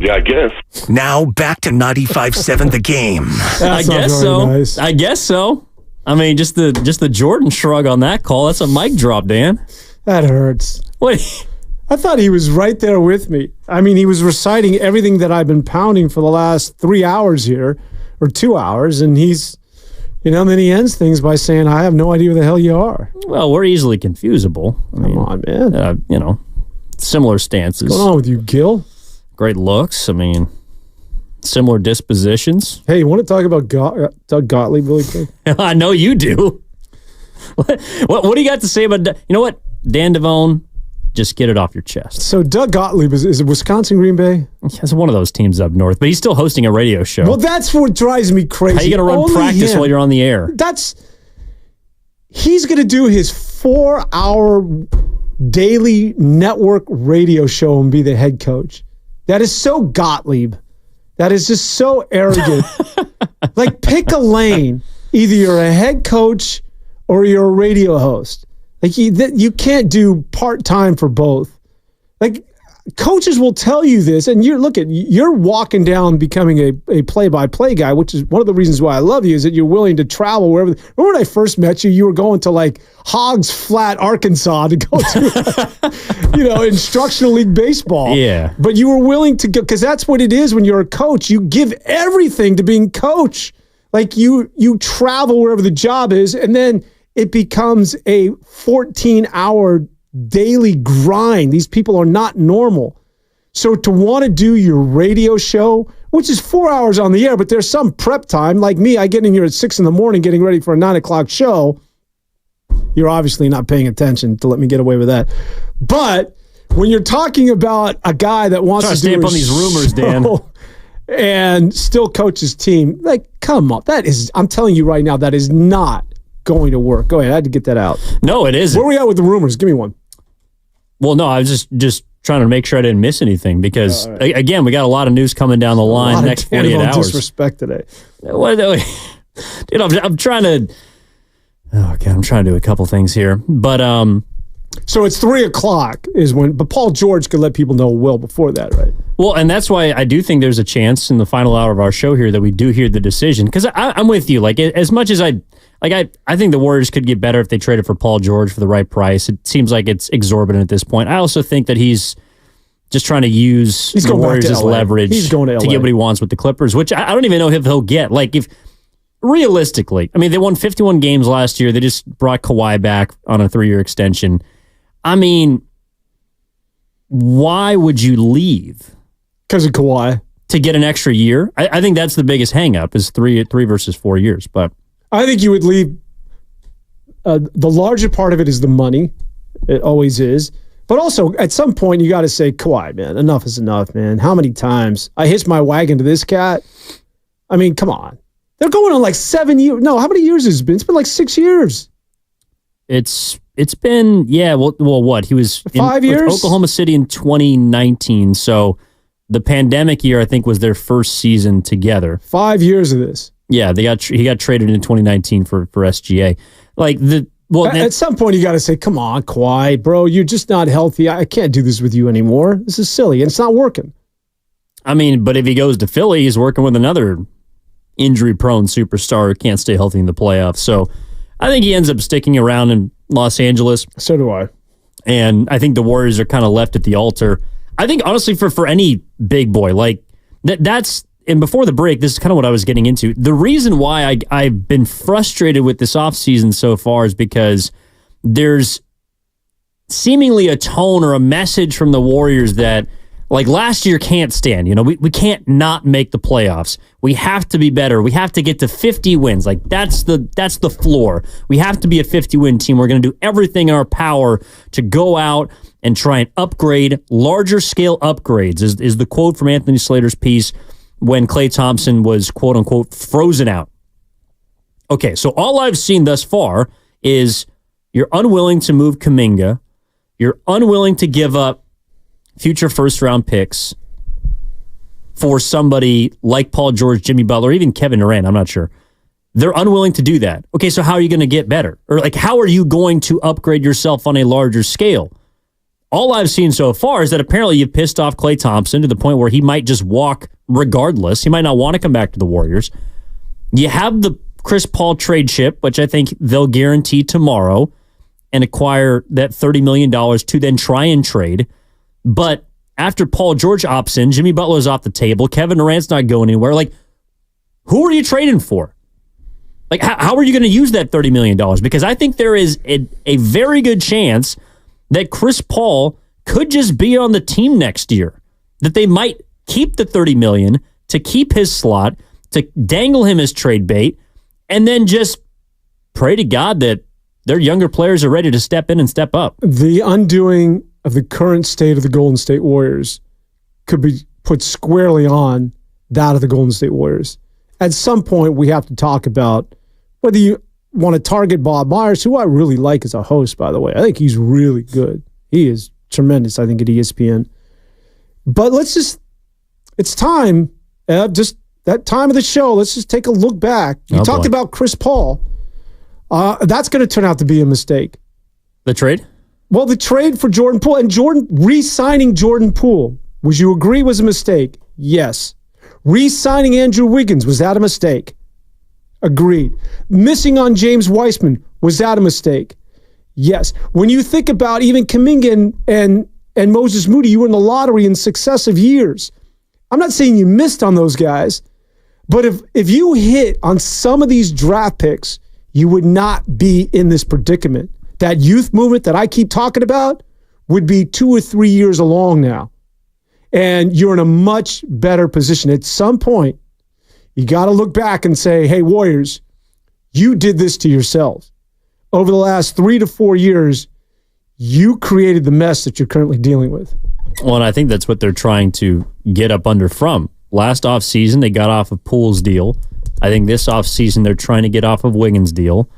L: Yeah, I guess.
A: Now back to 95.7 The Game.
C: I guess so.
D: Nice.
C: I guess so. I mean, just the Jordan shrug on that call. That's a mic drop, Dan.
D: That hurts.
C: Wait.
D: I thought he was right there with me. I mean, he was reciting everything that I've been pounding for the last 3 hours here, or 2 hours, and he's, then he ends things by saying, I have no idea who the hell you are.
C: Well, we're easily confusable.
D: Come on, man.
C: Similar stances.
D: What's going on with you, Gil?
C: Great looks. I mean, similar dispositions.
D: Hey, you want to talk about Doug Gottlieb really quick?
C: I know you do. What do you got to say about, you know what, Dan Devone? Just get it off your chest.
D: So Doug Gottlieb, is it Wisconsin Green Bay?
C: It's one of those teams up north, but he's still hosting a radio show.
D: Well, that's what drives me crazy.
C: How are you going to run practice while you're on the air?
D: He's going to do his 4-hour daily network radio show and be the head coach. That is so Gottlieb. That is just so arrogant. Like, pick a lane. Either you're a head coach or you're a radio host. Like, you can't do part-time for both. Like, coaches will tell you this, and you're walking down becoming a play-by-play guy, which is one of the reasons why I love you, is that you're willing to travel wherever. Remember when I first met you, you were going to, like, Hogs Flat, Arkansas to go to, instructional league baseball.
C: Yeah.
D: But you were willing to go, because that's what it is when you're a coach. You give everything to being coach. Like, you travel wherever the job is, and then it becomes a 14-hour daily grind. These people are not normal. So to want to do your radio show, which is 4 hours on the air, but there's some prep time. Like me, I get in here at 6 a.m. getting ready for a 9 o'clock show. You're obviously not paying attention to let me get away with that. But when you're talking about a guy that wants to
C: stamp on these rumors, Dan,
D: and still coach his team, like, come on. I'm telling you right now, that is not going to work. Go ahead. I had to get that out.
C: No, it isn't.
D: Where are we at with the rumors? Give me one.
C: Well, no, I was just trying to make sure I didn't miss anything because, again, we got a lot of news coming down the line next 48 hours.
D: Disrespect today.
C: Dude, I'm trying to... Oh, God, I'm trying to do a couple things here. But...
D: So it's 3 o'clock is when... But Paul George could let people know well before that, right?
C: Well, and that's why I do think there's a chance in the final hour of our show here that we do hear the decision. Because I'm with you. Like, as much as I think the Warriors could get better if they traded for Paul George for the right price. It seems like it's exorbitant at this point. I also think that he's just trying to use the Warriors as leverage to get what he wants with the Clippers, which I don't even know if he'll get. Like, if realistically, I mean, they won 51 games last year. They just brought Kawhi back on a 3-year extension. I mean, why would you leave?
D: Because of Kawhi.
C: To get an extra year? I think that's the biggest hang-up is 3 versus 4 years. But
D: I think you would leave. The larger part of it is the money. It always is. But also, at some point, you got to say, Kawhi, man, enough is enough, man. How many times I hitched my wagon to this cat? I mean, come on. They're going on like 7 years. No, how many years has it been? It's been like 6 years.
C: It's been, yeah, well, what? He was
D: 5 years?
C: With Oklahoma City in 2019, so the pandemic year, I think, was their first season together.
D: 5 years of this.
C: Yeah, he got traded in 2019 for SGA. Like,
D: at some point, you got to say, come on, Kawhi, bro, you're just not healthy. I can't do this with you anymore. This is silly, and it's not working.
C: I mean, but if he goes to Philly, he's working with another injury-prone superstar who can't stay healthy in the playoffs. So I think he ends up sticking around in Los Angeles.
D: So do I.
C: And I think the Warriors are kind of left at the altar. I think, honestly, for any big boy, like, that's... And before the break, this is kind of what I was getting into. The reason why I've been frustrated with this offseason so far is because there's seemingly a tone or a message from the Warriors that, like, last year can't stand. You know, we can't not make the playoffs. We have to be better. We have to get to 50 wins. Like, that's the floor. We have to be a 50-win team. We're going to do everything in our power to go out and try and upgrade, larger scale upgrades, is the quote from Anthony Slater's piece when Klay Thompson was, quote-unquote, frozen out. Okay, so all I've seen thus far is you're unwilling to move Kuminga. You're unwilling to give up future first-round picks for somebody like Paul George, Jimmy Butler, even Kevin Durant, I'm not sure. They're unwilling to do that. Okay, so how are you going to get better? Or like, how are you going to upgrade yourself on a larger scale? All I've seen so far is that apparently you've pissed off Klay Thompson to the point where he might just walk regardless. He might not want to come back to the Warriors. You have the Chris Paul trade chip, which I think they'll guarantee tomorrow and acquire that $30 million to then try and trade. But after Paul George opts in, Jimmy Butler's off the table, Kevin Durant's not going anywhere. Like, who are you trading for? Like, how are you going to use that $30 million? Because I think there is a very good chance that Chris Paul could just be on the team next year, that they might keep the $30 million to keep his slot, to dangle him as trade bait, and then just pray to God that their younger players are ready to step in and step up.
D: The undoing of the current state of the Golden State Warriors could be put squarely on that of the Golden State Warriors. At some point, we have to talk about whether you want to target Bob Myers, who I really like as a host, by the way. I think he's really good. He is tremendous, I think, at ESPN. But it's time, just that time of the show, let's just take a look back. You talked about Chris Paul. That's going to turn out to be a mistake.
C: The trade?
D: Well, the trade for Jordan Poole and re-signing Jordan Poole, would you agree was a mistake? Yes. Re-signing Andrew Wiggins, was that a mistake? Agreed. Missing on James Weissman, was that a mistake? Yes. When you think about even Kuminga and Moses Moody, you were in the lottery in successive years. I'm not saying you missed on those guys, but if you hit on some of these draft picks, you would not be in this predicament. That youth movement that I keep talking about would be 2 or 3 years along now. And you're in a much better position. At some point, you got to look back and say, hey, Warriors, you did this to yourselves. Over the last 3 to 4 years, you created the mess that you're currently dealing with.
C: Well, and I think that's what they're trying to get up under from. Last offseason, they got off of Poole's deal. I think this offseason, they're trying to get off of Wiggins' deal.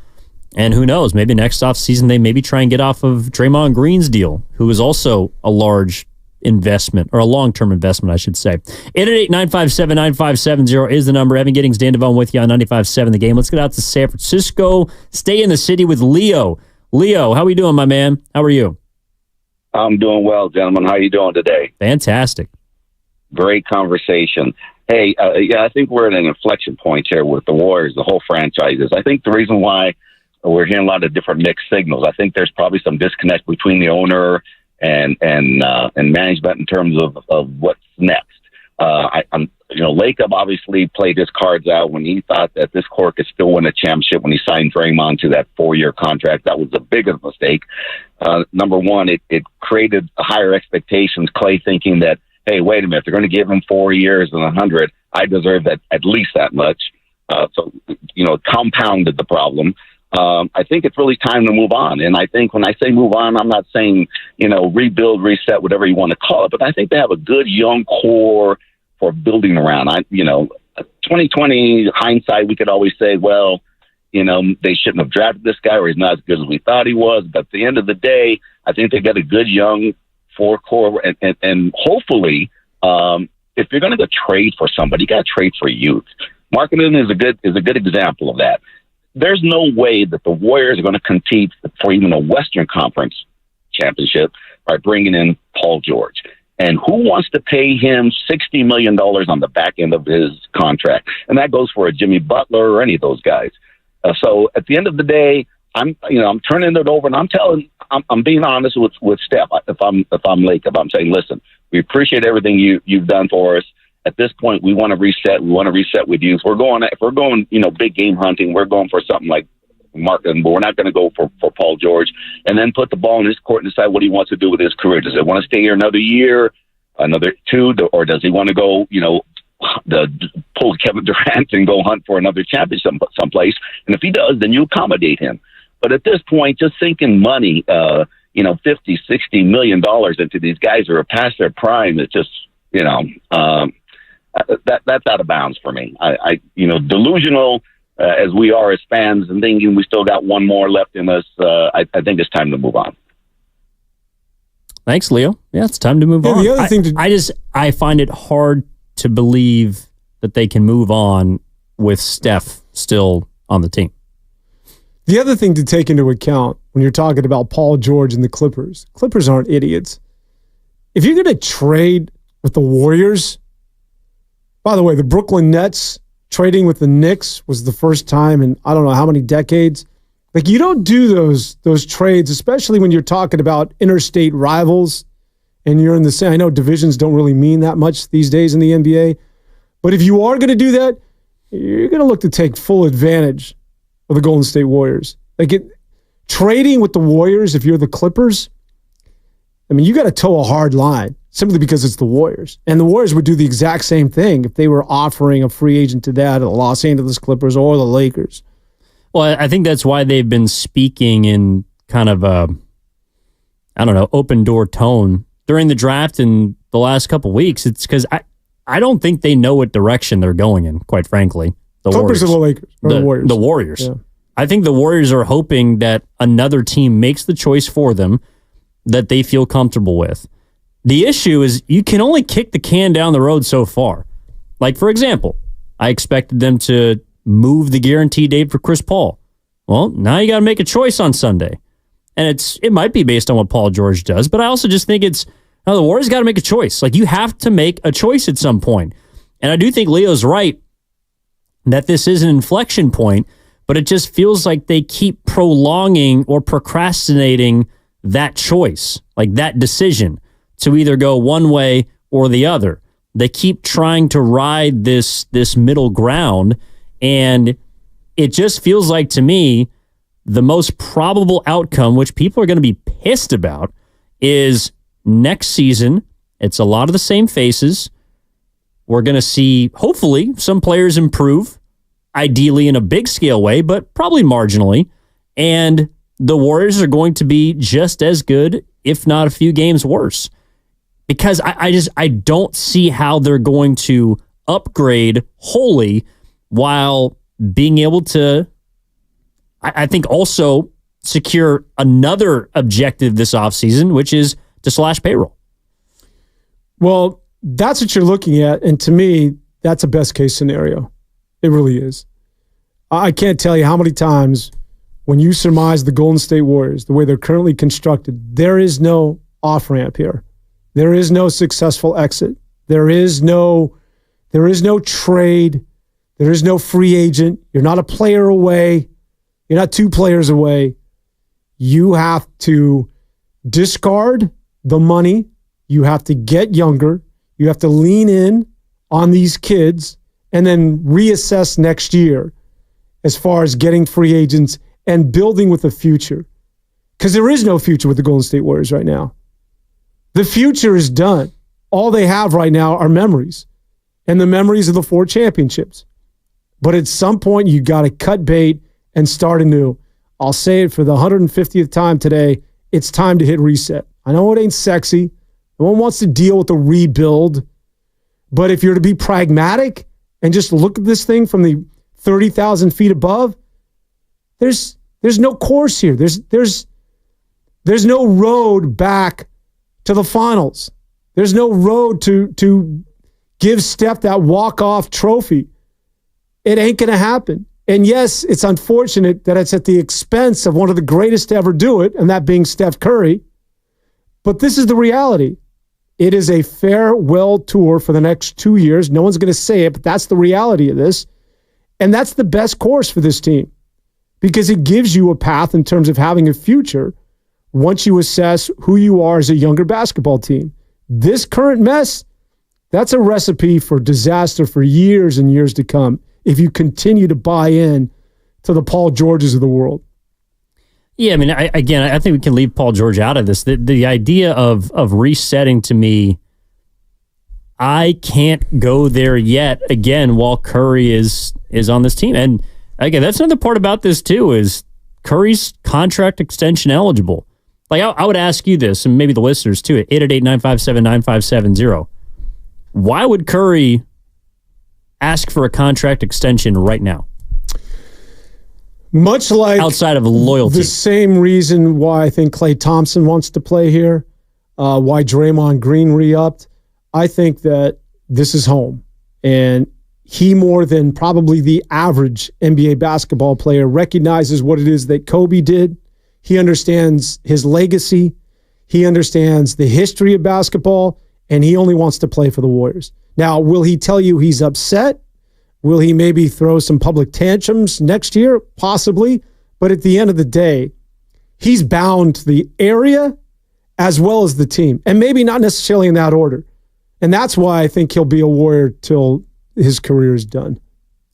C: And who knows, maybe next offseason, they maybe try and get off of Draymond Green's deal, who is also a large investment, or a long-term investment, I should say. 888-957-9570 is the number. Evan Giddings, Dan Devone with you on 95.7 The Game. Let's get out to San Francisco. Stay in the city with Leo. Leo, how are we doing, my man? How are you?
M: I'm doing well, gentlemen. How are you doing today?
C: Fantastic.
M: Great conversation. Hey, I think we're at an inflection point here with the Warriors, the whole franchises. I think the reason why we're hearing a lot of different mixed signals, I think there's probably some disconnect between the owner and management in terms of what's next. Lacob obviously played his cards out when he thought that this core could still win a championship when he signed Draymond to that 4-year contract. That was a bigger mistake. Number one, it created higher expectations. Klay thinking that, hey, wait a minute, they're going to give him 4 years and 100. I deserve that at least that much. So it compounded the problem. I think it's really time to move on. And I think when I say move on, I'm not saying, rebuild, reset, whatever you want to call it, but I think they have a good young core for building around. 2020 hindsight, we could always say, well, they shouldn't have drafted this guy or he's not as good as we thought he was. But at the end of the day, I think they got a good young four core and hopefully, if you're going to go trade for somebody, you got to trade for youth. Marketing is a good example of that. There's no way that the Warriors are going to compete for even a Western Conference championship by bringing in Paul George. And who wants to pay him $60 million on the back end of his contract? And that goes for a Jimmy Butler or any of those guys. So at the end of the day, I'm turning it over and I'm being honest with Steph. If I'm Lacob, I'm saying, listen, we appreciate everything you've done for us. At this point, we want to reset. We want to reset with you. If we're going, big game hunting, we're going for something like marketing, but we're not going to go for Paul George. And then put the ball in his court and decide what he wants to do with his career. Does he want to stay here another year, another 2, or does he want to go, pull Kevin Durant and go hunt for another championship someplace? And if he does, then you accommodate him. But at this point, just sinking money, $50, $60 million into these guys who are past their prime, it's just, that's out of bounds for me. Delusional as we are as fans and thinking we still got one more left in us, I think it's time to move on.
C: Thanks, Leo. Yeah, it's time to move on.
D: The other thing
C: I find it hard to believe that they can move on with Steph still on the team.
D: The other thing to take into account when you're talking about Paul George and the Clippers aren't idiots. If you're going to trade with the Warriors, by the way, the Brooklyn Nets trading with the Knicks was the first time in I don't know how many decades. Like, you don't do those trades, especially when you're talking about interstate rivals and you're in the same. I know divisions don't really mean that much these days in the NBA, but if you are going to do that, you're going to look to take full advantage of the Golden State Warriors. Trading with the Warriors, if you're the Clippers, I mean, you got to toe a hard line simply because it's the Warriors. And the Warriors would do the exact same thing if they were offering a free agent to that, the Los Angeles Clippers or the Lakers.
C: Well, I think that's why they've been speaking in kind of a, open door tone during the draft in the last couple weeks. It's because I don't think they know what direction they're going in, quite frankly. The
D: Clippers
C: Warriors.
D: or the Lakers? Or the Warriors?
C: The Warriors.
D: Yeah.
C: I think the Warriors are hoping that another team makes the choice for them that they feel comfortable with. The issue is you can only kick the can down the road so far. Like, for example, I expected them to move the guarantee date for Chris Paul. Well, now you got to make a choice on Sunday. And it might be based on what Paul George does, but I also just think the Warriors got to make a choice. Like, you have to make a choice at some point. And I do think Leo's right that this is an inflection point, but it just feels like they keep prolonging or procrastinating that choice, like that decision to either go one way or the other. They keep trying to ride this middle ground, and it just feels like, to me, the most probable outcome, which people are going to be pissed about, is next season. It's a lot of the same faces. We're going to see, hopefully, some players improve, ideally in a big scale way, but probably marginally. And the Warriors are going to be just as good, if not a few games worse. Because I don't see how they're going to upgrade wholly while being able to, I think, also secure another objective this offseason, which is to slash payroll.
D: Well, that's what you're looking at. And to me, that's a best case scenario. It really is. I can't tell you how many times when you surmise the Golden State Warriors, the way they're currently constructed, there is no off-ramp here. There is no successful exit. There is no trade. There is no free agent. You're not a player away. You're not two players away. You have to discard the money. You have to get younger. You have to lean in on these kids and then reassess next year as far as getting free agents and building with a future. Because there is no future with the Golden State Warriors right now. The future is done. All they have right now are memories, and the memories of the 4 championships. But at some point, you got to cut bait and start anew. I'll say it for the 150th time today. It's time to hit reset. I know it ain't sexy. No one wants to deal with a rebuild. But if you're to be pragmatic and just look at this thing from the 30,000 feet above, there's no course here. There's no road back to the finals. There's no road to give Steph that walk-off trophy. It ain't going to happen. And yes, it's unfortunate that it's at the expense of one of the greatest to ever do it, and that being Steph Curry. But this is the reality. It is a farewell tour for the next 2 years. No one's going to say it, but that's the reality of this. And that's the best course for this team because it gives you a path in terms of having a future once you assess who you are as a younger basketball team. This current mess, that's a recipe for disaster for years and years to come if you continue to buy in to the Paul Georges of the world.
C: Yeah, I mean, I think we can leave Paul George out of this. The idea of resetting, to me, I can't go there yet again while Curry is on this team. And again, that's another part about this too, is Curry's contract extension eligible. Like, I would ask you this, and maybe the listeners too, at 888-957-9570. Why would Curry ask for a contract extension right now?
D: Much like
C: outside of loyalty.
D: The same reason why I think Klay Thompson wants to play here, why Draymond Green re-upped. I think that this is home. And he, more than probably the average NBA basketball player, recognizes what it is that Kobe did. He understands his legacy. He understands the history of basketball, and he only wants to play for the Warriors. Now, will he tell you he's upset? Will he maybe throw some public tantrums next year? Possibly. But at the end of the day, he's bound to the area as well as the team, and maybe not necessarily in that order. And that's why I think he'll be a Warrior till his career is done.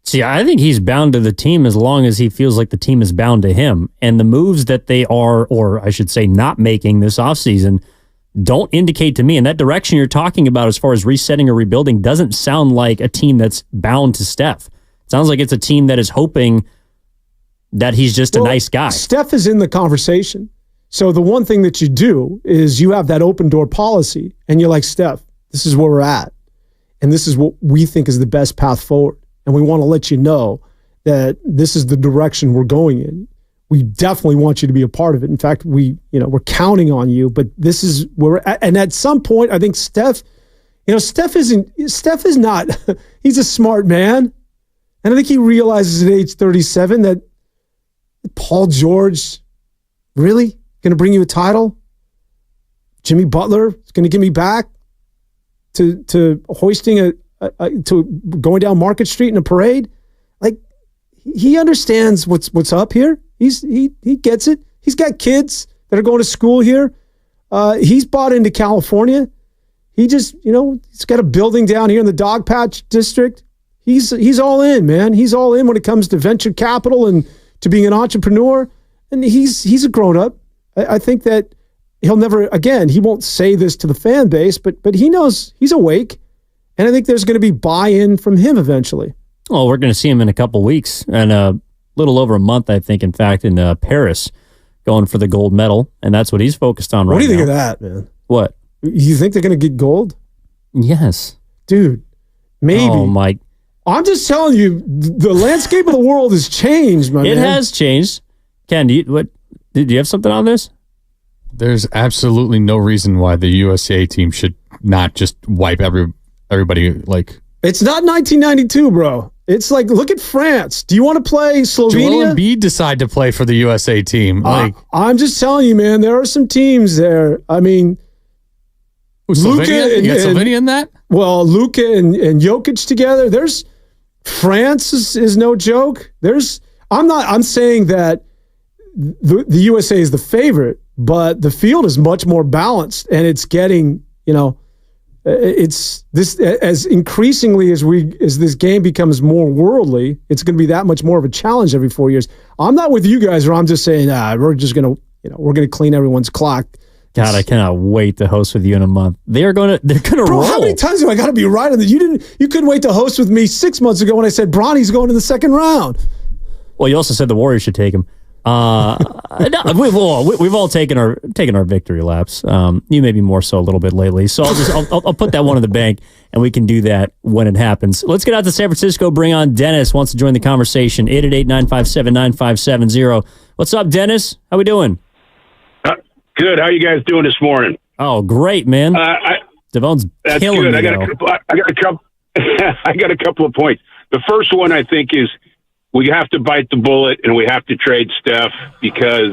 C: See, I think he's bound to the team as long as he feels like the team is bound to him. And the moves that they are, or I should say not making this offseason, don't indicate to me. And that direction you're talking about as far as resetting or rebuilding doesn't sound like a team that's bound to Steph. It sounds like it's a team that is hoping that he's just a nice guy.
D: Steph is in the conversation. So the one thing that you do is you have that open door policy, and you're like, Steph, this is where we're at. And this is what we think is the best path forward. And we want to let you know that this is the direction we're going in. We definitely want you to be a part of it. In fact, we're counting on you, but this is where we're at. And at some point, I think Steph is not, he's a smart man. And I think he realizes at age 37 that Paul George, really going to bring you a title? Jimmy Butler is going to get me back to hoisting to going down Market Street in a parade. Like, he understands what's up here. He gets it. He's got kids that are going to school here. He's bought into California. He just, he's got a building down here in the Dogpatch district. He's all in, man. He's all in when it comes to venture capital and to being an entrepreneur. And he's a grown up. I think that he'll never, again, he won't say this to the fan base, but he knows he's awake. And I think there's going to be buy-in from him eventually.
C: Well, we're going to see him in a couple weeks, and a little over a month, I think, in fact, in Paris, going for the gold medal, and that's what he's focused on right now.
D: What do you think of that, man?
C: What?
D: You think they're going to get gold?
C: Yes.
D: Dude, maybe.
C: Oh, Mike.
D: I'm just telling you, the landscape of the world has changed, my man.
C: It has changed. Ken, do you have something on this?
E: There's absolutely no reason why the USA team should not just wipe everybody like.
D: It's not 1992, bro. It's like, look at France. Do you want to play Slovenia?
E: Joel Embiid decide to play for the USA team.
D: I'm just telling you, man. There are some teams there. I mean,
E: Slovenia? You got Slovenia in that?
D: Well, Luka and Jokic together. There's France is no joke. I'm saying that the USA is the favorite, but the field is much more balanced, and it's getting, it's this as increasingly as this game becomes more worldly, it's going to be that much more of a challenge every 4 years. I'm not with you guys where I'm just saying, we're just going to, we're going to clean everyone's clock.
C: God, I cannot wait to host with you in a month. They're going to roll.
D: How many times do I got to be right on that? You couldn't wait to host with me 6 months ago when I said Bronny's going in the second round.
C: Well, you also said the Warriors should take him. No, we've all taken our victory laps. You maybe more so a little bit lately. So I'll put that one in the bank, and we can do that when it happens. Let's get out to San Francisco. Bring on Dennis. Wants to join the conversation. 888-957-9570. What's up, Dennis? How we doing?
F: Good. How you guys doing this morning?
C: Oh, great, man. Devone's killing
F: good.
C: me.
F: I got a couple. I got a couple of points. The first one I think is we have to bite the bullet and we have to trade Steph because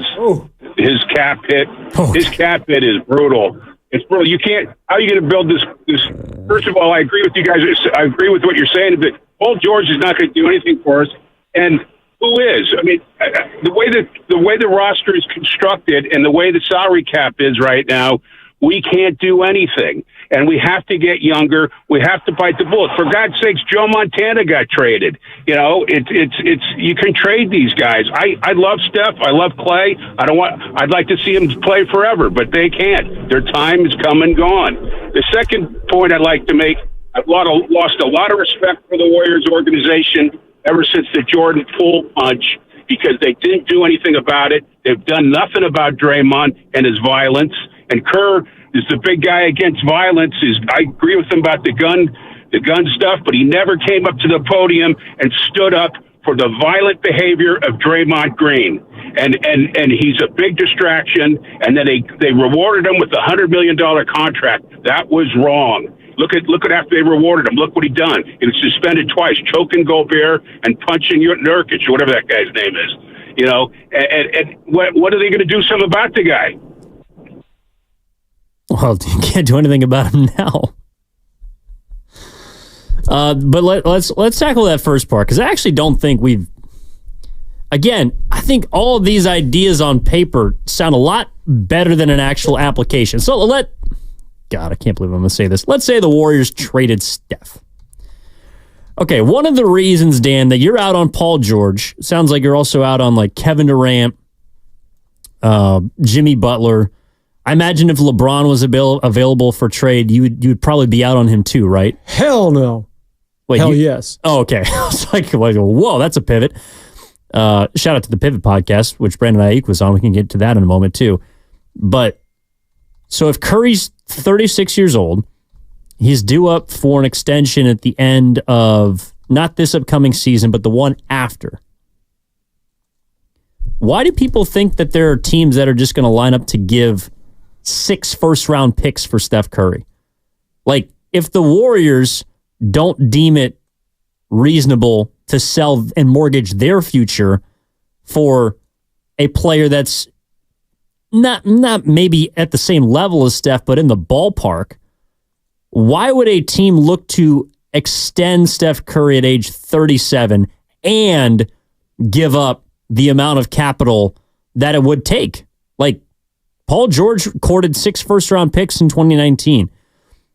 F: his cap hit. His cap hit is brutal. It's brutal. You can't. How are you going to build this? First of all, I agree with you guys. I agree with what you're saying. That Paul George is not going to do anything for us, and who is? I mean, the way the roster is constructed and the way the salary cap is right now, we can't do anything. And we have to get younger. We have to bite the bullet. For God's sakes, Joe Montana got traded. It's you can trade these guys. I love Steph. I love Klay. I'd like to see him play forever, but they can't. Their time is come and gone. The second point I'd like to make, I've lost a lot of respect for the Warriors organization ever since the Jordan Poole punch, because they didn't do anything about it. They've done nothing about Draymond and his violence. And Kerr is the big guy against violence. I agree with him about the gun stuff, but he never came up to the podium and stood up for the violent behavior of Draymond Green. And he's a big distraction. And then they rewarded him with a $100 million contract. That was wrong. Look at after they rewarded him. Look what he done. He was suspended twice, choking Gobert and punching Nurkic, or whatever that guy's name is. And what are they going to do something about the guy?
C: Well, you can't do anything about him now. But let's tackle that first part, because I actually don't think we've. Again, I think all of these ideas on paper sound a lot better than an actual application. So God, I can't believe I'm going to say this. Let's say the Warriors traded Steph. Okay, one of the reasons, Dan, that you're out on Paul George, sounds like you're also out on like Kevin Durant, Jimmy Butler. I imagine if LeBron was available for trade, you'd probably be out on him too, right?
D: Hell no.
C: Wait,
D: Hell yes.
C: Oh, okay. I was like, whoa, that's a pivot. Shout out to the Pivot podcast, which Brandon Ayuk was on. We can get to that in a moment too. But so if Curry's 36 years old, he's due up for an extension at the end of not this upcoming season, but the one after. Why do people think that there are teams that are just going to line up to give 6 first-round picks for Steph Curry? Like, if the Warriors don't deem it reasonable to sell and mortgage their future for a player that's not maybe at the same level as Steph, but in the ballpark, why would a team look to extend Steph Curry at age 37 and give up the amount of capital that it would take? Like, Paul George courted 6 first-round picks in 2019.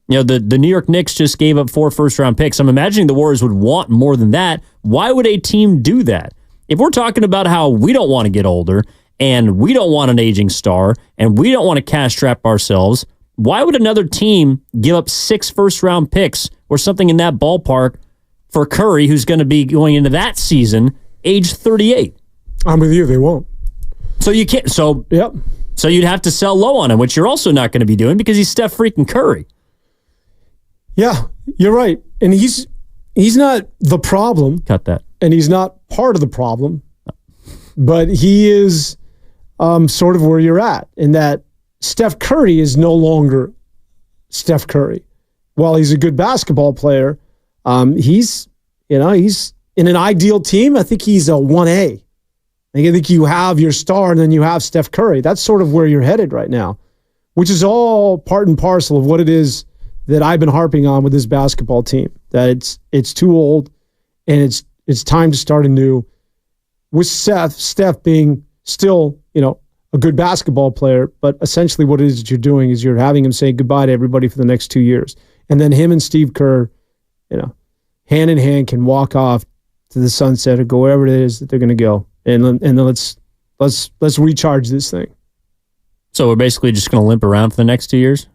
C: The New York Knicks just gave up 4 first-round picks. I'm imagining the Warriors would want more than that. Why would a team do that? If we're talking about how we don't want to get older and we don't want an aging star and we don't want to cash trap ourselves, why would another team give up 6 first-round picks or something in that ballpark for Curry, who's going to be going into that season, age 38?
D: I'm with you. They won't.
C: So you can't. So
D: yep.
C: So you'd have to sell low on him, which you're also not going to be doing because he's Steph freaking Curry.
D: Yeah, you're right. And he's not the problem.
C: Cut that.
D: And he's not part of the problem. But he is sort of where you're at, in that Steph Curry is no longer Steph Curry. While he's a good basketball player, he's in an ideal team. I think he's a 1A. I think you have your star and then you have Steph Curry. That's sort of where you're headed right now, which is all part and parcel of what it is that I've been harping on with this basketball team, that it's too old and it's time to start anew, with Steph being still, a good basketball player, but essentially what it is that you're doing is you're having him say goodbye to everybody for the next 2 years. And then him and Steve Kerr, hand in hand can walk off to the sunset or go wherever it is that they're going to go. And then let's recharge this thing.
C: So we're basically just going to limp around for the next 2 years?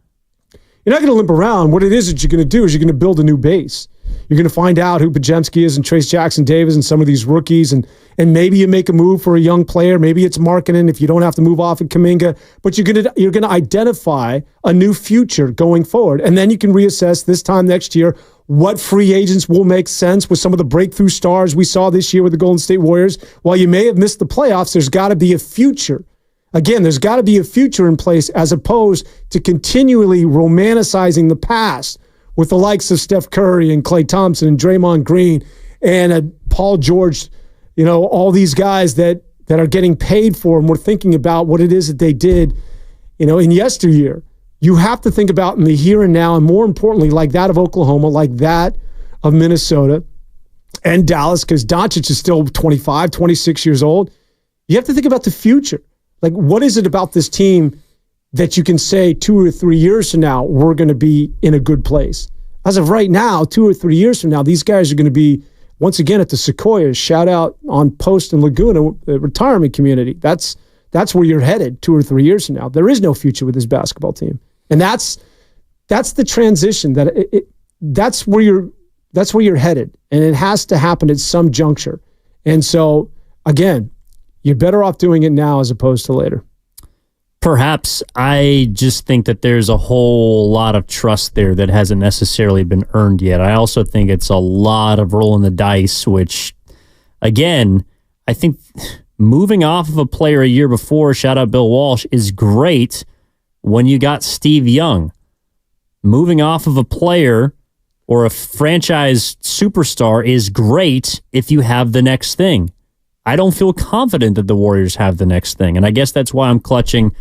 D: You're not going to limp around. What it is that you're going to do is you're going to build a new base. You're going to find out who Podziemski is and Trace Jackson-Davis and some of these rookies, and maybe you make a move for a young player. Maybe it's marketing if you don't have to move off of Kuminga. But you're going to identify a new future going forward, and then you can reassess this time next year what free agents will make sense with some of the breakthrough stars we saw this year with the Golden State Warriors. While you may have missed the playoffs, there's got to be a future. Again, there's got to be a future in place as opposed to continually romanticizing the past with the likes of Steph Curry and Klay Thompson and Draymond Green and Paul George, all these guys that are getting paid for, and we're thinking about what it is that they did, in yesteryear. You have to think about in the here and now, and more importantly, like that of Oklahoma, like that of Minnesota and Dallas, because Doncic is still 25, 26 years old. You have to think about the future. Like, what is it about this team that you can say 2 or 3 years from now, we're going to be in a good place? As of right now, 2 or 3 years from now, these guys are going to be, once again, at the Sequoias, shout out on Post and Laguna, retirement community. That's where you're headed 2 or 3 years from now. There is no future with this basketball team. And that's the transition, that's where you're headed. And it has to happen at some juncture. And so, again, you're better off doing it now as opposed to later.
C: Perhaps. I just think that there's a whole lot of trust there that hasn't necessarily been earned yet. I also think it's a lot of rolling the dice, which, again, I think moving off of a player a year before, shout out Bill Walsh, is great when you got Steve Young. moving off of a player or a franchise superstar is great if you have the next thing. I don't feel confident that the Warriors have the next thing, and I guess that's why I'm clutching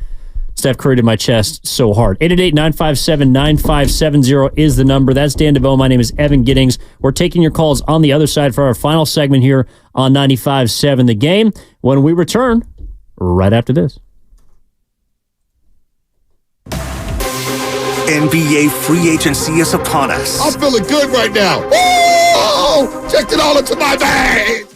C: Steph Curry to my chest so hard. 888-957-9570 is the number. That's Dan Devone. My name is Evan Giddings. We're taking your calls on the other side for our final segment here on 95.7 The Game when we return right after this.
A: NBA free agency is upon us.
I: I'm feeling good right now. Woo! Checked it all into my bag.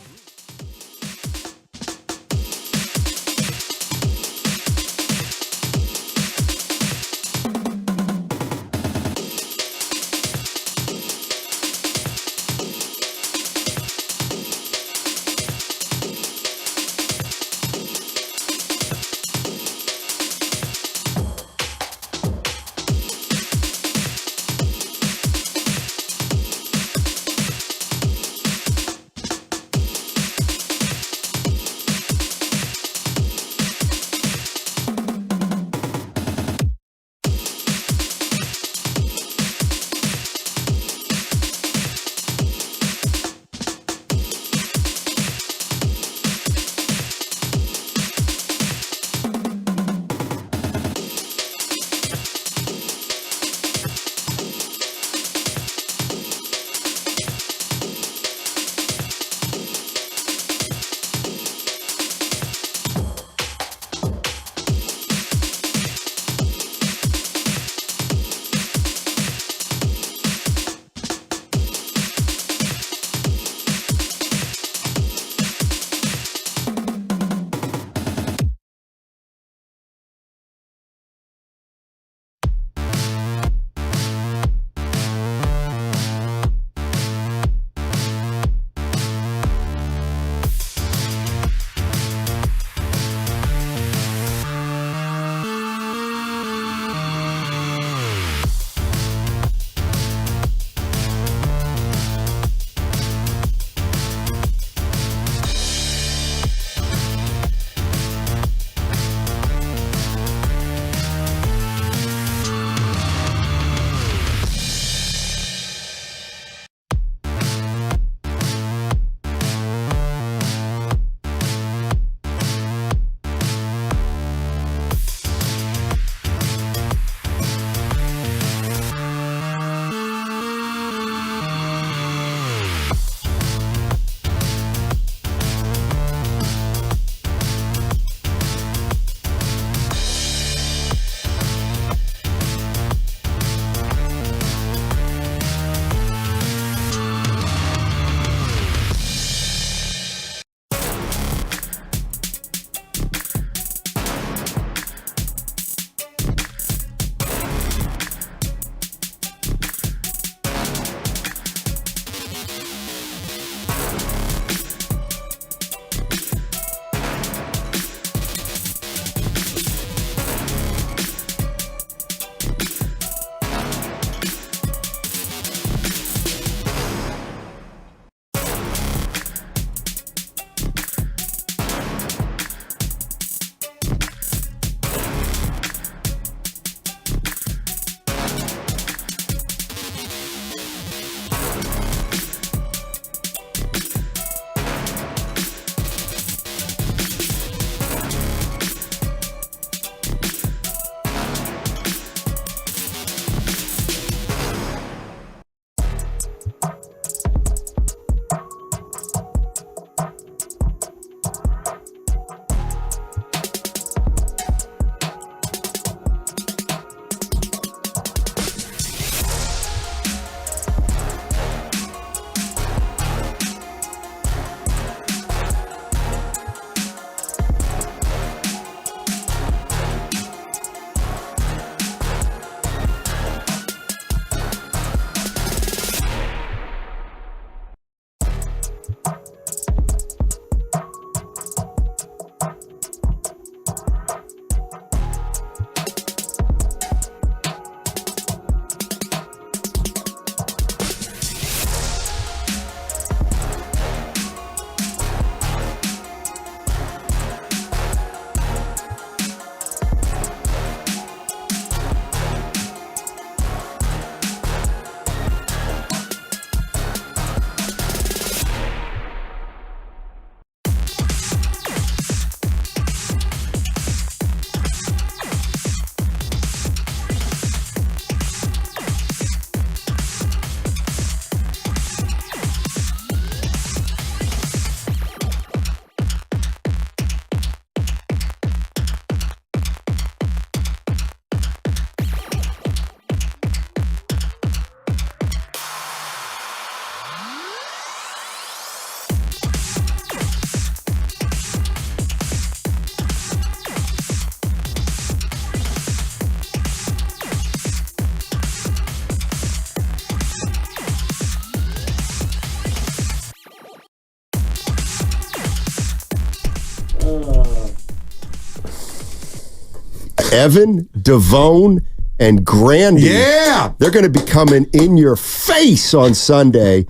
N: Evan, Devone, and Grandy. Yeah. They're going to be coming in your face on Sunday.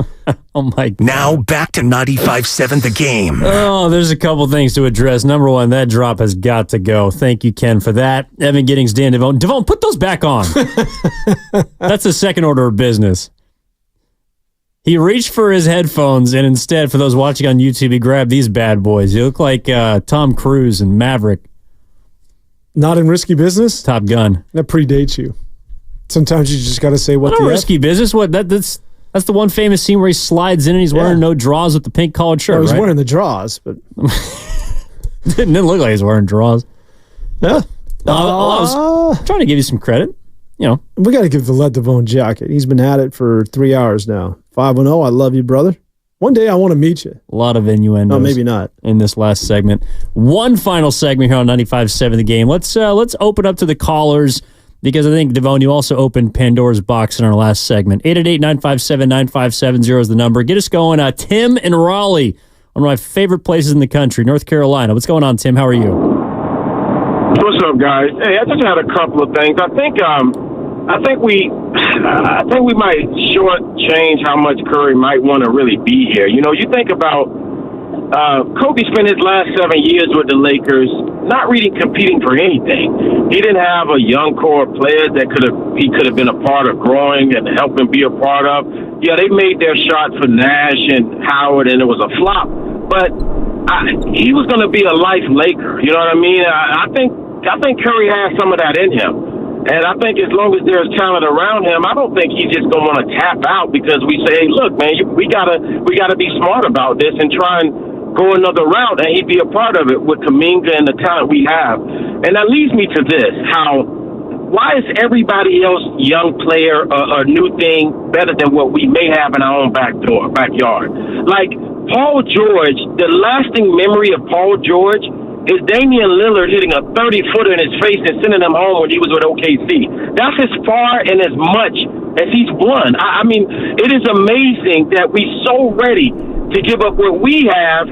C: Oh, my God.
A: Now back to 95.7 The Game.
C: Oh, there's a couple things to address. Number one, that drop has got to go. Thank you, Ken, for that. Evan Giddings, Dan Devone. Devone, put those back on. That's the second order of business. He reached for his headphones, and instead, for those watching on YouTube, he grabbed these bad boys. You look like Tom Cruise and Maverick.
D: Not in Risky Business?
C: Top Gun.
D: That predates you. Sometimes you just got to say what the
C: Risky Business? What? That's the one famous scene where he slides in and he's wearing no draws with the pink collared shirt,
D: he's
C: right?
D: wearing the draws, but...
C: Didn't look like he's wearing draws.
D: Yeah.
C: I was trying to give you some credit. You know.
D: We got to give the Let Devone jacket. He's been at it for 3 hours now. 5-0, I love you, brother. One day I want to meet you.
C: A lot of innuendos.
D: No, maybe not.
C: In this last segment. One final segment here on 95.7 The Game. Let's open up to the callers because I think, Devone, you also opened Pandora's box in our last segment. 888-957-9570 is the number. Get us going. Tim in Raleigh, one of my favorite places in the country, North Carolina. What's going on, Tim? How are you?
O: What's up, guys? Hey, I just had a couple of things. I think we might shortchange how much Curry might want to really be here. You know, you think about Kobe spent his last 7 years with the Lakers, not really competing for anything. He didn't have a young core of players that he could have been a part of growing and helping be a part of. Yeah, they made their shot for Nash and Howard, and it was a flop. But he was going to be a life Laker. You know what I mean? I think Curry has some of that in him. And I think as long as there's talent around him, I don't think he's just going to want to tap out because we say, hey, look, man, we gotta be smart about this and try and go another route. And he'd be a part of it with Kuminga and the talent we have. And that leads me to this, why is everybody else young player a new thing better than what we may have in our own backyard? Like Paul George, the lasting memory of Paul George is Damian Lillard hitting a 30-footer in his face and sending him home when he was with OKC. That's as far and as much as he's won. I mean, it is amazing that we're so ready to give up what we have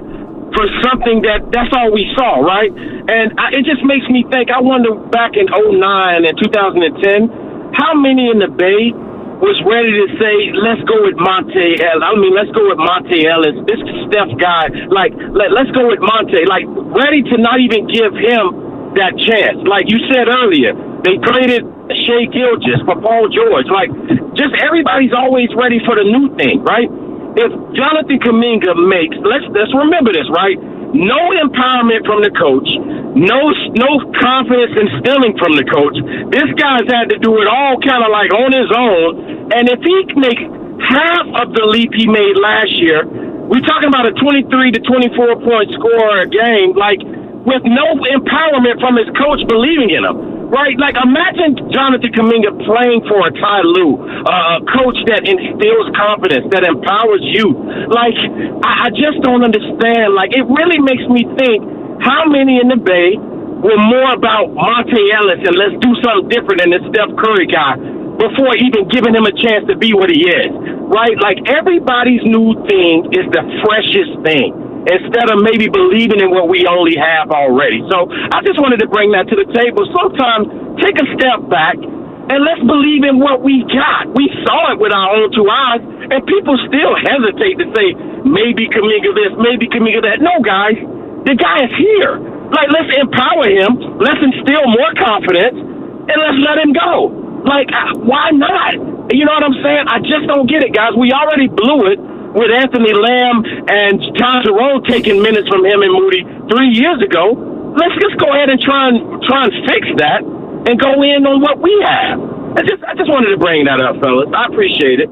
O: for something that's all we saw, right? And it just makes me think, I wonder back in 2009 and 2010, how many in the Bay was ready to say, let's go with Monte Ellis. I mean, let's go with Monte Ellis. This Steph guy, like, let's go with Monte. Like, ready to not even give him that chance. Like you said earlier, they traded Shea Gilgeous for Paul George. Like, just everybody's always ready for the new thing, right? If Jonathan Kuminga makes, let's remember this, right? No empowerment from the coach, no confidence instilling from the coach. This guy's had to do it all kind of like on his own. And if he can make half of the leap he made last year, we're talking about a 23 to 24 point score a game, like with no empowerment from his coach believing in him, right? Like imagine Jonathan Kuminga playing for a Ty Lue, a coach that instills confidence, that empowers you. Like, I just don't understand. Like, it really makes me think how many in the Bay were more about Monte Ellis and let's do something different than this Steph Curry guy before even giving him a chance to be what he is, right? Like, everybody's new thing is the freshest thing, instead of maybe believing in what we only have already. So I just wanted to bring that to the table. Sometimes take a step back and let's believe in what we got. We saw it with our own two eyes, and people still hesitate to say, maybe Kuminga this, maybe Kuminga that. No, guys, the guy is here. Like, let's empower him, let's instill more confidence, and let's let him go. Like, why not? You know what I'm saying? I just don't get it, guys. We already blew it with Anthony Lamb and John Jerome taking minutes from him and Moody 3 years ago. Let's just go ahead and try and fix that and go in on what we have. I just wanted to bring that up, fellas. I appreciate it.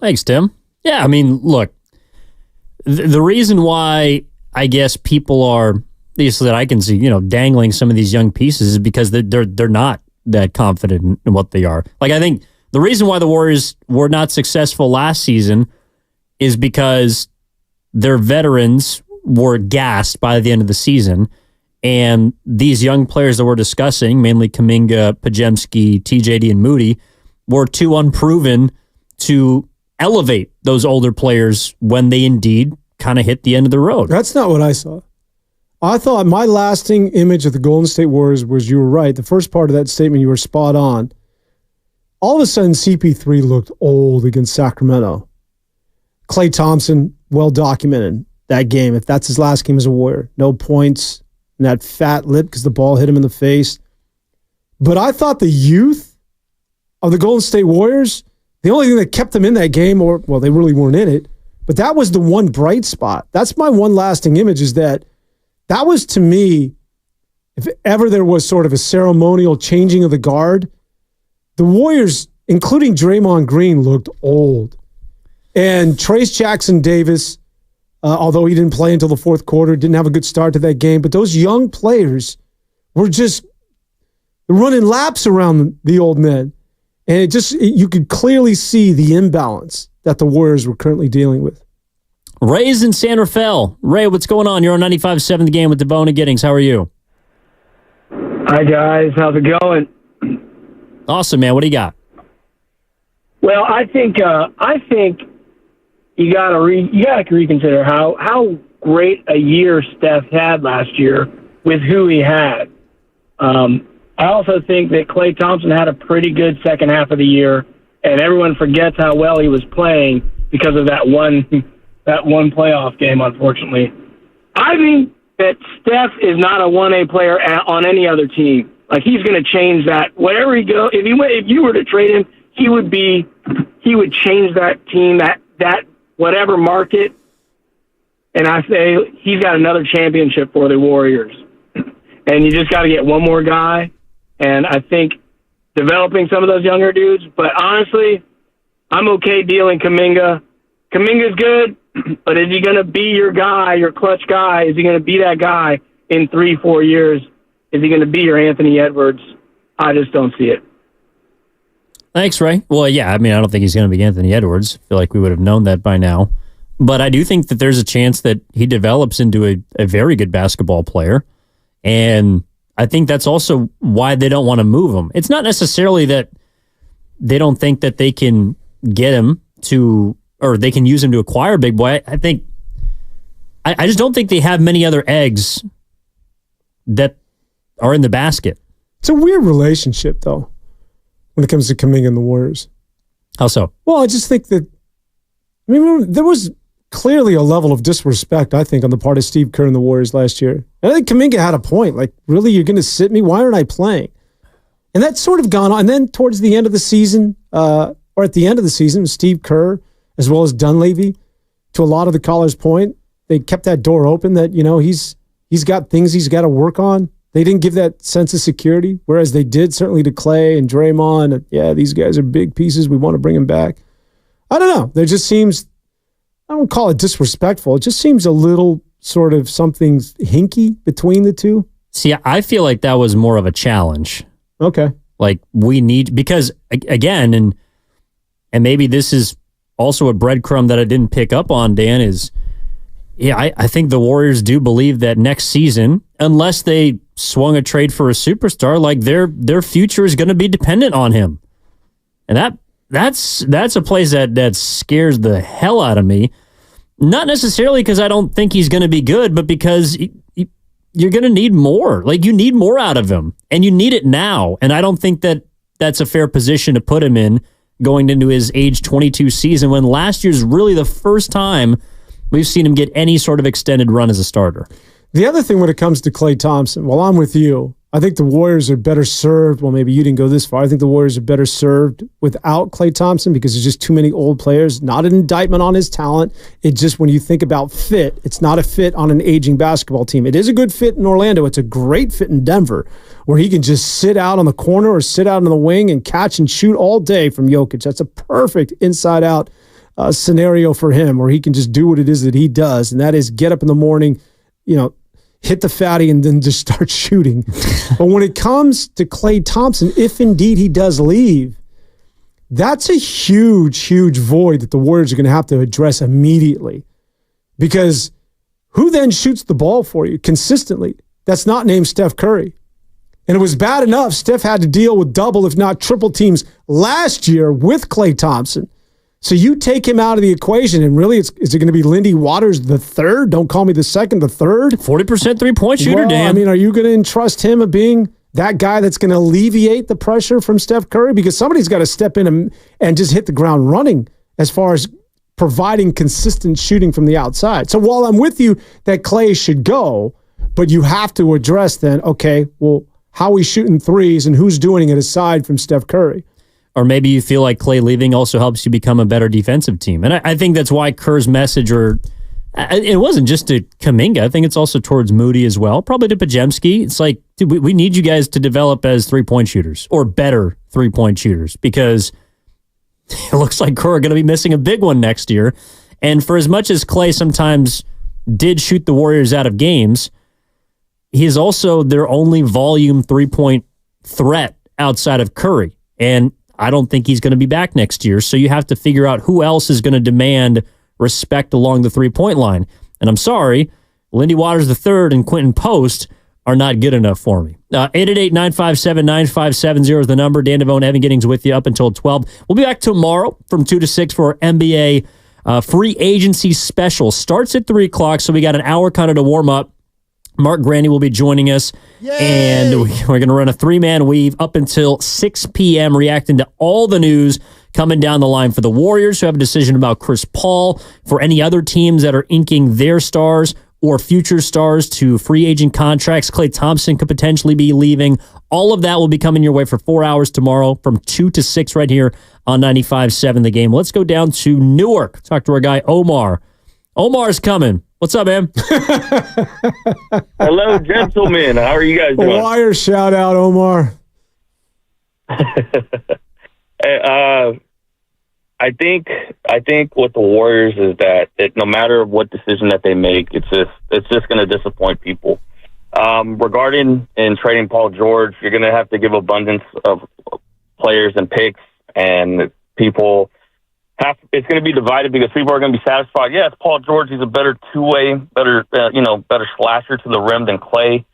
C: Thanks, Tim. Yeah, I mean, look, the reason why I guess people are, at least that I can see, dangling some of these young pieces is because they're not that confident in what they are. Like, I think the reason why the Warriors were not successful last season is because their veterans were gassed by the end of the season, and these young players that we're discussing, mainly Kuminga, Podziemski, TJD, and Moody, were too unproven to elevate those older players when they indeed kind of hit the end of the road.
D: That's not what I saw. I thought my lasting image of the Golden State Warriors was you were right. The first part of that statement, you were spot on. All of a sudden, CP3 looked old against Sacramento. Klay Thompson, well documented that game. If that's his last game as a Warrior, no points, and that fat lip because the ball hit him in the face. But I thought the youth of the Golden State Warriors, the only thing that kept them in that game, they really weren't in it, but that was the one bright spot. That's my one lasting image, is that was, to me, if ever there was sort of a ceremonial changing of the guard, the Warriors, including Draymond Green, looked old. And Trace Jackson-Davis, although he didn't play until the fourth quarter, didn't have a good start to that game, but those young players were just running laps around the old men. And you could clearly see the imbalance that the Warriors were currently dealing with.
C: Ray's in San Rafael. Ray, what's going on? You're on 95.7 The Game with Devone and Giddings. How are you?
P: Hi, guys. How's it going?
C: Awesome, man. What do you got?
P: Well, I think you gotta reconsider how great a year Steph had last year with who he had. I also think that Klay Thompson had a pretty good second half of the year, and everyone forgets how well he was playing because of that one playoff game, unfortunately. I think that Steph is not a 1A player on any other team. Like, he's going to change that. Wherever he goes, if you were to trade him, he would change that team, that whatever market. And I say he's got another championship for the Warriors. And you just got to get one more guy. And I think developing some of those younger dudes. But honestly, I'm okay dealing Kuminga. Kuminga's good, but is he going to be your guy, your clutch guy? Is he going to be that guy in 3-4 years? Is he going to be your Anthony Edwards? I just don't see it.
C: Thanks, Ray. Well, yeah, I don't think he's going to be Anthony Edwards. I feel like we would have known that by now. But I do think that there's a chance that he develops into a very good basketball player. And I think that's also why they don't want to move him. It's not necessarily that they don't think that they can get him to, or they can use him to acquire Big Boy. I just don't think they have many other eggs that are in the basket.
D: It's a weird relationship, though, when it comes to Kuminga and the Warriors.
C: How so?
D: Well, I just think that, there was clearly a level of disrespect, I think, on the part of Steve Kerr and the Warriors last year. And I think Kuminga had a point. Like, really, you're going to sit me? Why aren't I playing? And that's sort of gone on. And then towards the end of the season, or at the end of the season, Steve Kerr, as well as Dunleavy, to a lot of the callers' point, they kept that door open that, he's got things he's got to work on. They didn't give that sense of security, whereas they did certainly to Klay and Draymond. And, yeah, these guys are big pieces. We want to bring them back. I don't know. There just seems, I don't call it disrespectful. It just seems a little sort of something hinky between the two.
C: See, I feel like that was more of a challenge.
D: Okay.
C: Like, we need, because again, and maybe this is also a breadcrumb that I didn't pick up on, Dan, is, I think the Warriors do believe that next season, unless they swung a trade for a superstar, like their future is going to be dependent on him. And that's a place that scares the hell out of me. Not necessarily because I don't think he's going to be good, but because you're going to need more. Like, you need more out of him, and you need it now. And I don't think that that's a fair position to put him in going into his age 22 season, when last year's really the first time we've seen him get any sort of extended run as a starter.
D: The other thing when it comes to Klay Thompson, well, I'm with you. I think the Warriors are better served. Well, maybe you didn't go this far. I think the Warriors are better served without Klay Thompson because there's just too many old players. Not an indictment on his talent. It just, when you think about fit, it's not a fit on an aging basketball team. It is a good fit in Orlando. It's a great fit in Denver, where he can just sit out on the corner or sit out in the wing and catch and shoot all day from Jokic. That's a perfect inside-out scenario for him, where he can just do what it is that he does, and that is get up in the morning, hit the fatty, and then just start shooting. But when it comes to Klay Thompson, if indeed he does leave, that's a huge, huge void that the Warriors are going to have to address immediately. Because who then shoots the ball for you consistently? That's not named Steph Curry. And it was bad enough Steph had to deal with double, if not triple teams last year with Klay Thompson. So you take him out of the equation, and really, is it going to be Lindy Waters the third? Don't call me the second, the third.
C: 40% three-point shooter,
D: well,
C: Dan.
D: I mean, are you going to entrust him of being that guy that's going to alleviate the pressure from Steph Curry? Because somebody's got to step in and just hit the ground running as far as providing consistent shooting from the outside. So while I'm with you that Klay should go, but you have to address then, okay, well, how are we shooting threes and who's doing it aside from Steph Curry?
C: Or maybe you feel like Klay leaving also helps you become a better defensive team. And I think that's why Kerr's message, or it wasn't just to Kuminga. I think it's also towards Moody as well. Probably to Podziemski. It's like, dude, we need you guys to develop as three-point shooters or better three-point shooters, because it looks like Kerr are going to be missing a big one next year. And for as much as Klay sometimes did shoot the Warriors out of games, he is also their only volume three-point threat outside of Curry. And I don't think he's going to be back next year. So you have to figure out who else is going to demand respect along the three-point line. And I'm sorry, Lindy Waters III and Quentin Post are not good enough for me. 888-957-9570 is the number. Dan Devone, Evan Giddings with you up until 12. We'll be back tomorrow from 2 to 6 for our NBA free agency special. Starts at 3 o'clock, so we got an hour kind of to warm up. Mark Grandy will be joining us. Yay! And we're going to run a 3-man weave up until 6 p.m., reacting to all the news coming down the line for the Warriors, who have a decision about Chris Paul, for any other teams that are inking their stars or future stars to free agent contracts. Klay Thompson could potentially be leaving. All of that will be coming your way for 4 hours tomorrow from 2 to 6 right here on 95.7 The Game. Let's go down to Newark. Talk to our guy, Omar. Omar's coming. What's up, man?
Q: Hello, gentlemen. How are you guys doing?
D: Wire shout out, Omar.
Q: I think with the Warriors is that no matter what decision that they make, it's just going to disappoint people. Regarding in trading Paul George, you're going to have to give abundance of players and picks, and people it's going to be divided because people are going to be satisfied. Yes, Paul George, he's a better two-way, better slasher to the rim than Klay,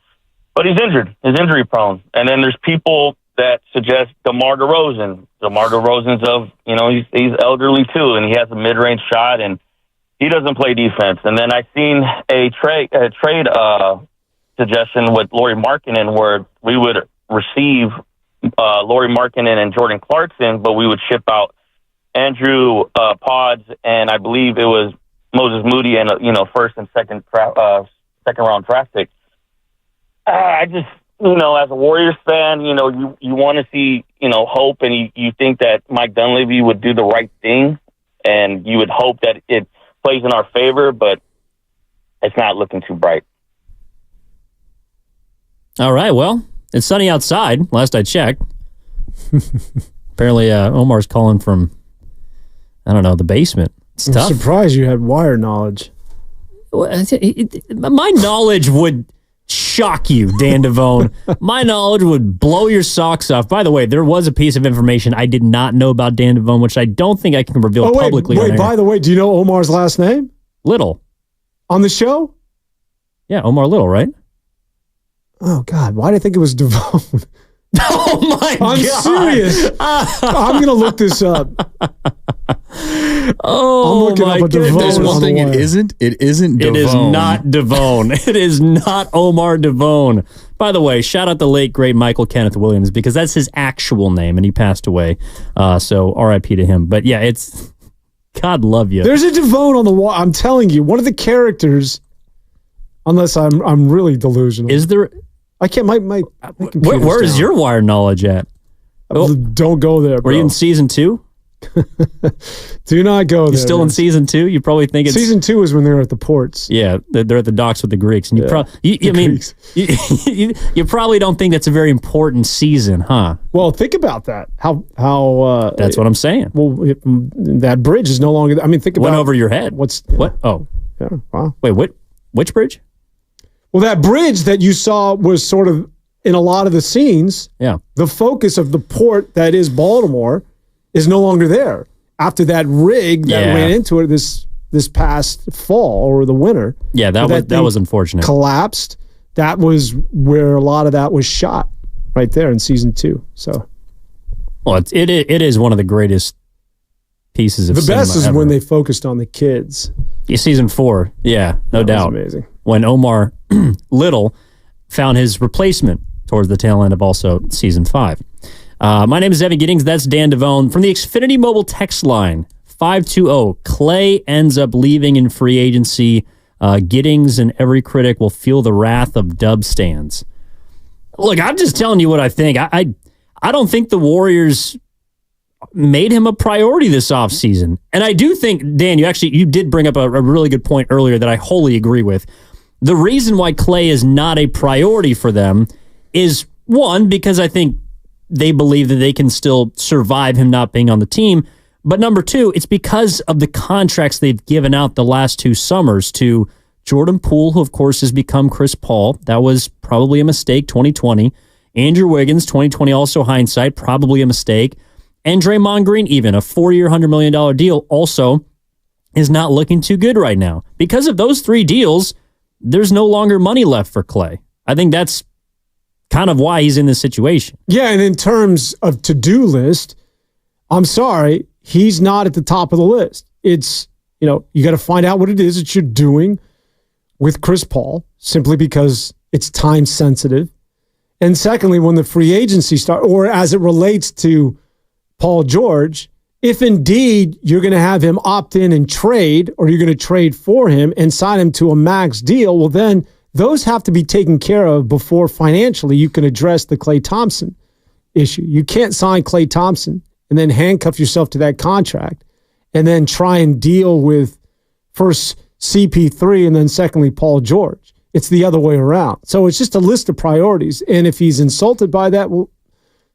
Q: but he's injured. He's injury prone. And then there's people that suggest DeMar DeRozan. DeMar DeRozan's he's elderly too, and he has a mid-range shot, and he doesn't play defense. And then I seen a trade suggestion with Lauri Markkanen where we would receive Lauri Markkanen and Jordan Clarkson, but we would ship out Andrew Pods, and I believe it was Moses Moody, and first and second round draft pick. I just, as a Warriors fan, you want to see hope, and you think that Mike Dunleavy would do the right thing, and you would hope that it plays in our favor, but it's not looking too bright.
C: All right, well, it's sunny outside. Last I checked. Apparently, Omar's calling from, I don't know, the basement. It's tough.
D: I'm surprised you had wire knowledge.
C: My knowledge would shock you, Dan Devone. My knowledge would blow your socks off. By the way, there was a piece of information I did not know about Dan Devone, which I don't think I can reveal publicly.
D: Wait, by the way, do you know Omar's last name?
C: Little.
D: On the show?
C: Yeah, Omar Little, right?
D: Oh, God. Why did I think it was Devone?
C: Oh, my God.
D: I'm serious. I'm going to look this up.
C: Oh,
D: I'm looking
C: my
D: up a
C: goodness.
D: Devone.
E: There's one thing it isn't. It isn't Devone.
C: It is not Devone. It is not Omar Devone. By the way, shout out the late, great Michael Kenneth Williams, because that's his actual name, and he passed away. So RIP to him. But yeah, it's God love you.
D: There's a Devone on the wall. I'm telling you, one of the characters, unless I'm really delusional.
C: Is there?
D: I can't. My
C: where is your wire knowledge at?
D: Don't go there, bro.
C: Were you in season 2?
D: Do not go there.
C: You're still in season 2? You probably think it's
D: season 2 is when they're at the ports.
C: Yeah, they're at the docks with the Greeks, and you you probably don't think that's a very important season, huh?
D: Well, think about that. How
C: that's what I'm saying.
D: Well, that bridge is no longer. I mean, think about
C: went over your head. What? Oh,
D: yeah. Wow.
C: Wait, which bridge?
D: Well, that bridge that you saw was sort of in a lot of the scenes.
C: Yeah.
D: The focus of the port that is Baltimore is no longer there after that rig that ran into it this past fall or the winter.
C: Yeah, that was unfortunate.
D: Collapsed. That was where a lot of that was shot, right there in season 2. So,
C: well, it is one of the greatest pieces of
D: the best is
C: ever.
D: when they focused on the kids.
C: Yeah, season 4, yeah, no doubt.
D: Was amazing.
C: When Omar Little found his replacement towards the tail end of also season 5. My name is Evan Giddings. That's Dan Devone. From the Xfinity Mobile text line, 520, Klay ends up leaving in free agency. Giddings and every critic will feel the wrath of dub stands. Look, I'm just telling you what I think. I don't think the Warriors made him a priority this offseason. And I do think, Dan, you did bring up a really good point earlier that I wholly agree with. The reason why Klay is not a priority for them is, one, because I think they believe that they can still survive him not being on the team. But number 2, it's because of the contracts they've given out the last 2 summers to Jordan Poole, who of course has become Chris Paul. That was probably a mistake, 2020. Andrew Wiggins, 2020, also hindsight, probably a mistake. And Draymond Green, even a 4-year, $100 million deal, also is not looking too good right now. Because of those 3 deals, there's no longer money left for Klay. I think that's kind of why he's in this situation.
D: Yeah, and in terms of to-do list, I'm sorry, he's not at the top of the list. It's, you got to find out what it is that you're doing with Chris Paul, simply because it's time sensitive. And secondly, when the free agency starts, or as it relates to Paul George, if indeed you're going to have him opt in and trade, or you're going to trade for him and sign him to a max deal, well, then those have to be taken care of before financially you can address the Klay Thompson issue. You can't sign Klay Thompson and then handcuff yourself to that contract and then try and deal with first CP3 and then secondly Paul George. It's the other way around. So it's just a list of priorities. And if he's insulted by that, well,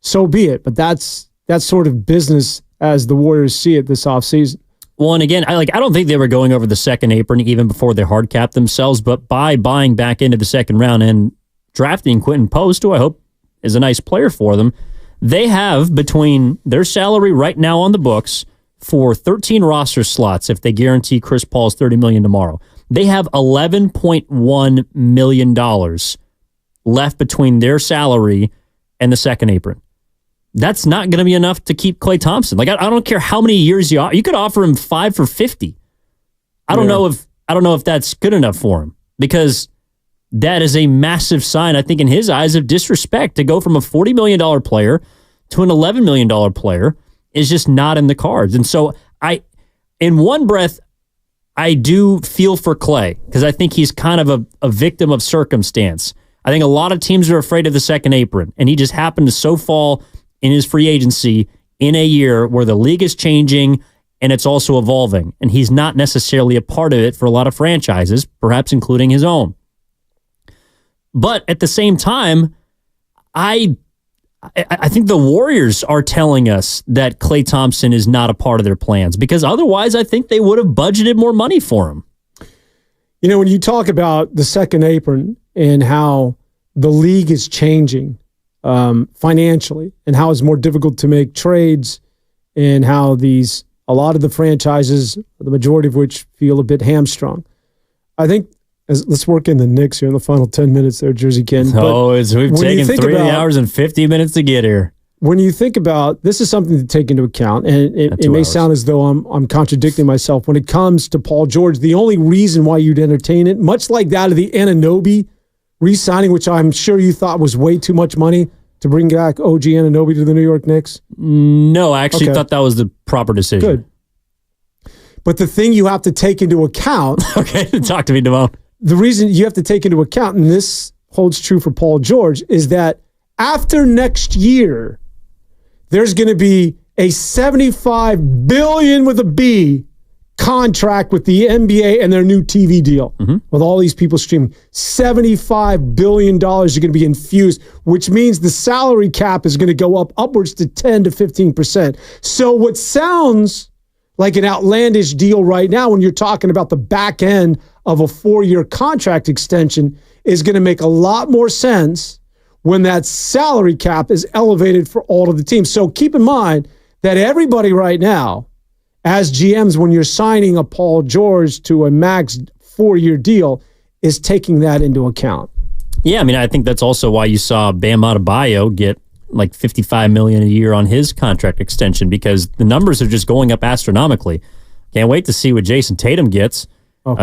D: so be it. But that's sort of business as the Warriors see it this offseason.
C: Well, and again, I don't think they were going over the second apron even before they hard capped themselves, but by buying back into the second round and drafting Quentin Post, who I hope is a nice player for them, they have between their salary right now on the books for 13 roster slots if they guarantee Chris Paul's $30 million tomorrow. They have $11.1 million left between their salary and the second apron. That's not going to be enough to keep Klay Thompson. Like, I don't care how many years you could offer him 5 for $50. I don't know if that's good enough for him, because that is a massive sign, I think, in his eyes, of disrespect. To go from a $40 million player to an $11 million player is just not in the cards. And so in one breath, I do feel for Klay, because I think he's kind of a victim of circumstance. I think a lot of teams are afraid of the second apron, and he just happened to so fall in his free agency in a year where the league is changing and it's also evolving. And he's not necessarily a part of it for a lot of franchises, perhaps including his own. But at the same time, I think the Warriors are telling us that Klay Thompson is not a part of their plans, because otherwise I think they would have budgeted more money for him.
D: When you talk about the second apron and how the league is changing financially, and how it's more difficult to make trades, and how a lot of the franchises, the majority of which feel a bit hamstrung. I think, let's work in the Knicks here in the final 10 minutes there, Jersey Ken.
C: We've taken 3 hours and 50 minutes to get here.
D: When you think about, this is something to take into account, and it may sound as though I'm contradicting myself. When it comes to Paul George, the only reason why you'd entertain it, much like that of the Anunoby re-signing, which I'm sure you thought was way too much money to bring back OG Anunoby to the New York Knicks?
C: No, I actually thought that was the proper decision.
D: Good. But the thing you have to take into account...
C: Okay, talk to me, Devone.
D: The reason you have to take into account, and this holds true for Paul George, is that after next year, there's going to be a $75 billion with a B contract with the NBA and their new TV deal, with all these people streaming. $75 billion are going to be infused, which means the salary cap is going to go up upwards to 10 to 15%. So what sounds like an outlandish deal right now, when you're talking about the back end of a 4-year contract extension, is going to make a lot more sense when that salary cap is elevated for all of the teams. So keep in mind that everybody right now, as GMs, when you're signing a Paul George to a max 4-year deal, is taking that into account.
C: Yeah, I mean, I think that's also why you saw Bam Adebayo get like $55 million a year on his contract extension because the numbers are just going up astronomically. Can't wait to see what Jason Tatum gets.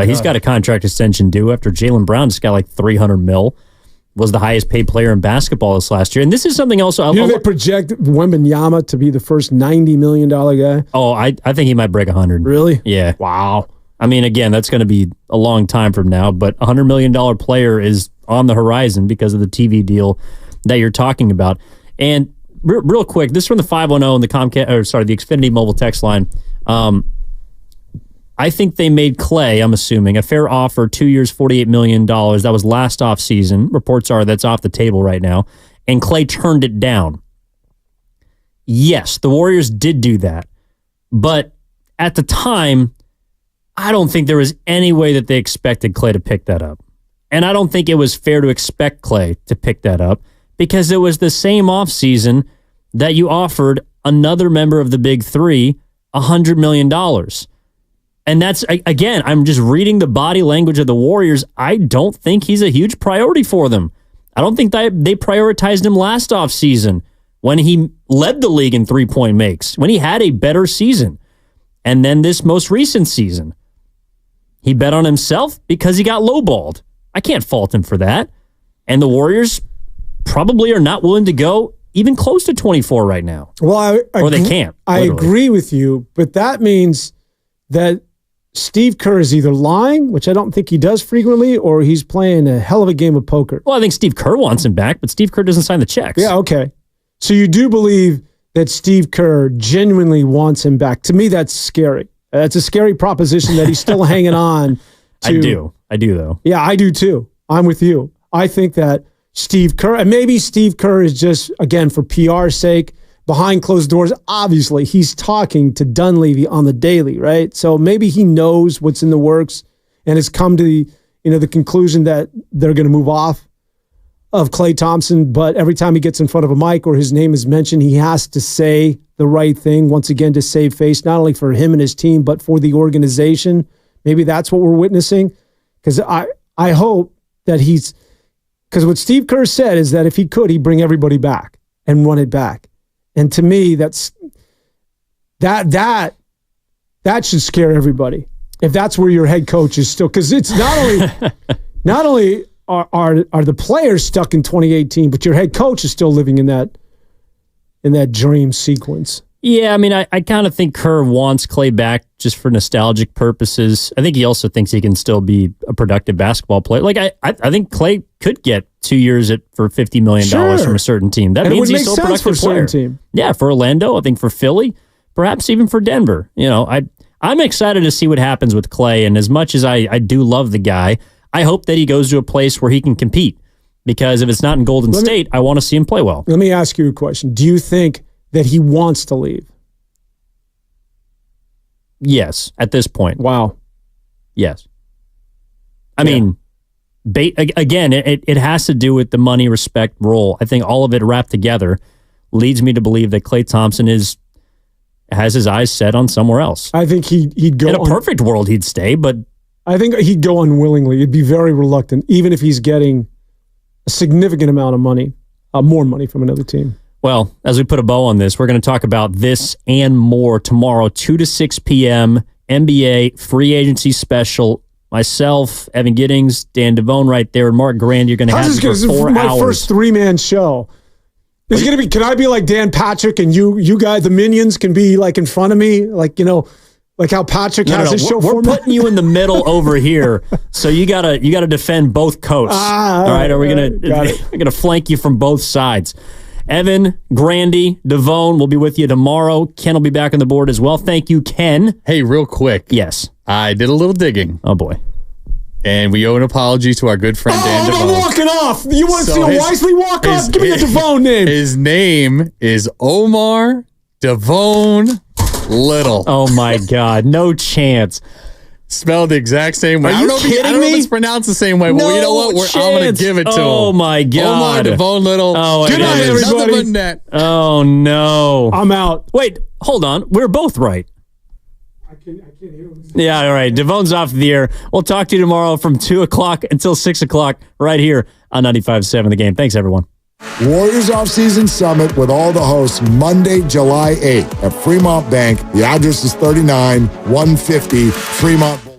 C: He's got a contract extension due after Jaylen Brown just got like $300 million. Was the highest paid player in basketball this last year. And this is something else.
D: They project Wembanyama to be the first $90 million guy?
C: Oh, I think he might break 100.
D: Really?
C: Yeah.
D: Wow.
C: I mean, again, that's going to be a long time from now, but a $100 million player is on the horizon because of the TV deal that you're talking about. And real quick, this is from the 510 and the the Xfinity mobile text line. I think they made Klay, I'm assuming, a fair offer, 2 years, $48 million. That was last offseason. Reports are that's off the table right now. And Klay turned it down. Yes, the Warriors did do that. But at the time, I don't think there was any way that they expected Klay to pick that up. And I don't think it was fair to expect Klay to pick that up because it was the same offseason that you offered another member of the Big Three $100 million. And that's, again, I'm just reading the body language of the Warriors. I don't think he's a huge priority for them. I don't think they prioritized him last offseason when he led the league in three-point makes, when he had a better season. And then this most recent season, he bet on himself because he got lowballed. I can't fault him for that. And the Warriors probably are not willing to go even close to 24 right now.
D: Well,
C: or they can't.
D: I agree with you, but that means that Steve Kerr is either lying, which I don't think he does frequently, or he's playing a hell of a game of poker.
C: Well, I think Steve Kerr wants him back, but Steve Kerr doesn't sign the checks.
D: Yeah, okay. So you do believe that Steve Kerr genuinely wants him back. To me, that's scary. That's a scary proposition that he's still hanging on to.
C: I do, though.
D: Yeah, I do too. I'm with you. I think that Steve Kerr, and maybe Steve Kerr is just, again, for PR's sake, behind closed doors, obviously, he's talking to Dunleavy on the daily, right? So maybe he knows what's in the works and has come to the conclusion that they're going to move off of Klay Thompson. But every time he gets in front of a mic or his name is mentioned, he has to say the right thing, once again, to save face, not only for him and his team, but for the organization. Maybe that's what we're witnessing. Because I hope that because what Steve Kerr said is that if he could, he'd bring everybody back and run it back. And to me, that should scare everybody. If that's where your head coach is still, because it's not only are the players stuck in 2018, but your head coach is still living in that dream sequence.
C: Yeah, I mean, I kind of think Kerr wants Klay back just for nostalgic purposes. I think he also thinks he can still be a productive basketball player. Like, I think Klay could get 2 years for $50 million from a certain team. That means he's still a productive player. Team. Yeah, for Orlando, I think for Philly, perhaps even for Denver. I'm excited to see what happens with Klay. And as much as I do love the guy, I hope that he goes to a place where he can compete. Because if it's not in Golden State, I want to see him play well.
D: Let me ask you a question. Do you think that he wants to leave?
C: Yes, at this point.
D: Wow.
C: Yes. I mean, again, it has to do with the money, respect, role. I think all of it wrapped together leads me to believe that Klay Thompson has his eyes set on somewhere else.
D: I think he'd go.
C: In a perfect world, he'd stay, but
D: I think he'd go unwillingly. He'd be very reluctant, even if he's getting a significant amount of money, more money from another team.
C: Well, as we put a bow on this, we're going to talk about this and more tomorrow, 2 to 6 p.m., NBA free agency special. Myself, Evan Giddings, Dan Devone right there, and Mark Grand. You're going to have me for 4 hours.
D: My first three-man show. Is going to be? Can I be like Dan Patrick and you guys, the minions, can be like in front of me, like like how Patrick has his show?
C: We're putting you in the middle over here, so you gotta defend both coasts. All right, are we gonna flank you from both sides? Evan, Grandy, Devone will be with you tomorrow. Ken will be back on the board as well. Thank you, Ken.
E: Hey, real quick.
C: Yes.
E: I did a little digging.
C: Oh, boy.
E: And we owe an apology to our good friend Dan Devone.
D: I'm walking off. You want to see a Wisely walk off? Give me a Devone name.
E: His name is Omar Devone Little.
C: Oh, my God. No chance.
E: Spelled the exact same way.
C: Are you kidding me?
E: I don't know if it's pronounced the same way.
C: No,
E: well, you know what? I'm going to give it to him.
C: Oh, my God.
E: Omar Devone Little.
C: Oh,
D: good night, everybody.
C: Oh, no.
D: I'm out.
C: Wait, hold on. We're both right.
D: I can't hear him.
C: Yeah, all right. Devone's off the air. We'll talk to you tomorrow from 2 o'clock until 6 o'clock right here on 95.7 The Game. Thanks, everyone.
I: Warriors Offseason Summit with all the hosts Monday, July 8th at Fremont Bank. The address is 39 150 Fremont.